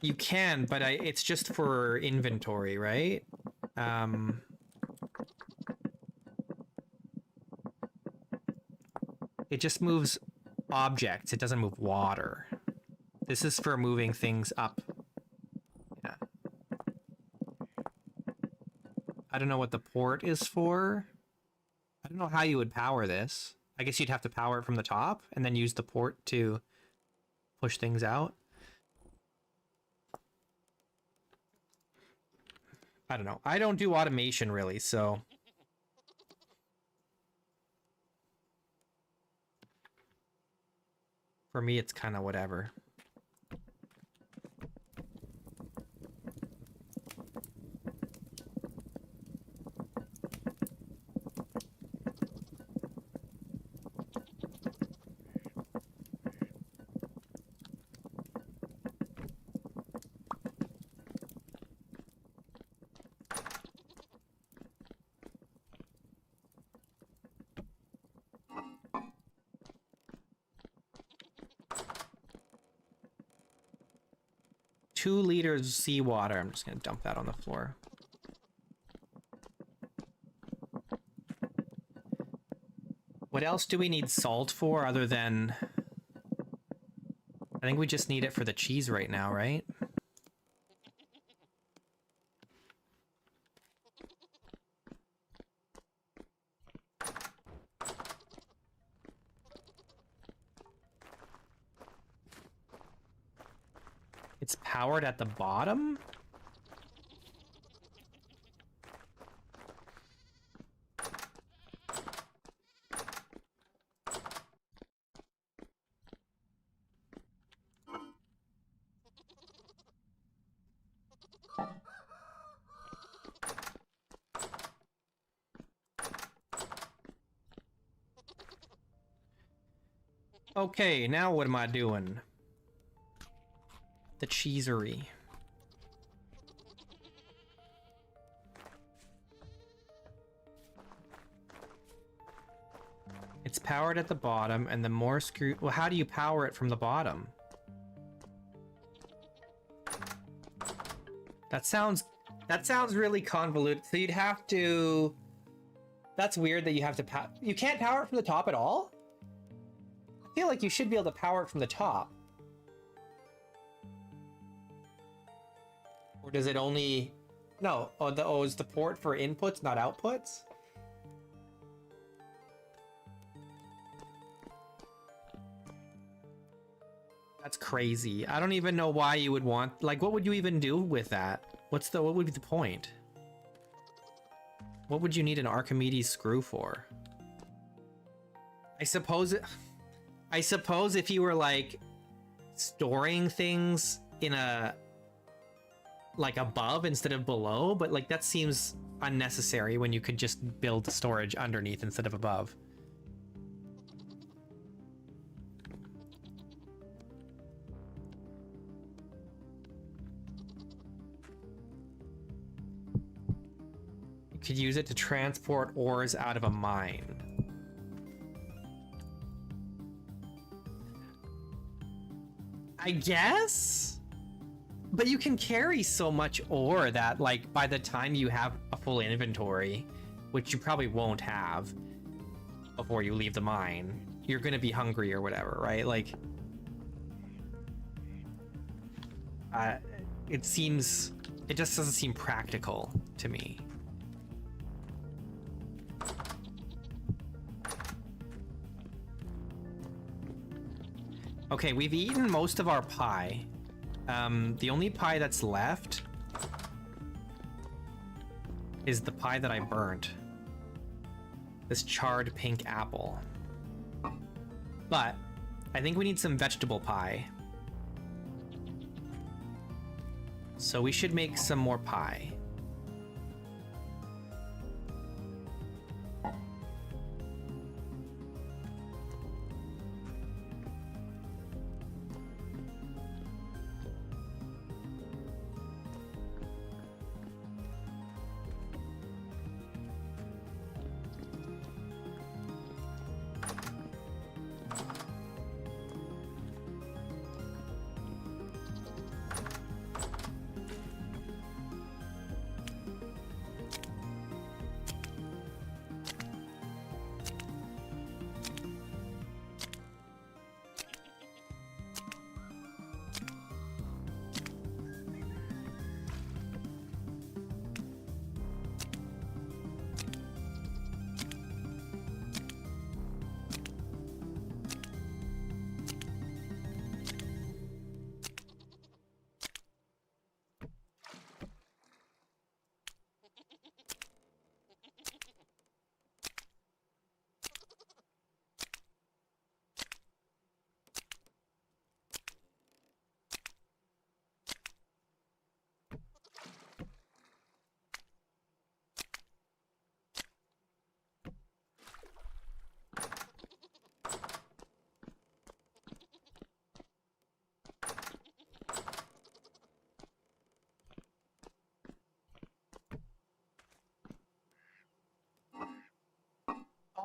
You can, but it's just for inventory, right? It just moves objects. It doesn't move water. This is for moving things up. Yeah. I don't know what the port is for. I don't know how you would power this. I guess you'd have to power it from the top and then use the port to push things out. I don't know. I don't do automation really, so... For me, it's kind of whatever. Two liters of seawater. I'm just going to dump that on the floor. What else do we need salt for other than... I think we just need it for the cheese right now, right? It's powered at the bottom? Okay, now what am I doing? The cheesery. It's powered at the bottom, and the more screw... Well, how do you power it from the bottom? That sounds really convoluted. So you'd have to... That's weird that you have to you can't power it from the top at all? I feel like you should be able to power it from the top. Or does it only... No. Oh, is the port for inputs, not outputs? That's crazy. I don't even know why you would want... Like, what would you even do with that? What would be the point? What would you need an Archimedes screw for? I suppose if you were, like, storing things in a... like, above instead of below, but, like, that seems unnecessary when you could just build storage underneath instead of above. Could use it to transport ores out of a mine. I guess? But you can carry so much ore that, like, by the time you have a full inventory, which you probably won't have before you leave the mine, you're gonna be hungry or whatever, right? Like, it just doesn't seem practical to me. Okay, we've eaten most of our pie. The only pie that's left is the pie that I burnt. This charred pink apple. But I think we need some vegetable pie. So we should make some more pie.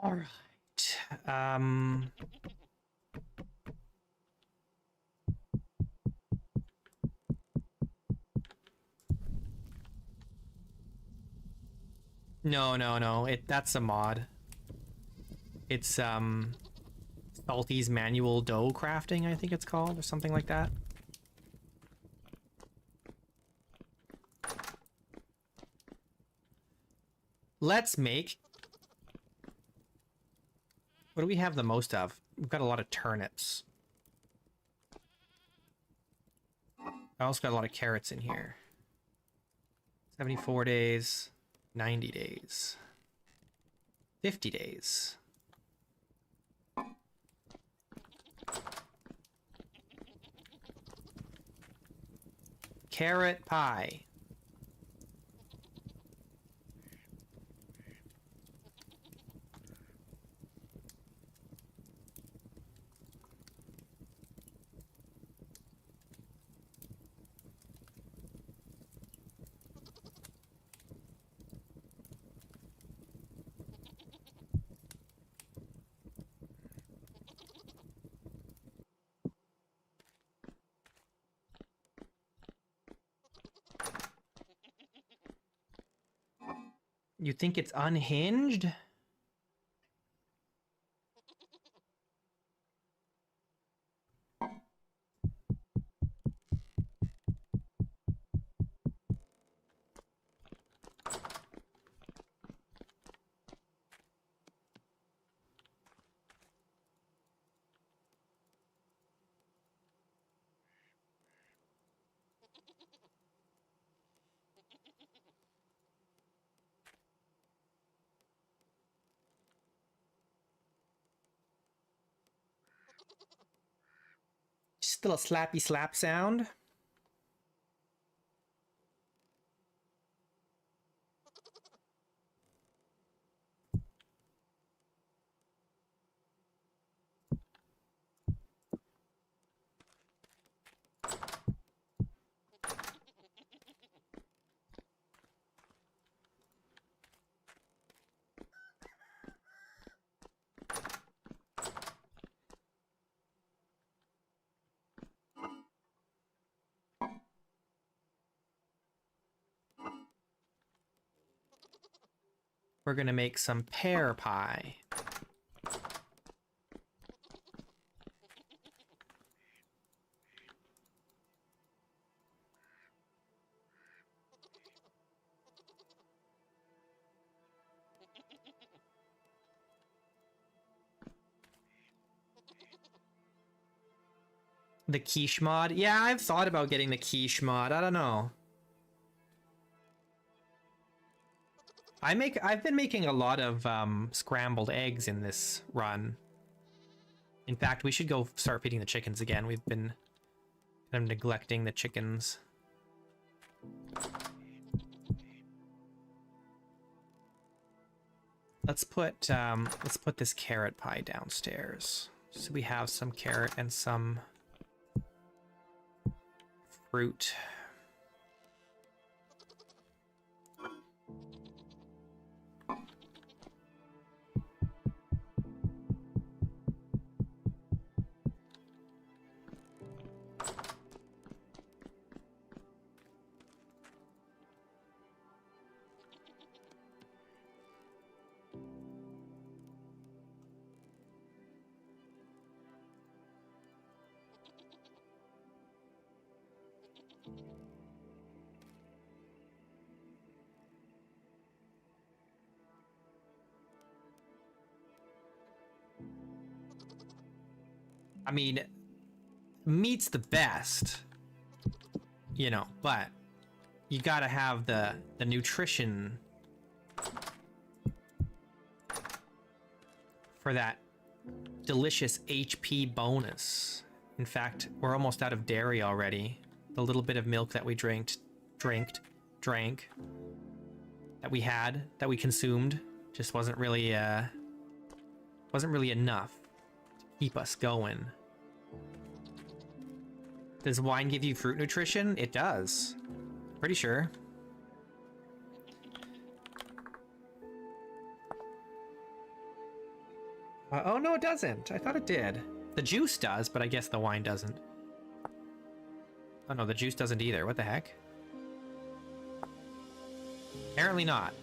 All right. No. That's a mod. It's Salty's manual dough crafting, I think it's called, or something like that. Let's make... What do we have the most of? We've got a lot of turnips. I also got a lot of carrots in here. 74 days, 90 days, 50 days. Carrot pie. You think it's unhinged? Just a little slappy slap sound. We're gonna make some pear pie. The quiche mod? Yeah, I've thought about getting the quiche mod. I don't know. I've been making a lot of scrambled eggs in this run. In fact, we should go start feeding the chickens again. We've been kind of neglecting the chickens. Let's put this carrot pie downstairs. So we have some carrot and some fruit. I mean, meat's the best, you know, but you gotta have the nutrition for that delicious HP bonus. In fact, we're almost out of dairy already. The little bit of milk that we drank, that we had, that we consumed, just wasn't really enough to keep us going. Does wine give you fruit nutrition? It does. Pretty sure. Oh no, it doesn't. I thought it did. The juice does, but I guess the wine doesn't. Oh no, the juice doesn't either. What the heck? Apparently not.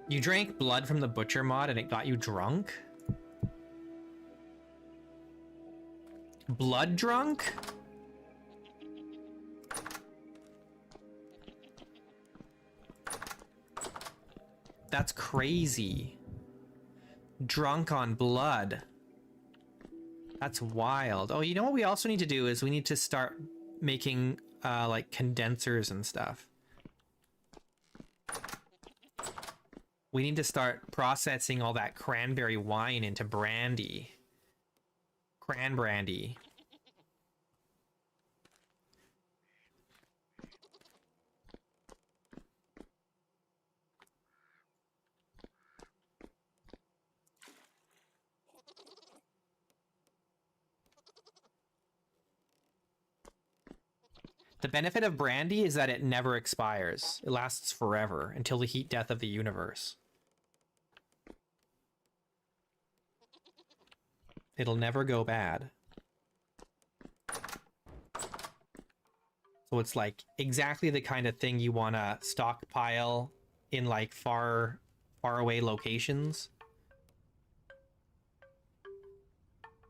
You drank blood from the butcher mod and it got you drunk? Blood drunk? That's crazy. Drunk on blood. That's wild. Oh, you know what we also need to do is we need to start making like condensers and stuff. We need to start processing all that cranberry wine into brandy. Cran brandy. The benefit of brandy is that it never expires. It lasts forever until the heat death of the universe. It'll never go bad. So it's like exactly the kind of thing you want to stockpile in like far away locations.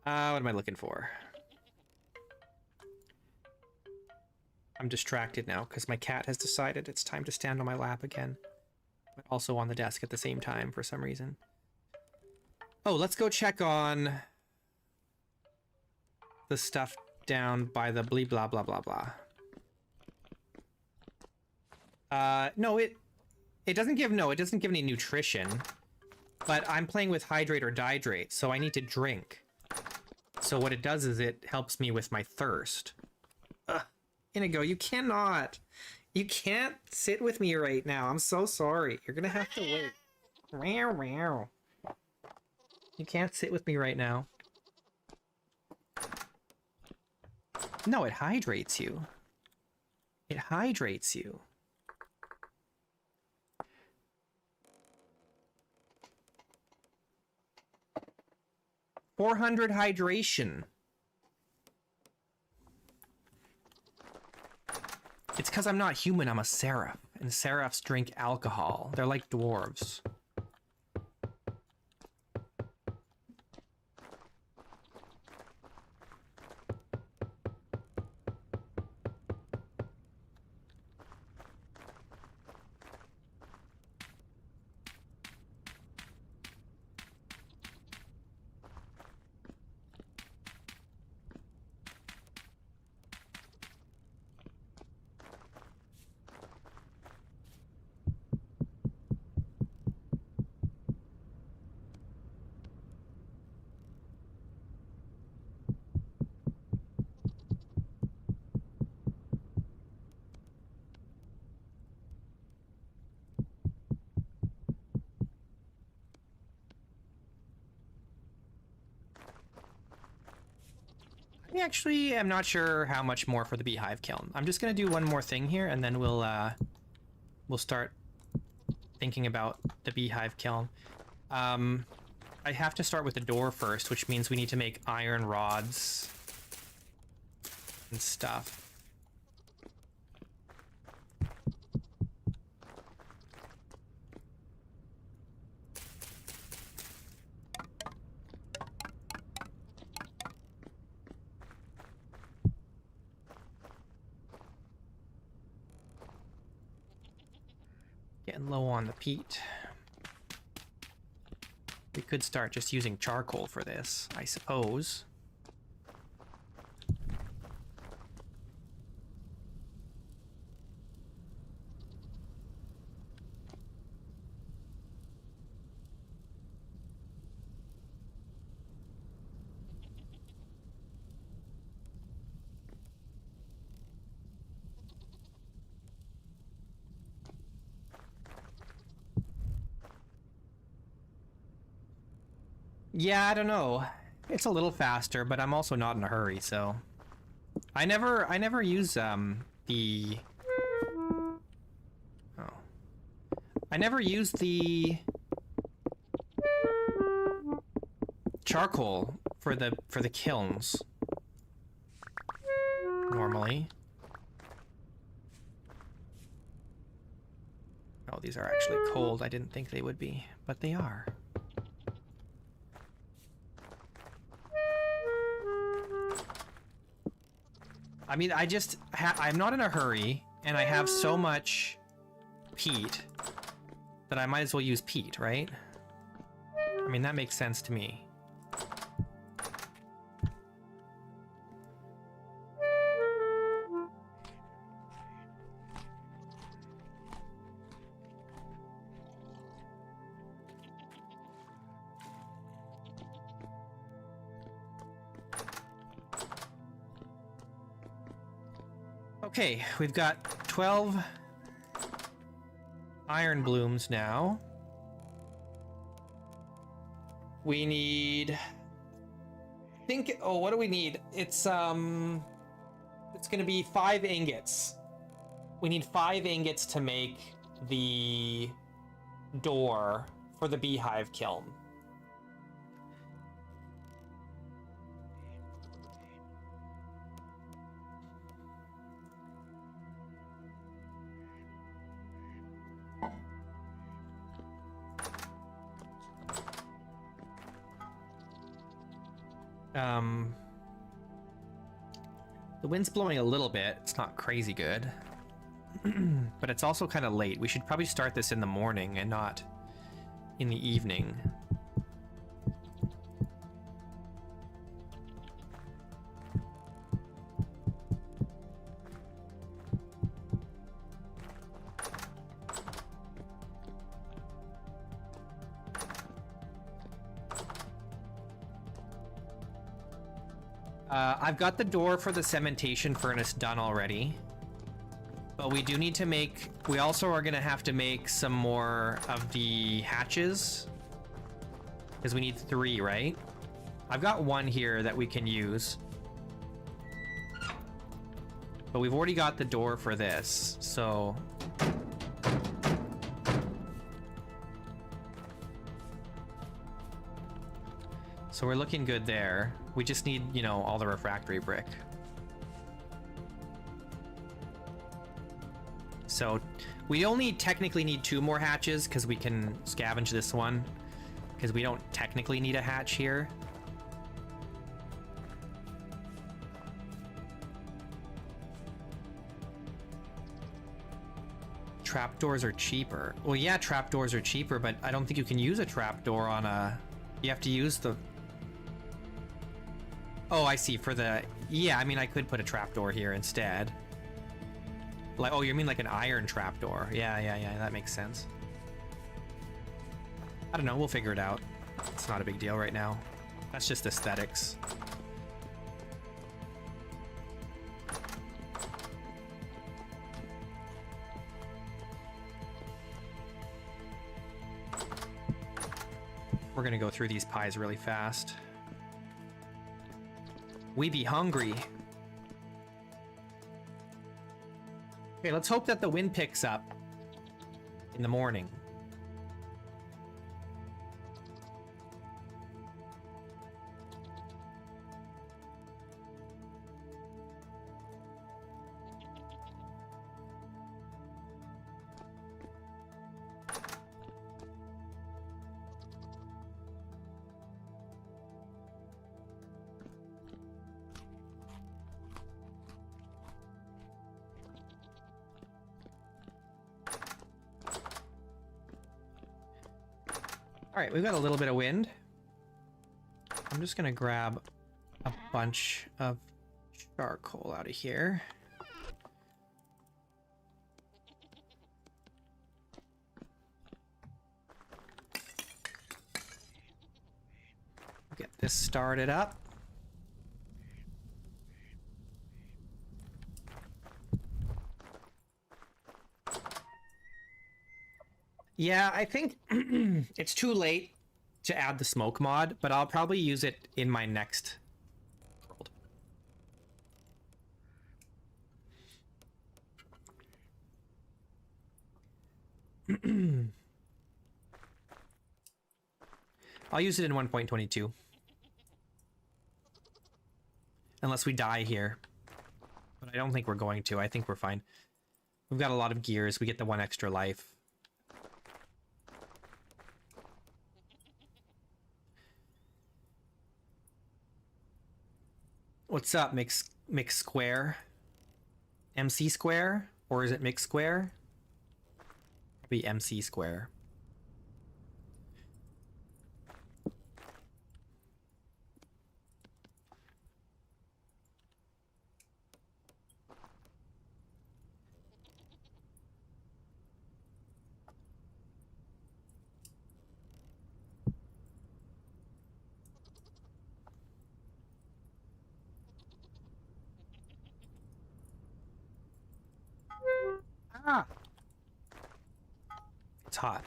What am I looking for? I'm distracted now because my cat has decided it's time to stand on my lap again, but also on the desk at the same time for some reason. Oh, let's go check on the stuff down by the blee blah blah blah blah. No, it doesn't give any nutrition, but I'm playing with hydrate or dihydrate, so I need to drink. So what it does is it helps me with my thirst. Inigo, you can't sit with me right now. I'm so sorry. You're gonna have to wait. You can't sit with me right now. No, it hydrates you. It hydrates you. $400 hydration. It's because I'm not human, I'm a seraph. And seraphs drink alcohol. They're like dwarves. I actually am not sure how much more for the beehive kiln. I'm just gonna do one more thing here, and then we'll start thinking about the beehive kiln. I have to start with the door first, which means we need to make iron rods and stuff. Getting low on the peat. We could start just using charcoal for this, I suppose. Yeah, I don't know. It's a little faster, but I'm also not in a hurry, so I never use the I never use the charcoal for the kilns normally. Oh, these are actually cold. I didn't think they would be, but they are. I mean, I'm not in a hurry, and I have so much peat that I might as well use peat, right? I mean, that makes sense to me. Okay, we've got 12 iron blooms now. We need... what do we need? It's gonna be 5 ingots. We need 5 ingots to make the door for the beehive kiln. The wind's blowing a little bit. It's not crazy good. But it's also kind of late. We should probably start this in the morning and not in the evening. I've got the door for the cementation furnace done already. But we do need to make... We also are going to have to make some more of the hatches. Because we need 3, right? I've got 1 here that we can use. But we've already got the door for this, so... So we're looking good there. We just need, you know, all the refractory brick. So we only technically need 2 more hatches because we can scavenge this one. Because we don't technically need a hatch here. Trapdoors are cheaper. Well, yeah, trapdoors are cheaper, but I don't think you can use a trapdoor on a... You have to use the... Oh, I see. For the... Yeah, I mean, I could put a trapdoor here instead. Like, oh, you mean like an iron trapdoor? Yeah, that makes sense. I don't know. We'll figure it out. It's not a big deal right now. That's just aesthetics. We're gonna go through these pies really fast. We be hungry. Okay, let's hope that the wind picks up in the morning. All right, we've got a little bit of wind. I'm just gonna grab a bunch of charcoal out of here. Get this started up. Yeah, I think it's too late to add the smoke mod, but I'll probably use it in my next world. I'll use it in 1.22. Unless we die here. But I don't think we're going to. I think we're fine. We've got a lot of gears. We get the 1 extra life. What's up, Mix Square? MC Square? Or is it Mix Square? Probably MC Square. Ah! It's hot.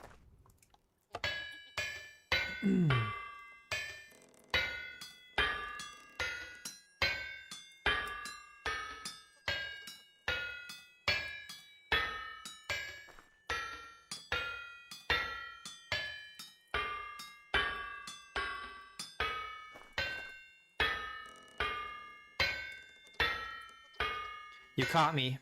You caught me.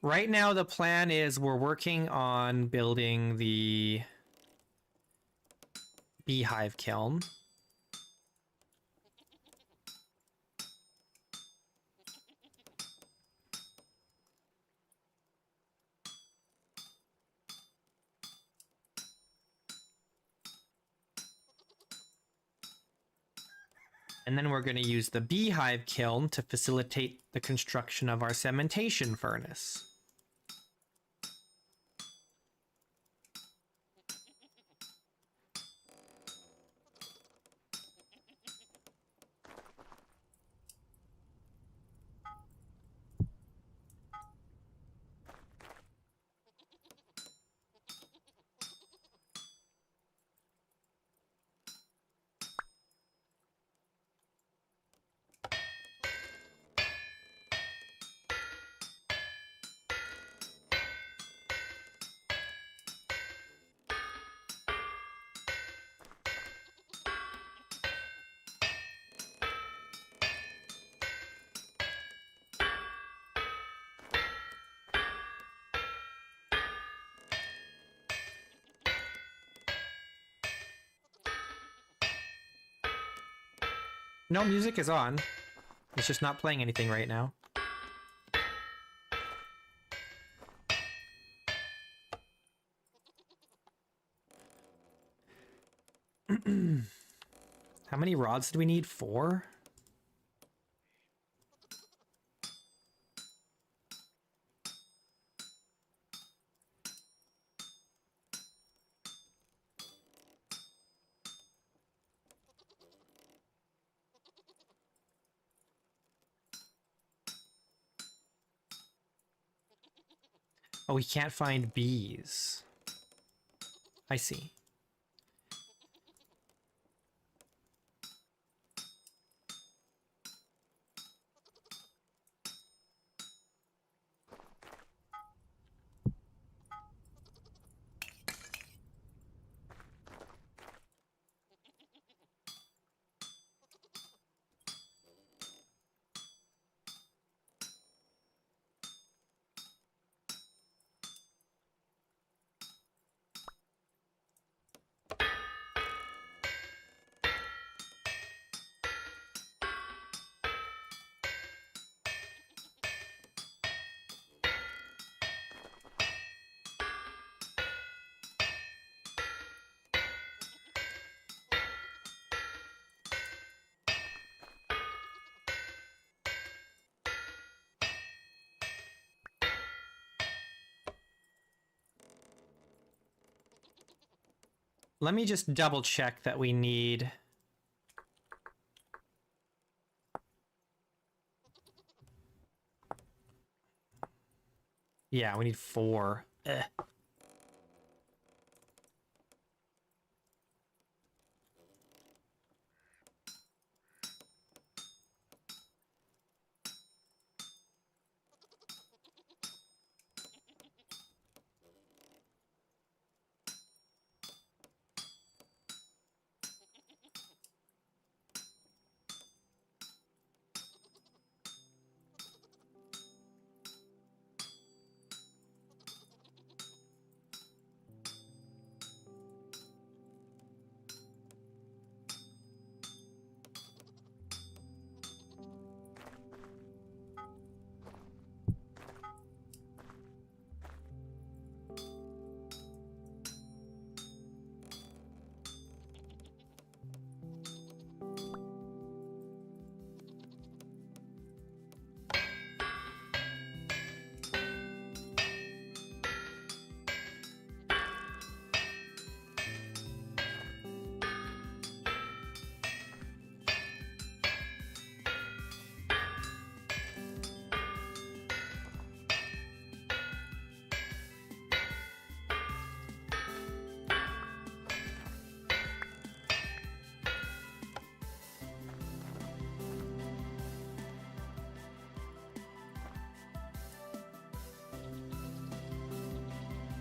Right now, the plan is we're working on building the beehive kiln. And then we're going to use the beehive kiln to facilitate the construction of our cementation furnace. No, music is on. It's just not playing anything right now. How many rods do we need? 4? Oh, we can't find bees. I see. Let me just double check that we need... Yeah, we need 4. Ugh.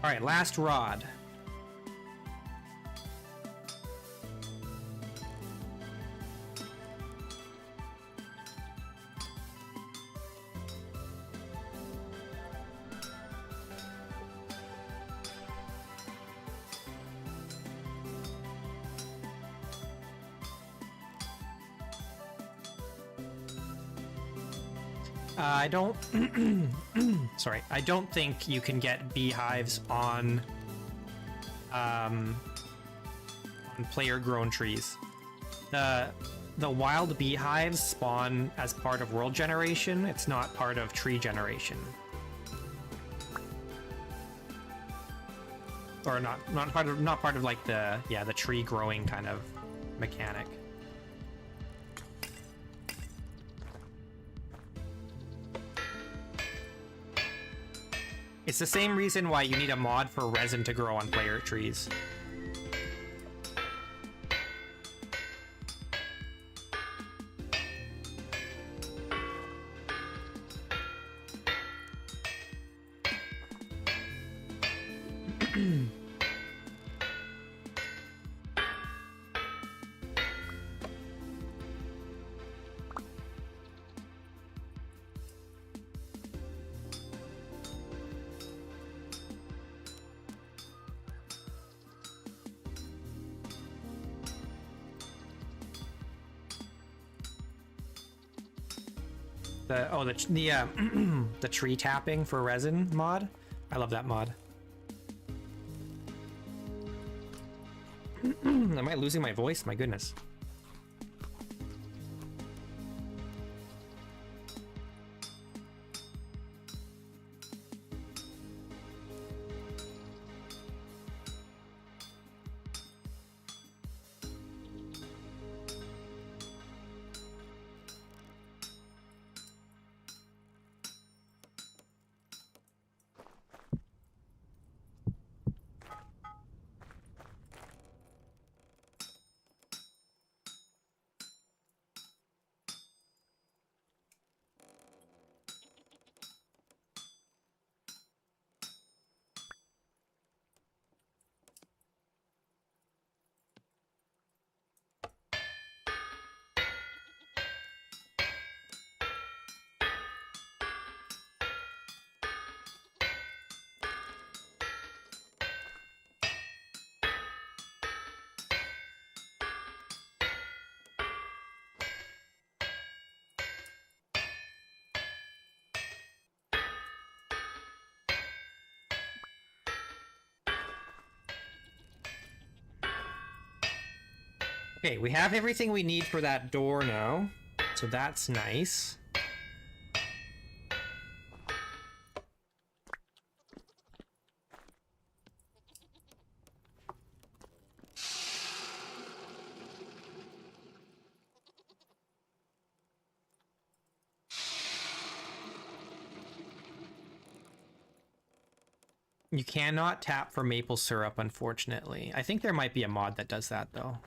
All right, last rod. I don't... Sorry. I don't think you can get beehives on player-grown trees. The wild beehives spawn as part of world generation. It's not part of tree generation. Or not part of like the tree growing kind of mechanic. It's the same reason why you need a mod for resin to grow on player trees. The tree tapping for resin mod. I love that mod. Am I losing my voice? My goodness. Okay, we have everything we need for that door now, so that's nice. You cannot tap for maple syrup, unfortunately. I think there might be a mod that does that, though.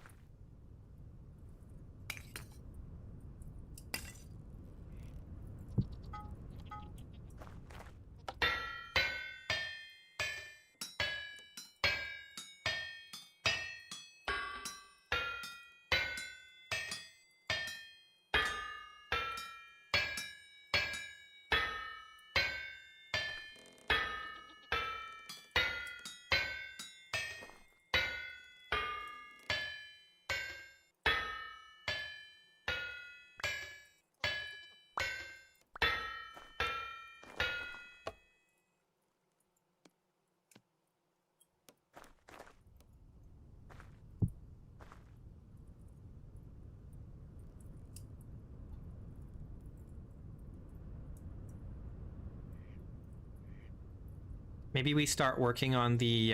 Maybe we start working on the,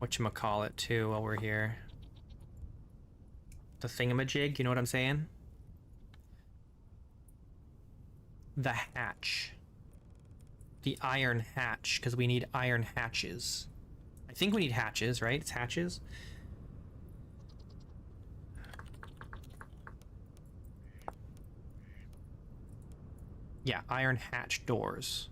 whatchamacallit too while we're here. The thingamajig, you know what I'm saying? The hatch. The iron hatch, because we need iron hatches. I think we need hatches, right? It's hatches? Yeah, iron hatch doors.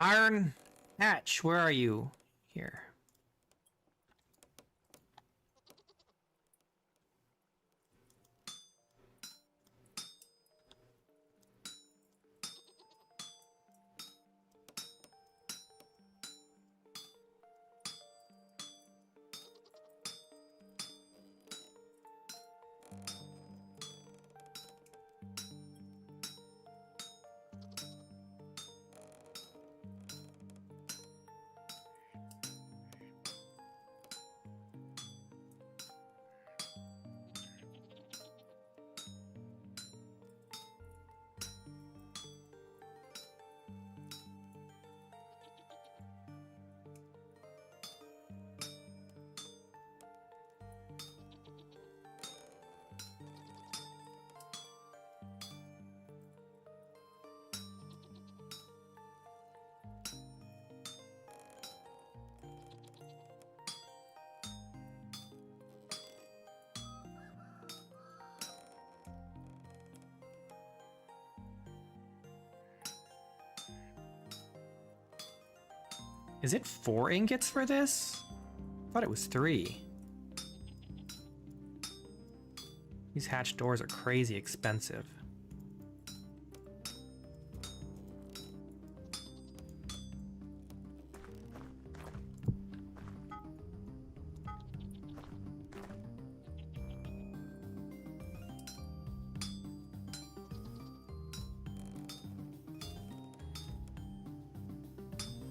Iron Hatch, where are you? Here. Is it 4 ingots for this? I thought it was 3. These hatch doors are crazy expensive.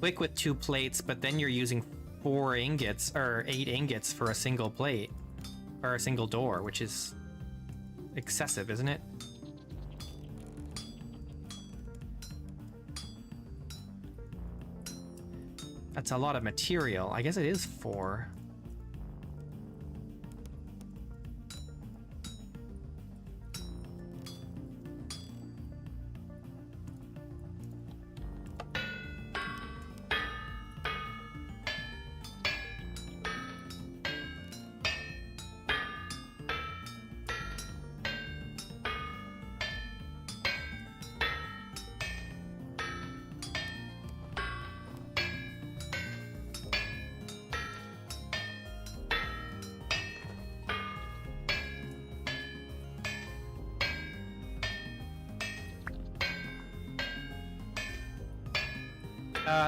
Quick with 2 plates, but then you're using 4 ingots or 8 ingots for a single plate or a single door, which is excessive, isn't it? That's a lot of material. I guess it is 4.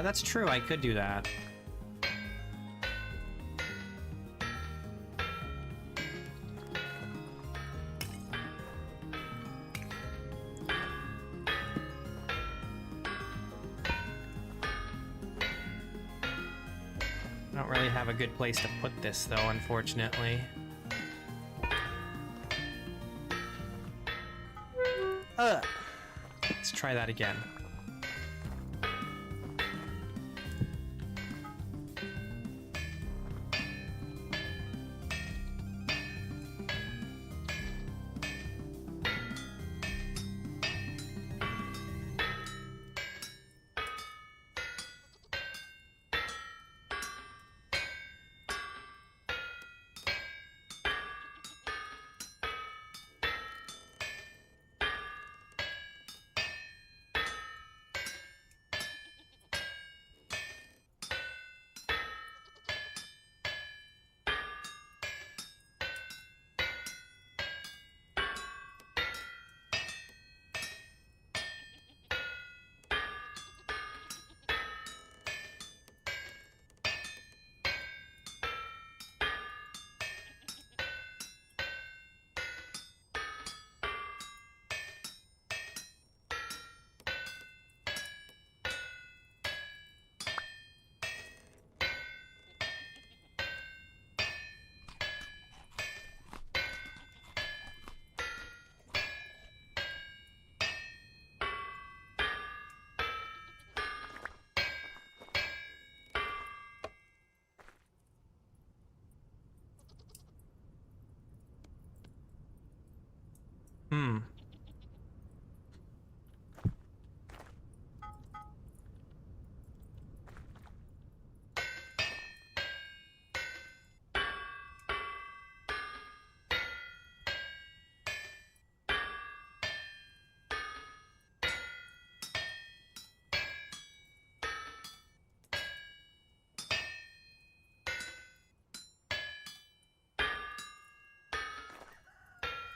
That's true, I could do that. I don't really have a good place to put this, though, unfortunately. Let's try that again.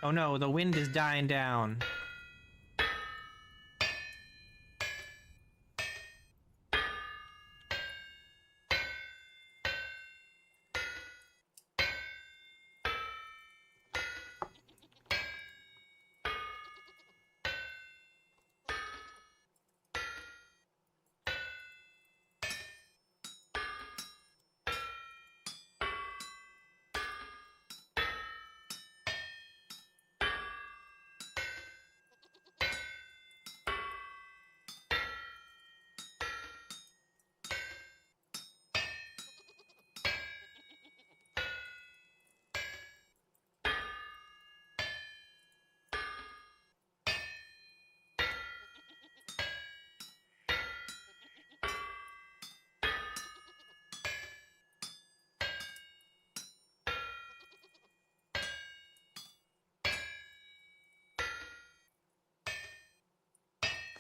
Oh no, the wind is dying down.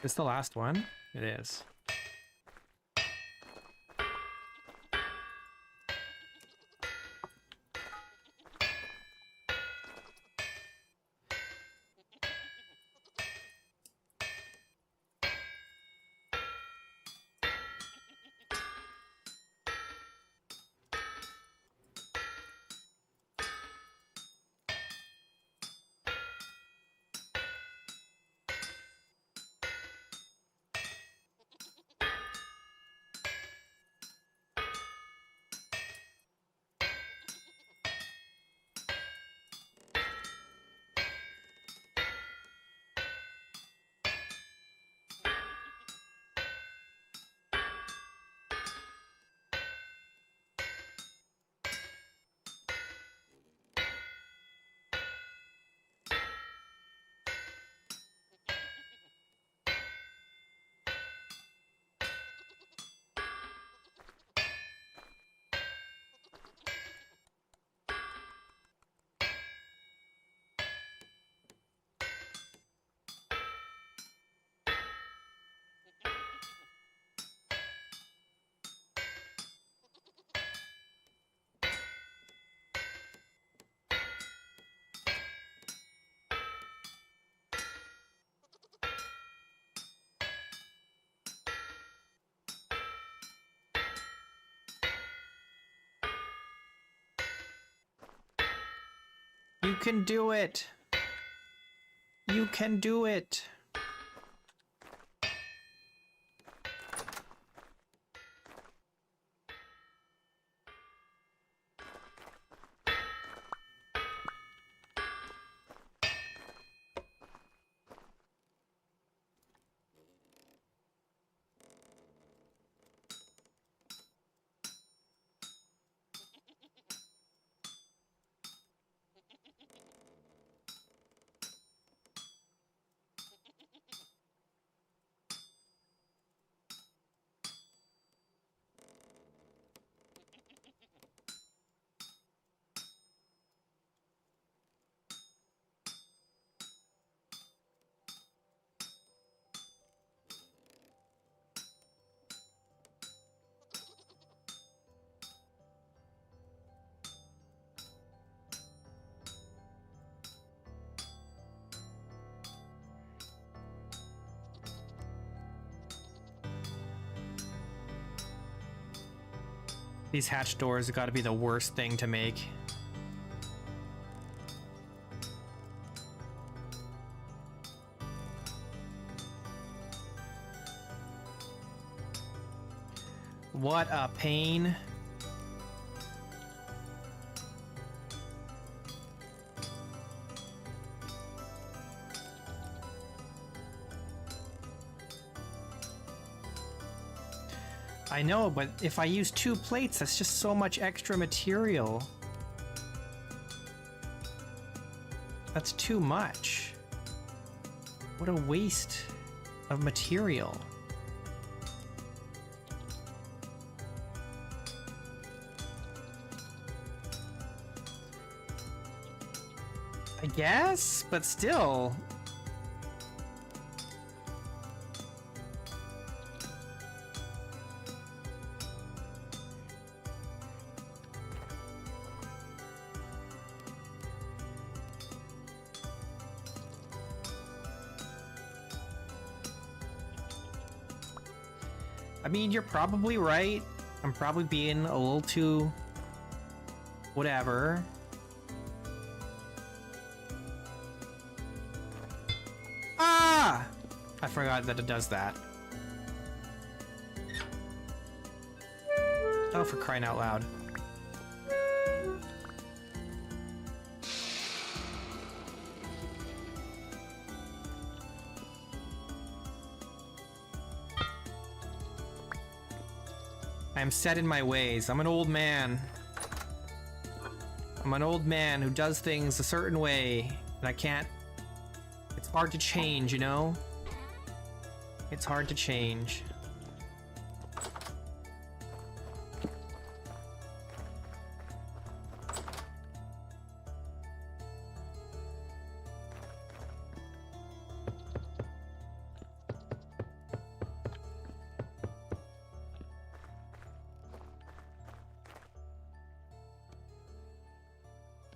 Is this the last one? It is. You can do it! You can do it! These hatch doors have got to be the worst thing to make. What a pain. I know, but if I use 2 plates, that's just so much extra material. That's too much. What a waste of material. I guess, but still. I mean, you're probably right. I'm probably being a little too... whatever. Ah! I forgot that it does that. Oh, for crying out loud. I am set in my ways. I'm an old man. I'm an old man who does things a certain way, and I can't... It's hard to change, you know? It's hard to change.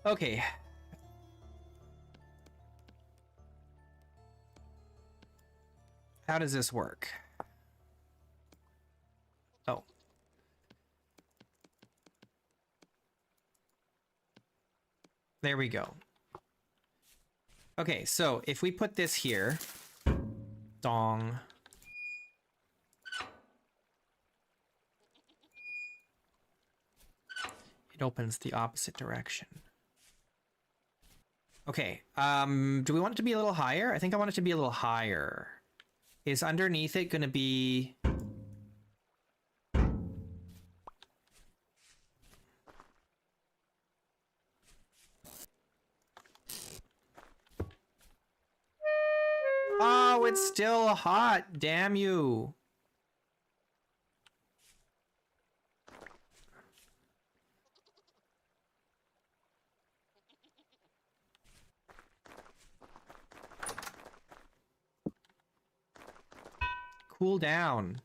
Okay. How does this work? Oh. There we go. Okay, so if we put this here, dong. It opens the opposite direction. Okay, do we want it to be a little higher? I think I want it to be a little higher. Is underneath it gonna be... Oh, it's still hot, damn you. Cool down.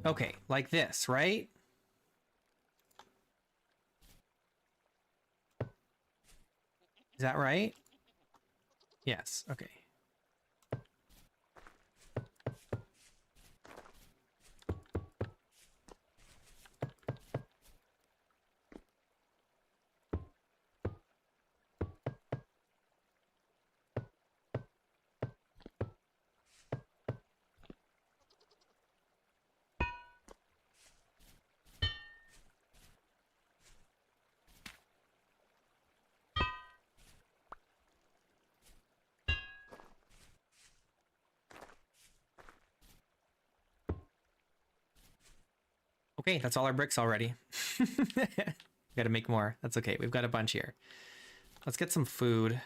Okay, like this, right? Is that right? Yes, okay. Okay, that's all our bricks already. Gotta make more. That's okay. We've got a bunch here. Let's get some food.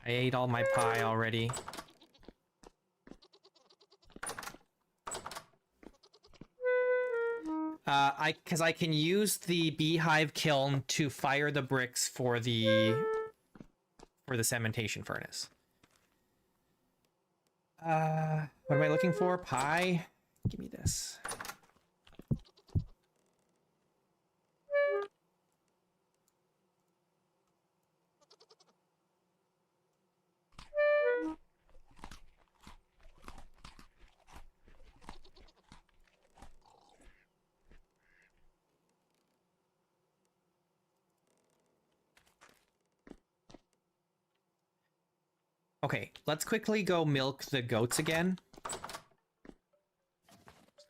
I ate all my pie already. Because I can use the beehive kiln to fire the bricks for the cementation furnace. What am I looking for? Pie? Give me this. Okay, let's quickly go milk the goats again.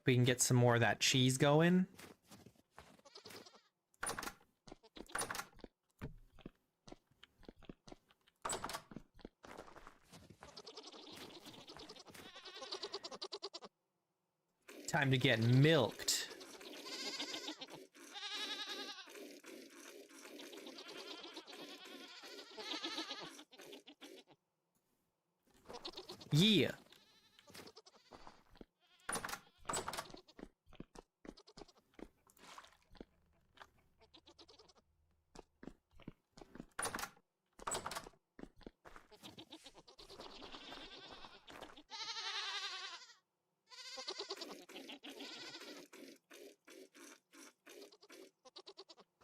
We can get some more of that cheese going. Time to get milked. Yeah.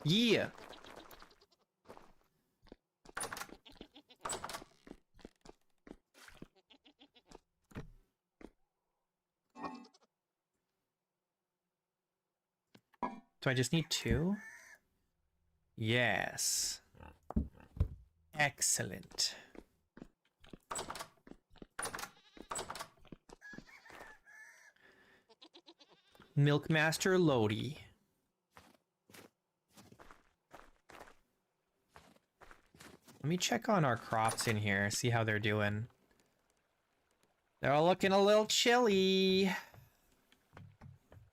Yeah. Do I just need 2? Yes. Excellent. Milkmaster Lodi. Let me check on our crops in here, see how they're doing. They're all looking a little chilly.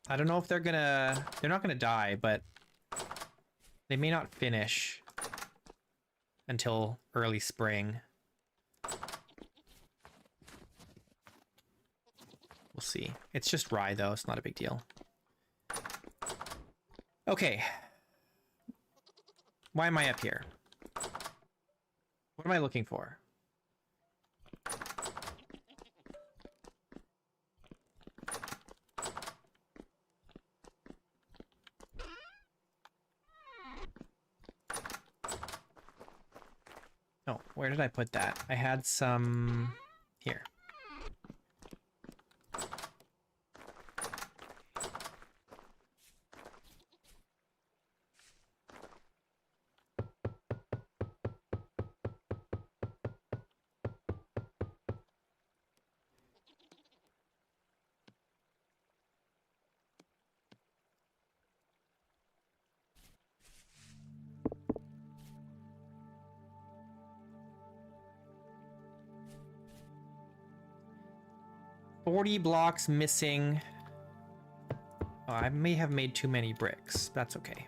I don't know if they're not gonna die, but they may not finish until early spring. We'll see. It's just rye though, it's not a big deal. Okay. Why am I up here? What am I looking for? Oh, where did I put that? I had some here. $40 blocks missing. Oh, I may have made too many bricks. That's okay.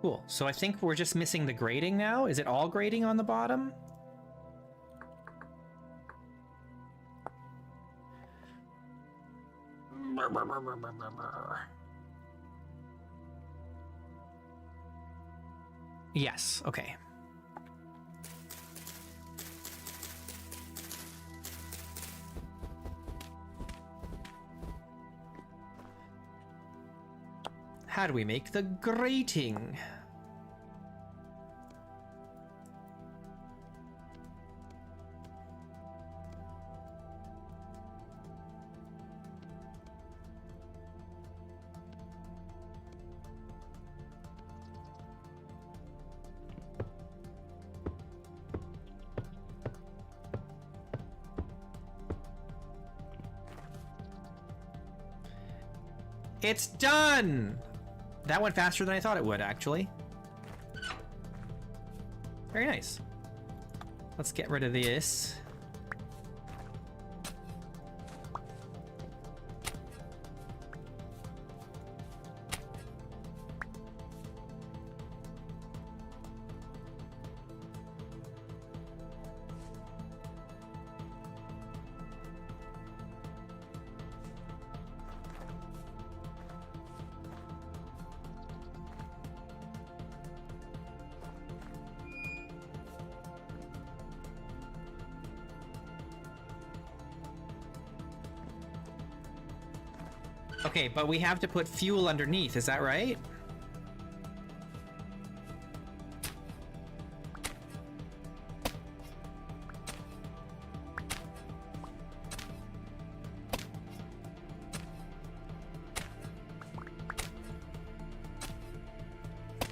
Cool. So I think we're just missing the grading now. Is it all grading on the bottom? Yes. Okay. How do we make the grating? It's done! That went faster than I thought it would, actually. Very nice. Let's get rid of this. Okay, but we have to put fuel underneath, is that right?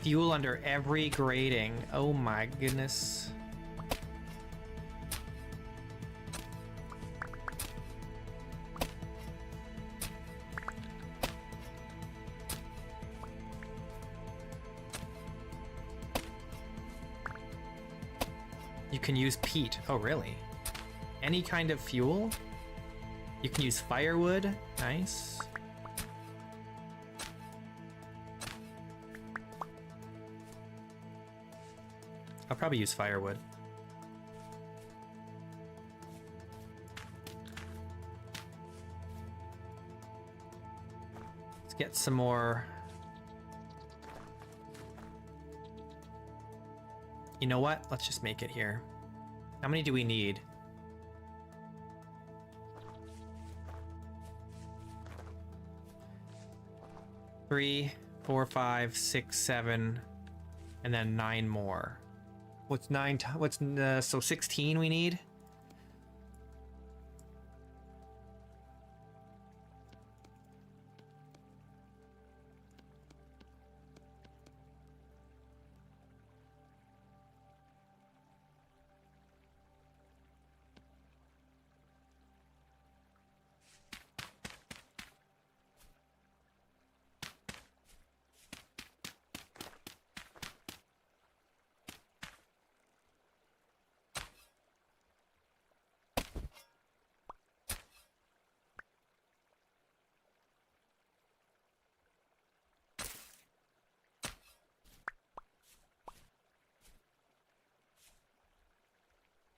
Fuel under every grating. Oh my goodness. You can use peat. Oh, really? Any kind of fuel? You can use firewood. Nice. I'll probably use firewood. Let's get some more You know what? Let's just make it here. How many do we need? Three, 4, 5, 6, 7, and then 9 more. What's 9? So 16 we need?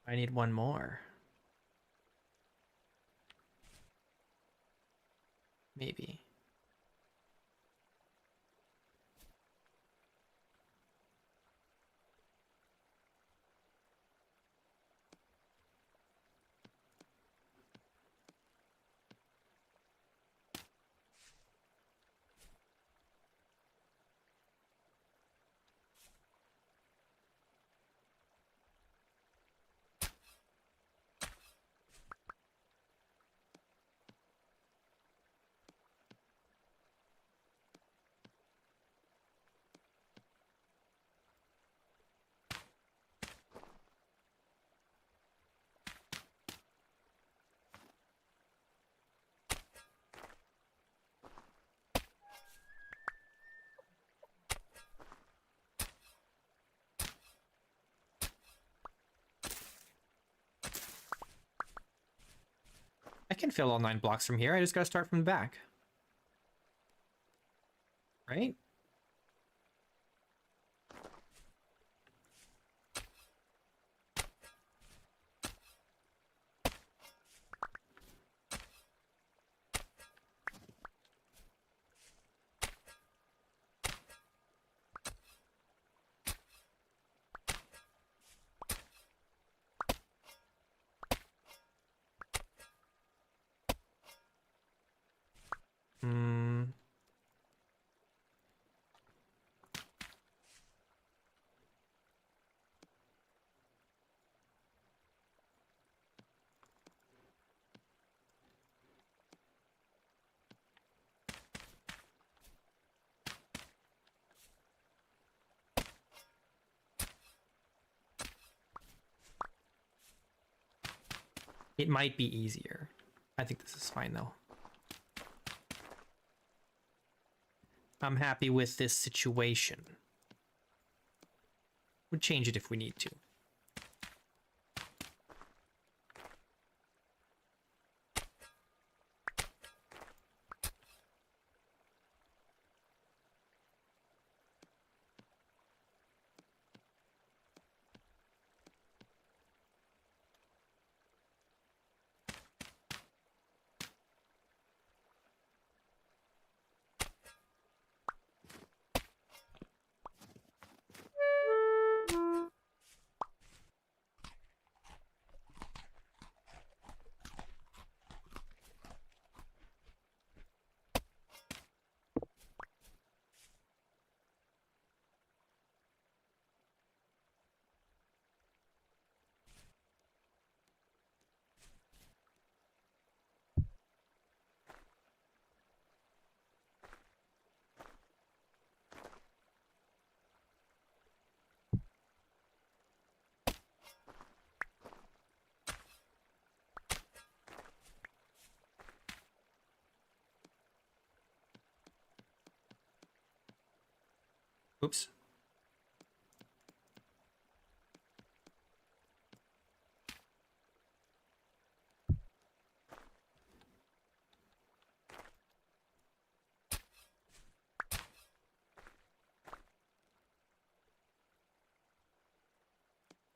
I need one more. Maybe. I can fill all 9 blocks from here. I just gotta start from the back. Right? Hmm. It might be easier. I think this is fine though. I'm happy with this situation. Would change it if we need to. Oops.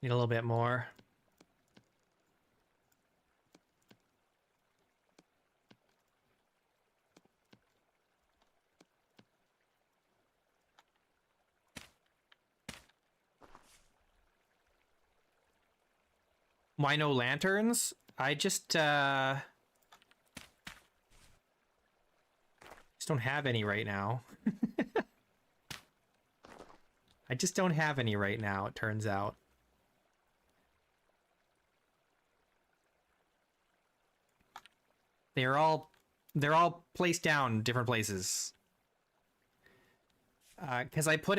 Need a little bit more. Why no lanterns? I just don't have any right now. I just don't have any right now, it turns out. They're all placed down different places. Because I put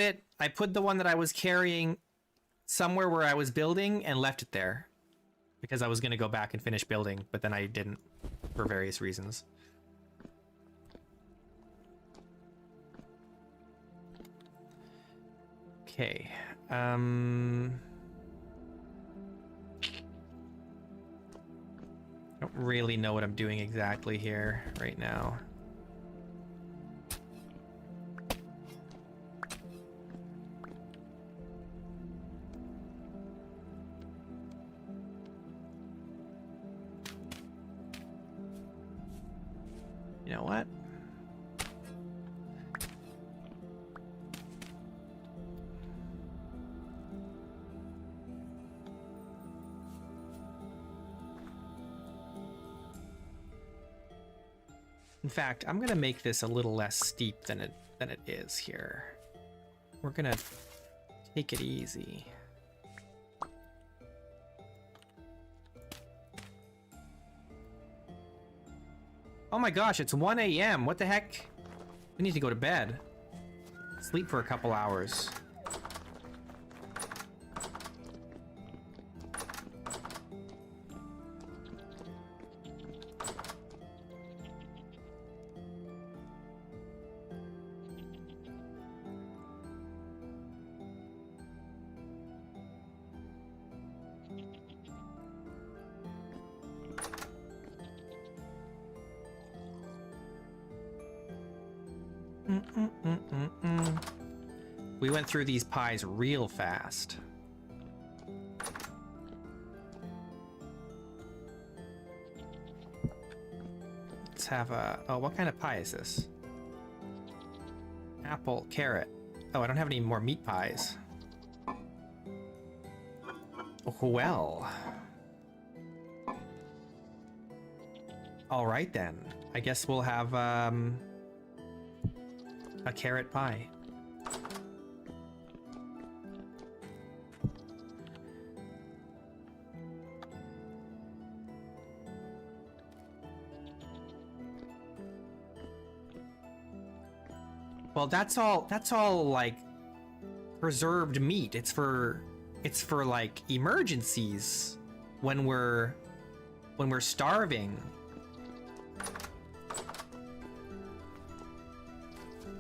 the one that I was carrying somewhere where I was building and left it there. Because I was going to go back and finish building, but then I didn't for various reasons. Okay. Don't really know what I'm doing exactly here right now. You know what? In fact, I'm gonna make this a little less steep than it is here. We're gonna take it easy. Oh my gosh, it's 1 a.m. What the heck? We need to go to bed. Sleep for a couple hours. We went through these pies real fast. Let's have a... Oh, what kind of pie is this? Apple, carrot. Oh, I don't have any more meat pies. Well. All right then. I guess we'll have a carrot pie. Well, that's all like preserved meat. It's for like emergencies when we're starving.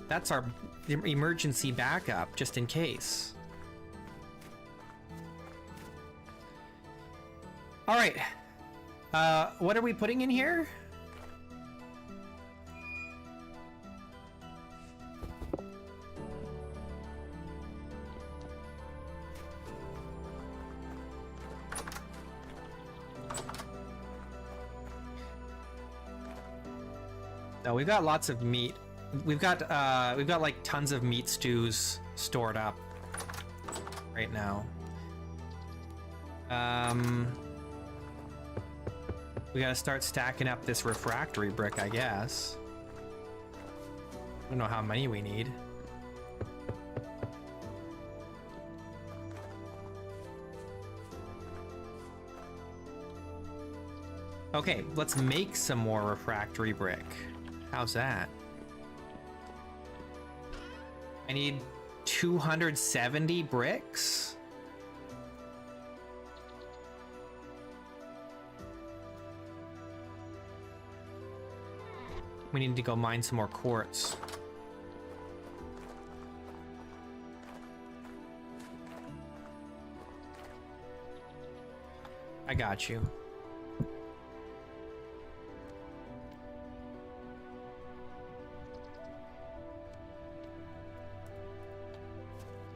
That's our emergency backup, just in case. All right. What are we putting in here? No, we've got lots of meat. We've got like tons of meat stews stored up right now. We gotta start stacking up this refractory brick, I guess. I don't know how many we need. Okay, let's make some more refractory brick. How's that? I need 270 bricks? We need to go mine some more quartz. I got you.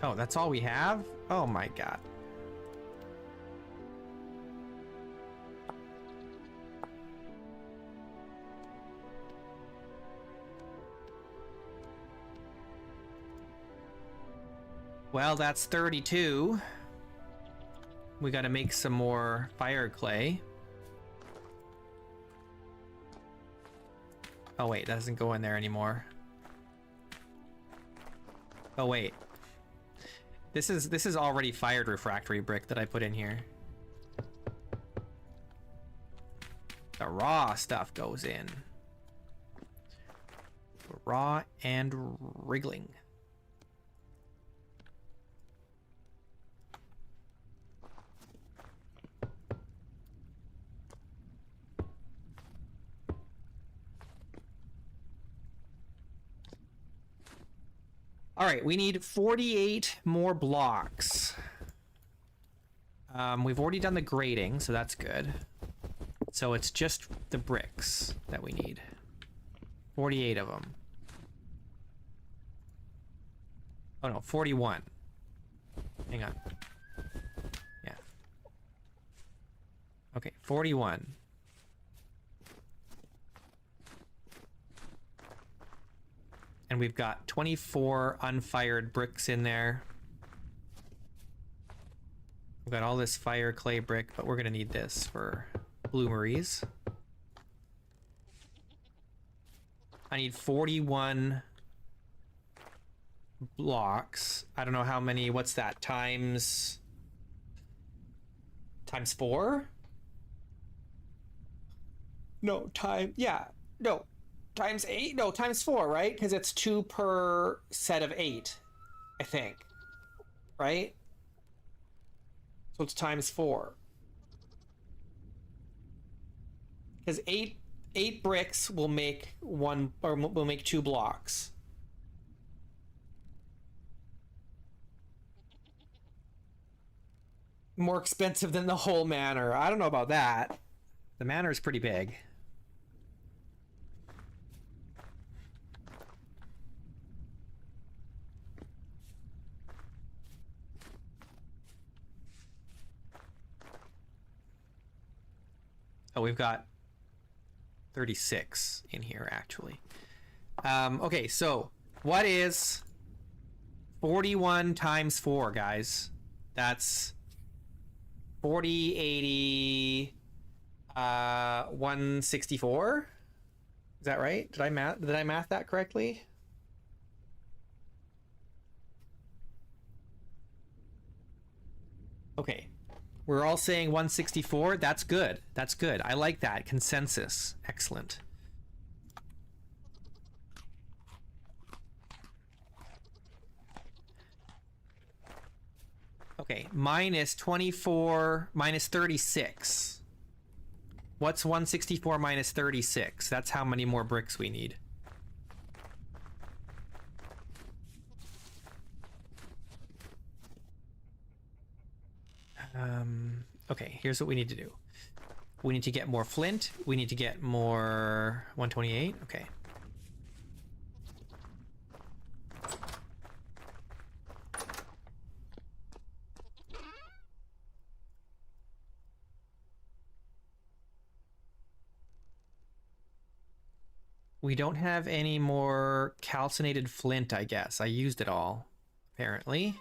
Oh, that's all we have? Oh my god. Well, that's 32. We gotta make some more fire clay. Oh wait, that doesn't go in there anymore. Oh wait. This is already fired refractory brick that I put in here. The raw stuff goes in. Raw and wriggling. All right, we need 48 more blocks. We've already done the grading, so that's good. So it's just the bricks that we need. 48 of them. Oh no, 41. Hang on. Yeah. Okay, 41. And we've got 24 unfired bricks in there. We've got all this fire clay brick, but we're gonna need this for bloomeries. I need 41 blocks. I don't know how many, what's that, times 4? No, times 8? No, times 4, right? Because it's 2 per set of 8, I think. Right? So it's times 4. Because 8 bricks will make 1, or will make 2 blocks. More expensive than the whole manor. I don't know about that. The manor is pretty big. Oh, we've got 36 in here, actually. Okay, so what is 41 times 4, guys? That's 40, 80, 164? Is that right? Did I math that correctly? Okay. We're all saying 164. That's good. That's good. I like that. Consensus. Excellent. Okay. Minus 24, minus 36. What's 164 minus 36? That's how many more bricks we need. Okay, here's what we need to do. We need to get more flint. We need to get more 128. Okay. We don't have any more calcinated flint, I guess. I used it all, apparently.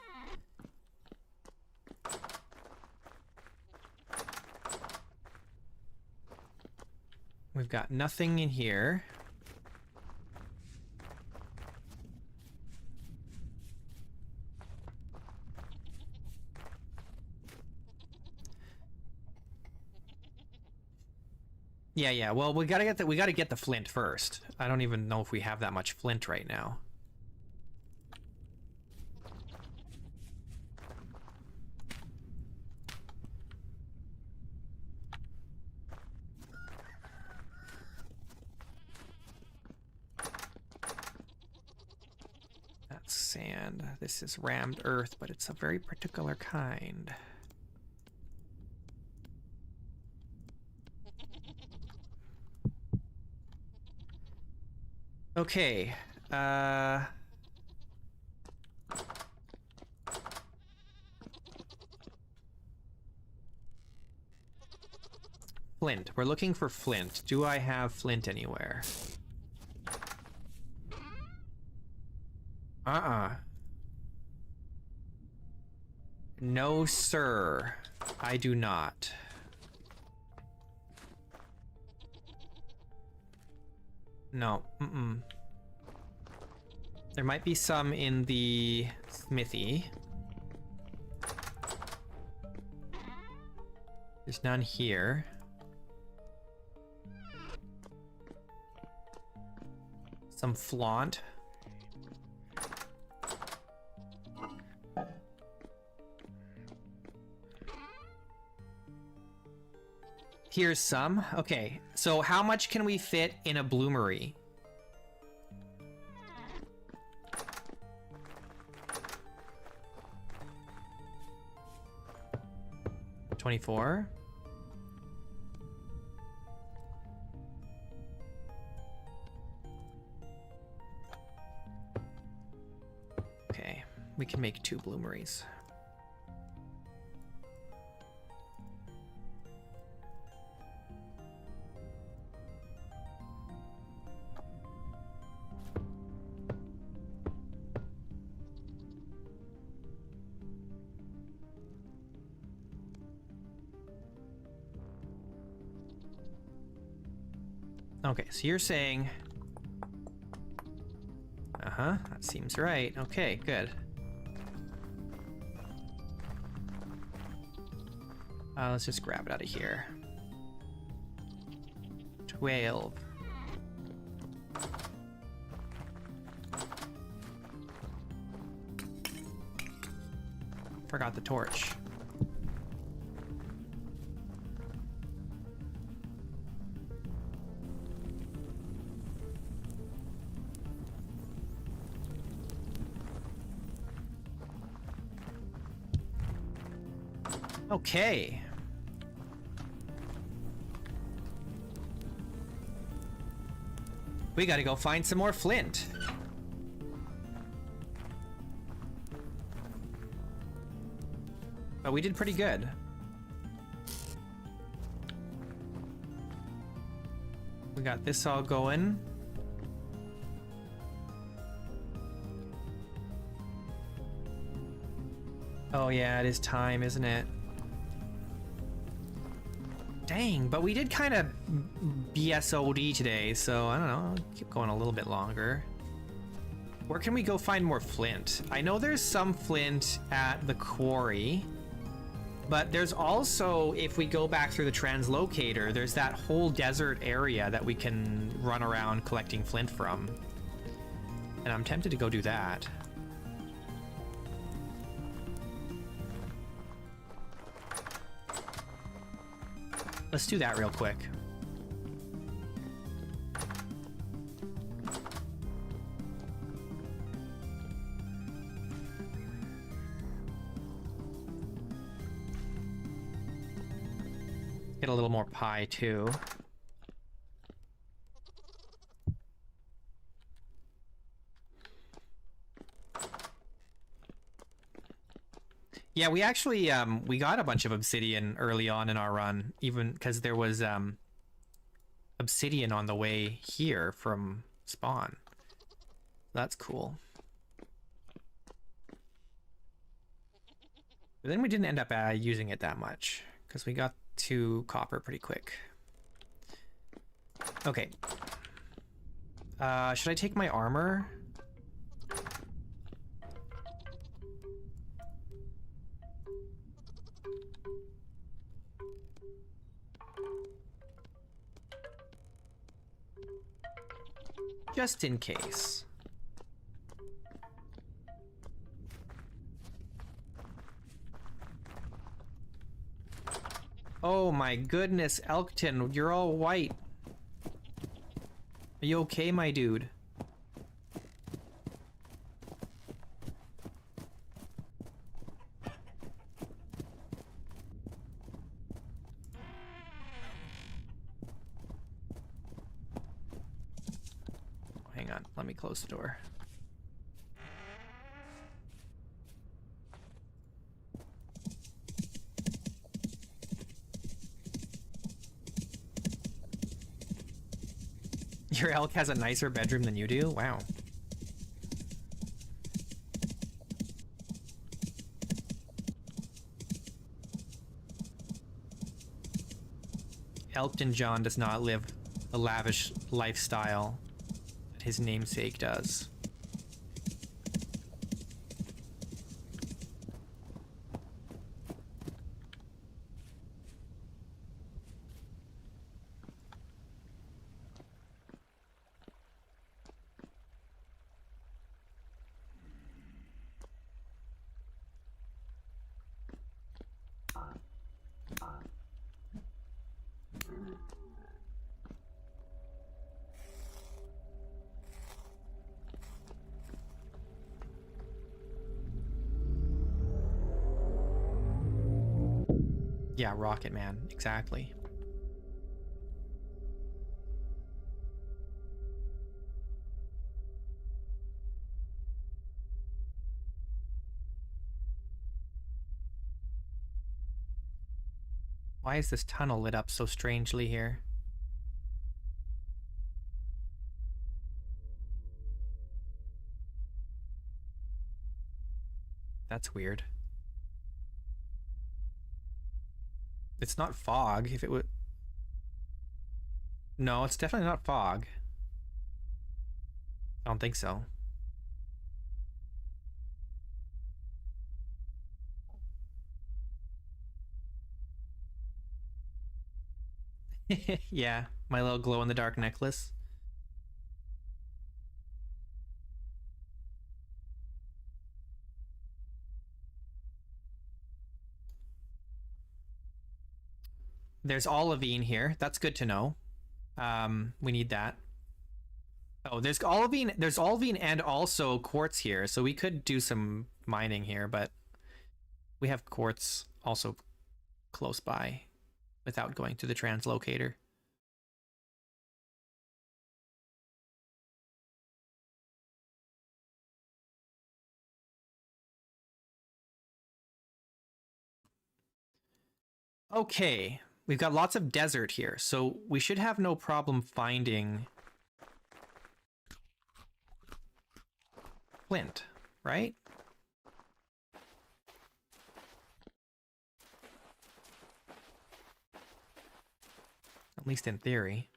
We've got nothing in here. Yeah. Well, we gotta get the flint first. I don't even know if we have that much flint right now. That's sand. This is rammed earth, but it's a very particular kind. Okay. Flint. We're looking for flint. Do I have flint anywhere? No, sir. I do not. No. Mm-mm. There might be some in the smithy. There's none here. Some flaunt. Here's some. Okay, so how much can we fit in a bloomery? $24. Okay, we can make 2 bloomeries. Okay, so you're saying... Uh-huh, that seems right. Okay, good. Let's just grab it out of here. 12. Forgot the torch. Okay. We gotta go find some more flint. But we did pretty good. We got this all going. Oh yeah, it is time, isn't it? Dang, but we did kind of BSOD today, so I don't know, I'll keep going a little bit longer. Where can we go find more flint? I know there's some flint at the quarry, but there's also, if we go back through the translocator, there's that whole desert area that we can run around collecting flint from. And I'm tempted to go do that. Let's do that real quick. Get a little more pie too. Yeah, we actually we got a bunch of obsidian early on in our run, even because there was obsidian on the way here from spawn. That's cool. But then we didn't end up using it that much because we got to copper pretty quick. Okay. Should I take my armor? Just in case. Oh my goodness, Elkton, you're all white. Are you okay, my dude? Hang on, let me close the door. Your elk has a nicer bedroom than you do? Wow. Elton John does not live the lavish lifestyle that his namesake does. Yeah, Rocket Man, exactly. Why is this tunnel lit up so strangely here? That's weird. It's not fog. If it would... No, it's definitely not fog. I don't think so. Yeah, my little glow-in-the-dark necklace. There's olivine here. That's good to know. We need that. Oh, there's olivine and also quartz here, so we could do some mining here, but we have quartz also close by without going to the translocator. Okay, we've got lots of desert here, so we should have no problem finding flint, right? At least in theory.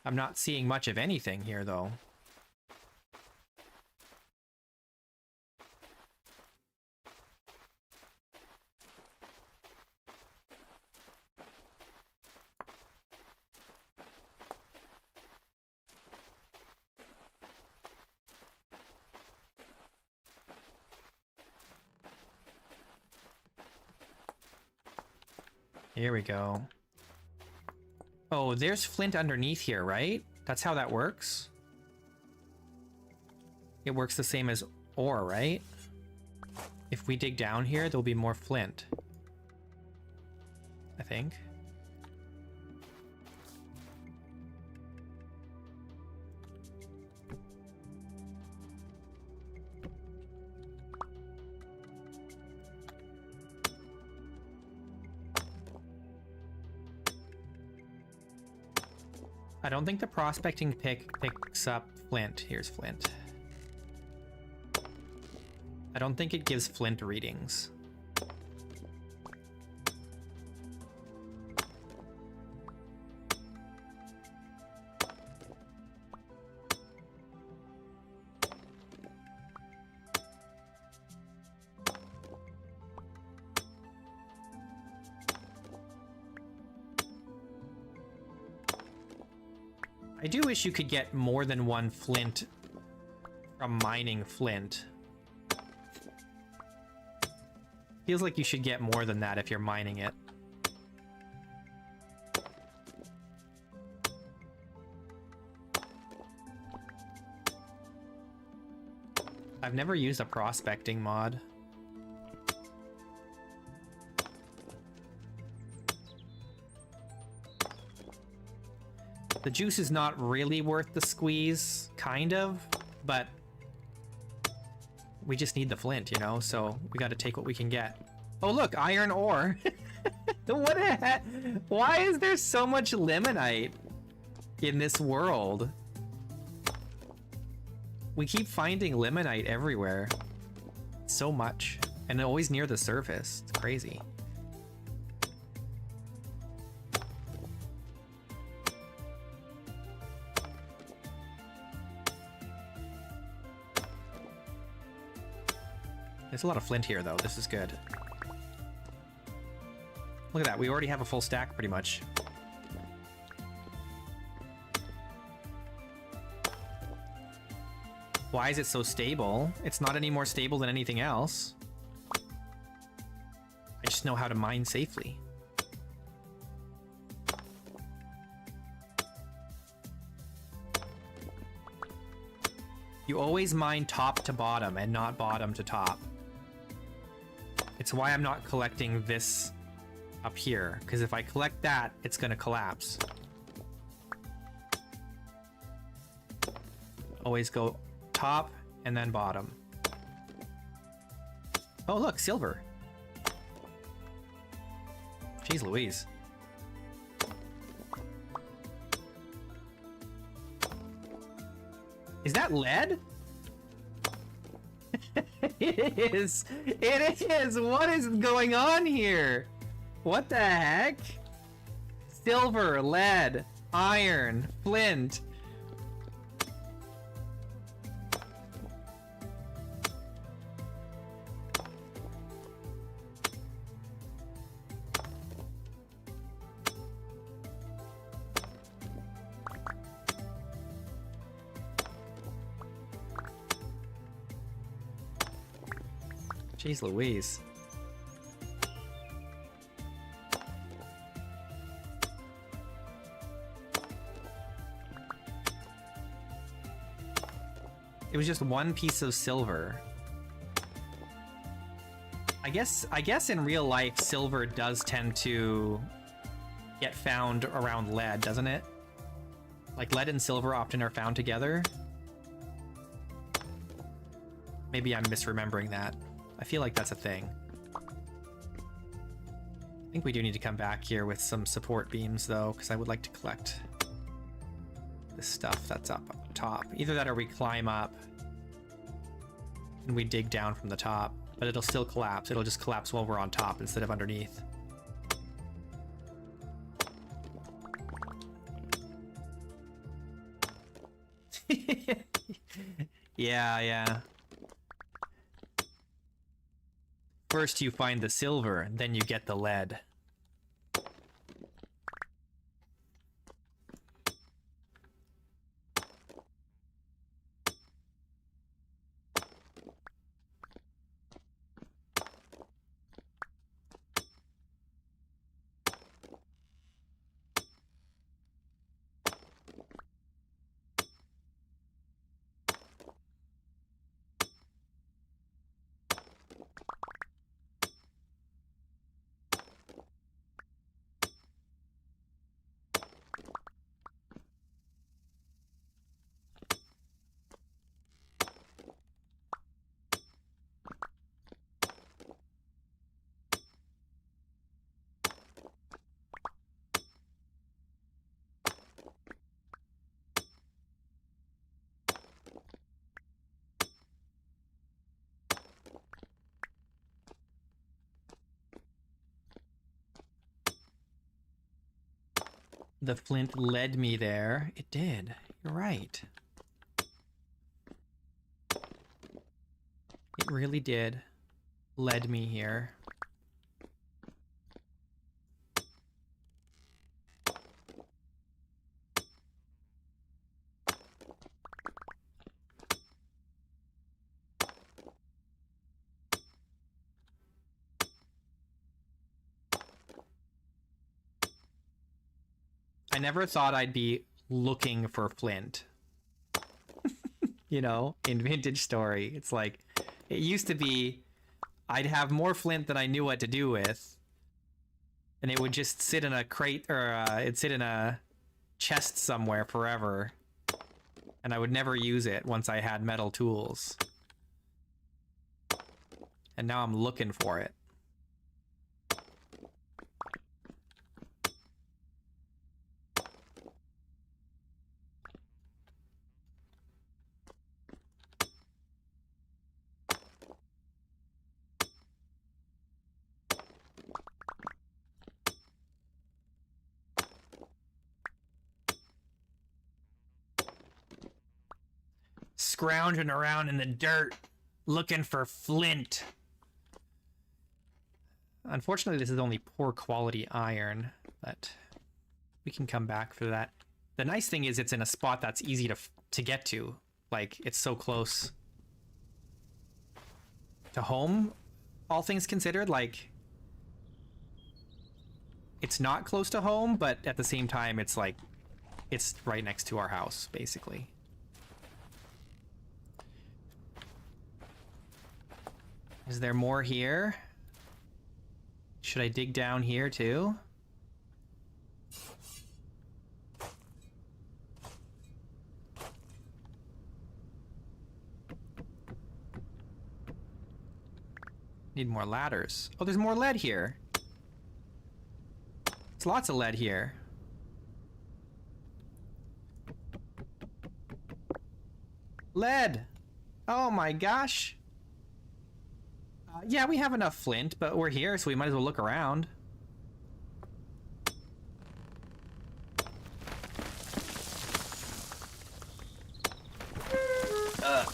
I'm not seeing much of anything here, though. Here we go. Oh, there's flint underneath here, right? That's how that works? It works the same as ore, right? If we dig down here, there'll be more flint. I think. I don't think the prospecting pick picks up flint. Here's flint. I don't think it gives flint readings. I do wish you could get more than one flint from mining flint. Feels like you should get more than that if you're mining it. I've never used a prospecting mod. The juice is not really worth the squeeze, kind of, but we just need the flint, you know, so we gotta take what we can get. Oh look, iron ore! What the heck? Why is there so much limonite in this world? We keep finding limonite everywhere. So much. And always near the surface. It's crazy. There's a lot of flint here, though. This is good. Look at that. We already have a full stack, pretty much. Why is it so stable? It's not any more stable than anything else. I just know how to mine safely. You always mine top to bottom and not bottom to top. It's why I'm not collecting this up here, because if I collect that, it's going to collapse. Always go top and then bottom. Oh, look, silver. Jeez Louise. Is that lead? It is. It is. What is going on here? What the heck? Silver, lead, iron, flint. Jeez Louise. It was just one piece of silver. I guess in real life silver does tend to get found around lead, doesn't it? Like lead and silver often are found together. Maybe I'm misremembering that. I feel like that's a thing. I think we do need to come back here with some support beams, though, because I would like to collect this stuff that's up top. Either that or we climb up and we dig down from the top, but it'll still collapse. It'll just collapse while we're on top instead of underneath. Yeah. First you find the silver, then you get the lead. The flint led me there. It did. You're right. It really did. Led me here. I never thought I'd be looking for flint. You know, in Vintage Story. It's like, it used to be, I'd have more flint than I knew what to do with. And it would just sit in a crate, or it'd sit in a chest somewhere forever. And I would never use it once I had metal tools. And now I'm looking for it. scrounging around in the dirt looking for flint. Unfortunately, this is only poor quality iron, but we can come back for that. The nice thing is it's in a spot that's easy to get to. Like, it's so close to home, all things considered. Like, it's not close to home, but at the same time, it's like, it's right next to our house, basically. Is there more here? Should I dig down here too? Need more ladders. Oh, there's more lead here. There's lots of lead here. Lead! Oh my gosh! Yeah, we have enough flint, but we're here, so we might as well look around. Oh!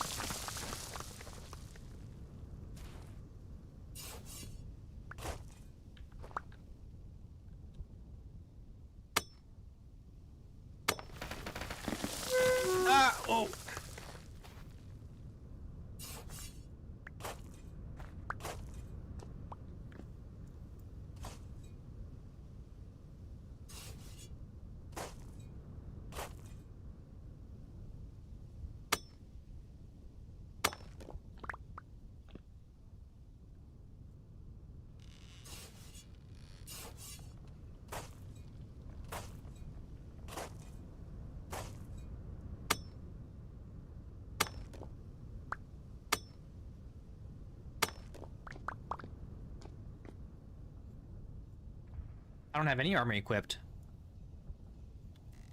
I don't have any armor equipped.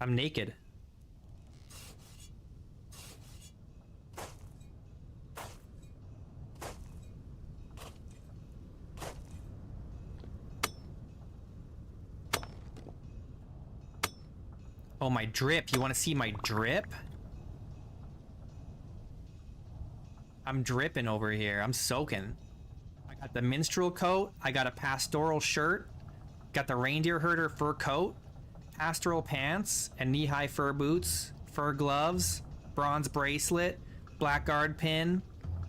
I'm naked. Oh, my drip. You want to see my drip? I'm dripping over here. I'm soaking. I got the minstrel coat. I got a pastoral shirt. Got the reindeer herder fur coat, pastoral pants, and knee-high fur boots, fur gloves, bronze bracelet, blackguard pin,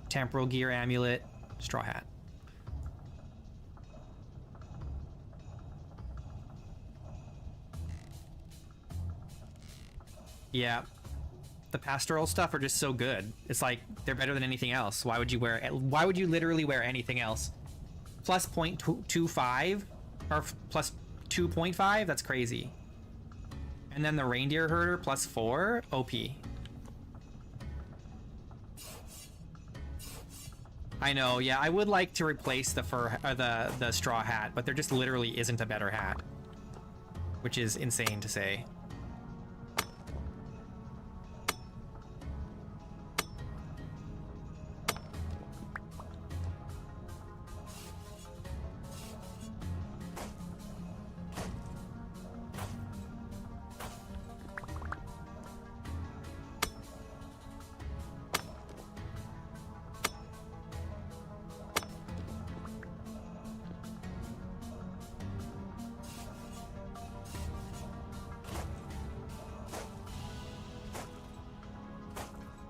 temporal gear amulet, straw hat. Yeah. The pastoral stuff are just so good. It's like, they're better than anything else. Why would you wear it? Why would you literally wear anything else? Plus 0.25? Or plus 2.5? That's crazy. And then the reindeer herder plus 4? OP. I know, yeah, I would like to replace the fur, or the straw hat, but there just literally isn't a better hat. Which is insane to say.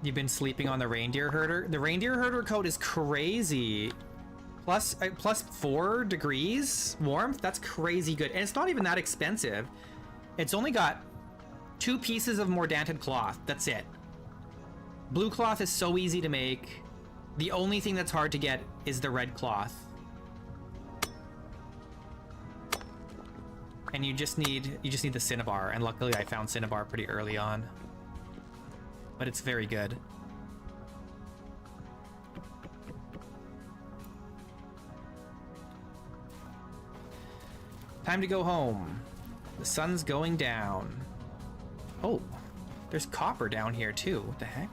You've been sleeping on the reindeer herder? The reindeer herder coat is crazy. Plus 4 degrees warmth? That's crazy good. And it's not even that expensive. It's only got 2 pieces of mordanted cloth. That's it. Blue cloth is so easy to make. The only thing that's hard to get is the red cloth. And you just need the cinnabar, and luckily I found cinnabar pretty early on. But it's very good. Time to go home. The sun's going down. Oh, there's copper down here too. What the heck?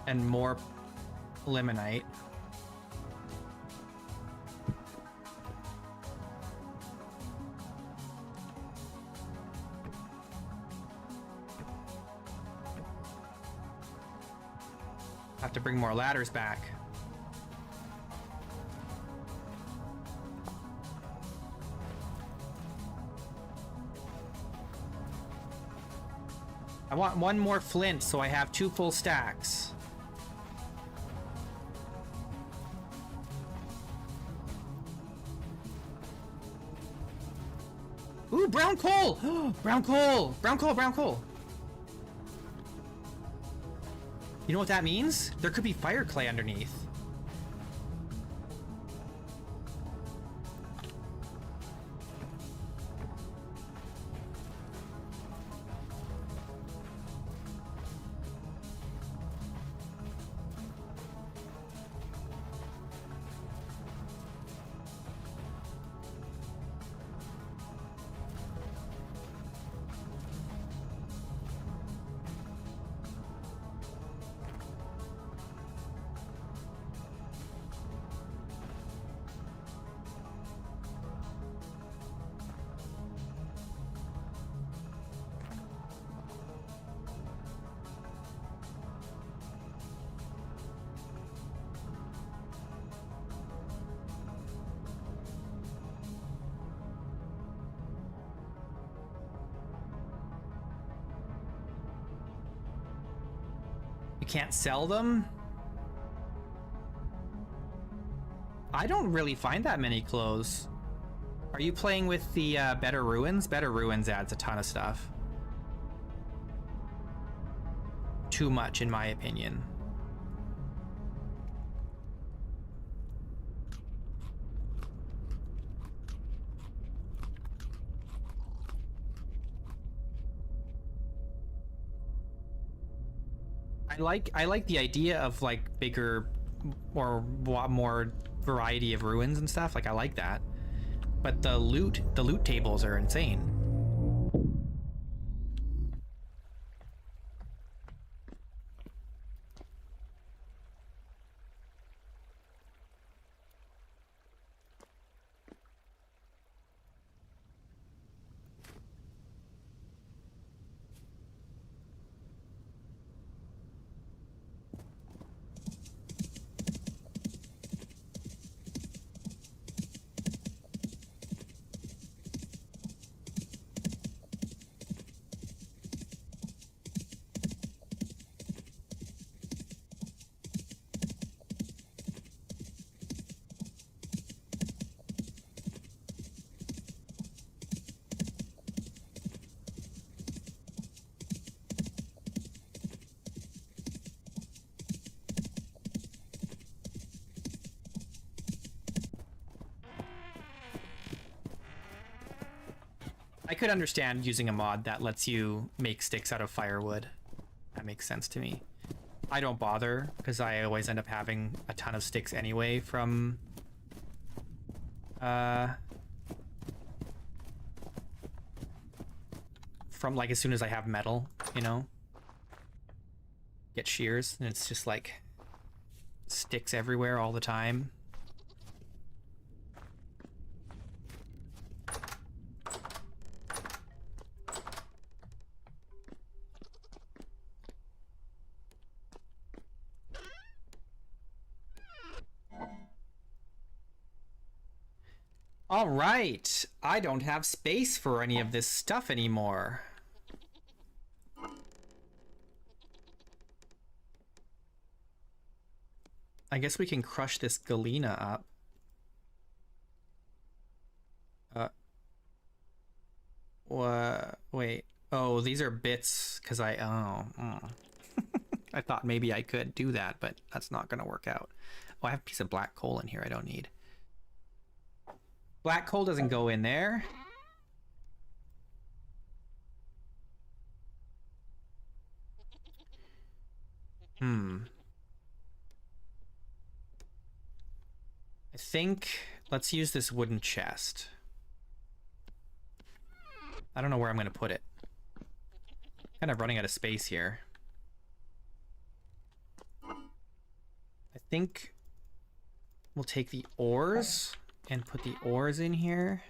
and more limonite. Have to bring more ladders back. I want one more flint so I have 2 full stacks. Ooh, brown coal! Brown coal! Brown coal, brown coal! You know what that means? There could be fire clay underneath. You can't sell them? I don't really find that many clothes. Are you playing with the Better Ruins? Better Ruins adds a ton of stuff. Too much, in my opinion. I like the idea of like bigger or more variety of ruins and stuff. Like I like that. But the loot tables are insane. I could understand using a mod that lets you make sticks out of firewood. That makes sense to me. I don't bother because I always end up having a ton of sticks anyway from like as soon as I have metal, you know? Get shears and it's just like sticks everywhere all the time. All right, I don't have space for any of this stuff anymore. I guess we can crush this galena up. Wait. Oh, these are bits because I thought maybe I could do that, but that's not gonna work out. Oh, I have a piece of black coal in here I don't need. Black coal doesn't go in there. I think let's use this wooden chest. I don't know where I'm gonna put it. Kind of running out of space here. think we'll take the ores and put the ores in here.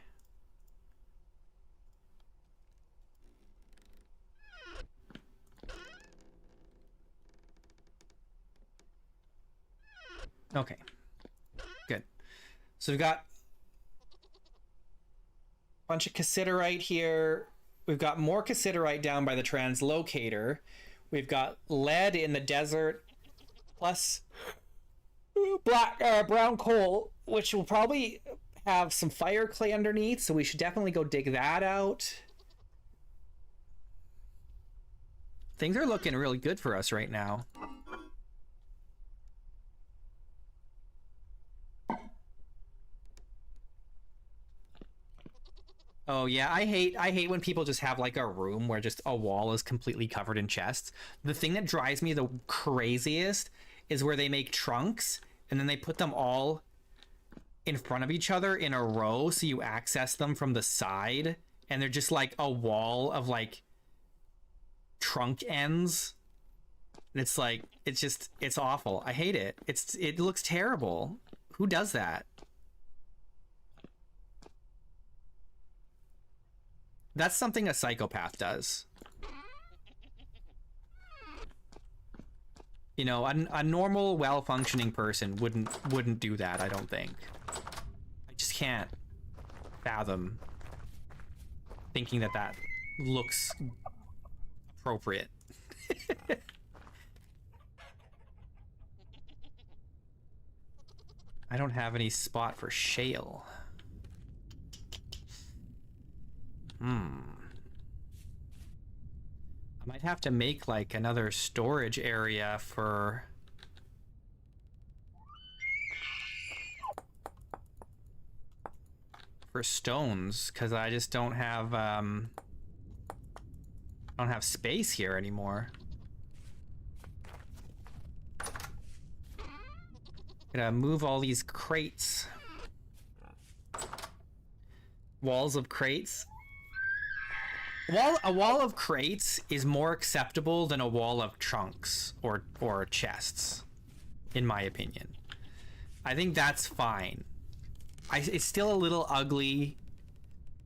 Okay, good. So we've got a bunch of cassiterite here. We've got more cassiterite down by the translocator. We've got lead in the desert, plus brown coal, which will probably have some fire clay underneath, so we should definitely go dig that out. Things are looking really good for us right now. Oh yeah, I hate when people just have like a room where just a wall is completely covered in chests. The thing that drives me the craziest is where they make trunks and then they put them all in front of each other in a row so you access them from the side, and they're just like a wall of like trunk ends. And it's like it's awful. I hate it. It looks terrible. Who does that? That's something a psychopath does. You know, a normal, well-functioning person wouldn't do that, I don't think. I just can't fathom thinking that that looks appropriate. I don't have any spot for shale. I might have to make like another storage area for stones, because I just don't have space here anymore. Gonna move all these crates. Walls of crates. A wall of crates is more acceptable than a wall of trunks or chests, in my opinion. I think that's fine. It's still a little ugly,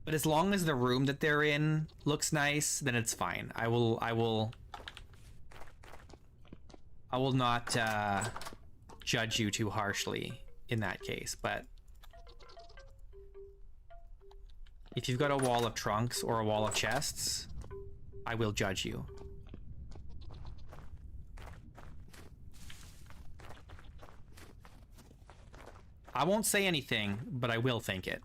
but as long as the room that they're in looks nice, then it's fine. I will not judge you too harshly in that case, but if you've got a wall of trunks or a wall of chests, I will judge you. I won't say anything, but I will think it.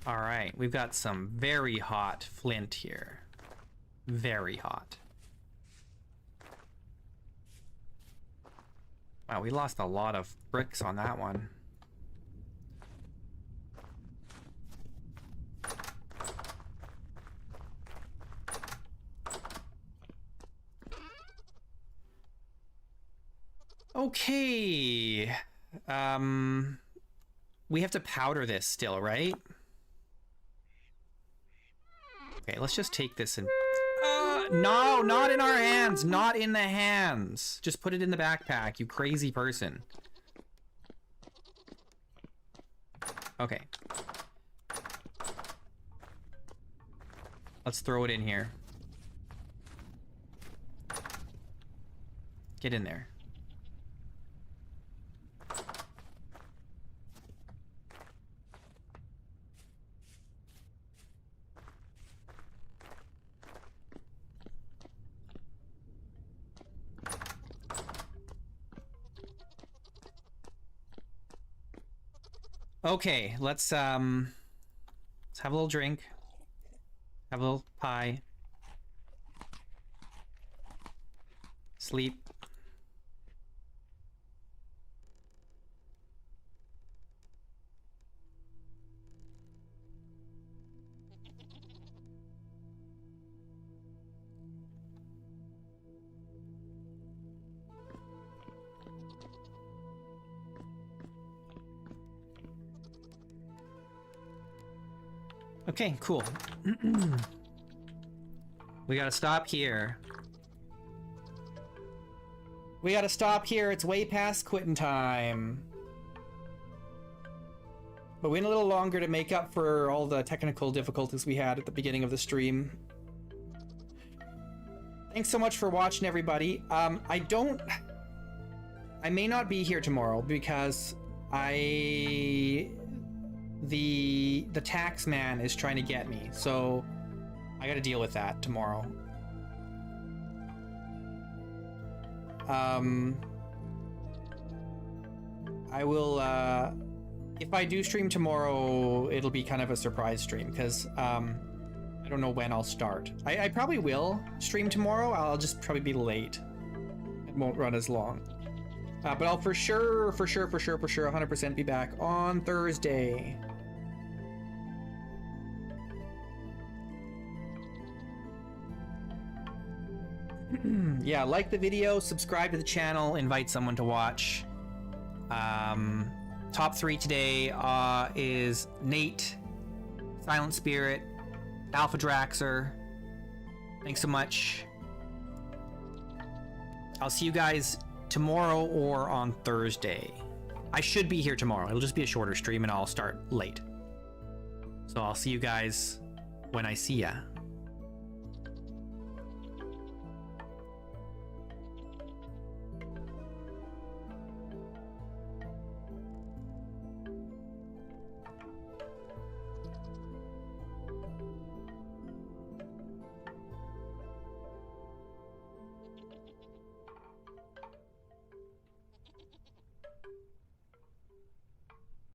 All right, we've got some very hot flint here. Very hot. Wow, we lost a lot of bricks on that one. Okay. We have to powder this still, right? Okay, let's just take this and... no, not in our hands. Not in the hands. Just put it in the backpack, you crazy person. Okay. Let's throw it in here. Get in there. Okay, let's have a little drink. Have a little pie. Sleep. Okay, cool. We gotta stop here. We gotta stop here. It's way past quitting time. But we went a little longer to make up for all the technical difficulties we had at the beginning of the stream. Thanks so much for watching, everybody. I may not be here tomorrow because the tax man is trying to get me, so I gotta deal with that tomorrow. I will, if I do stream tomorrow, it'll be kind of a surprise stream, because, I don't know when I'll start. I probably will stream tomorrow, I'll just probably be late. It won't run as long. But I'll for sure, 100% be back on Thursday. Yeah, like the video, subscribe to the channel, invite someone to watch. Top 3 today is Nate, Silent Spirit, Alpha Draxer. Thanks so much. I'll see you guys tomorrow or on Thursday. I should be here tomorrow. It'll just be a shorter stream and I'll start late. So I'll see you guys when I see ya.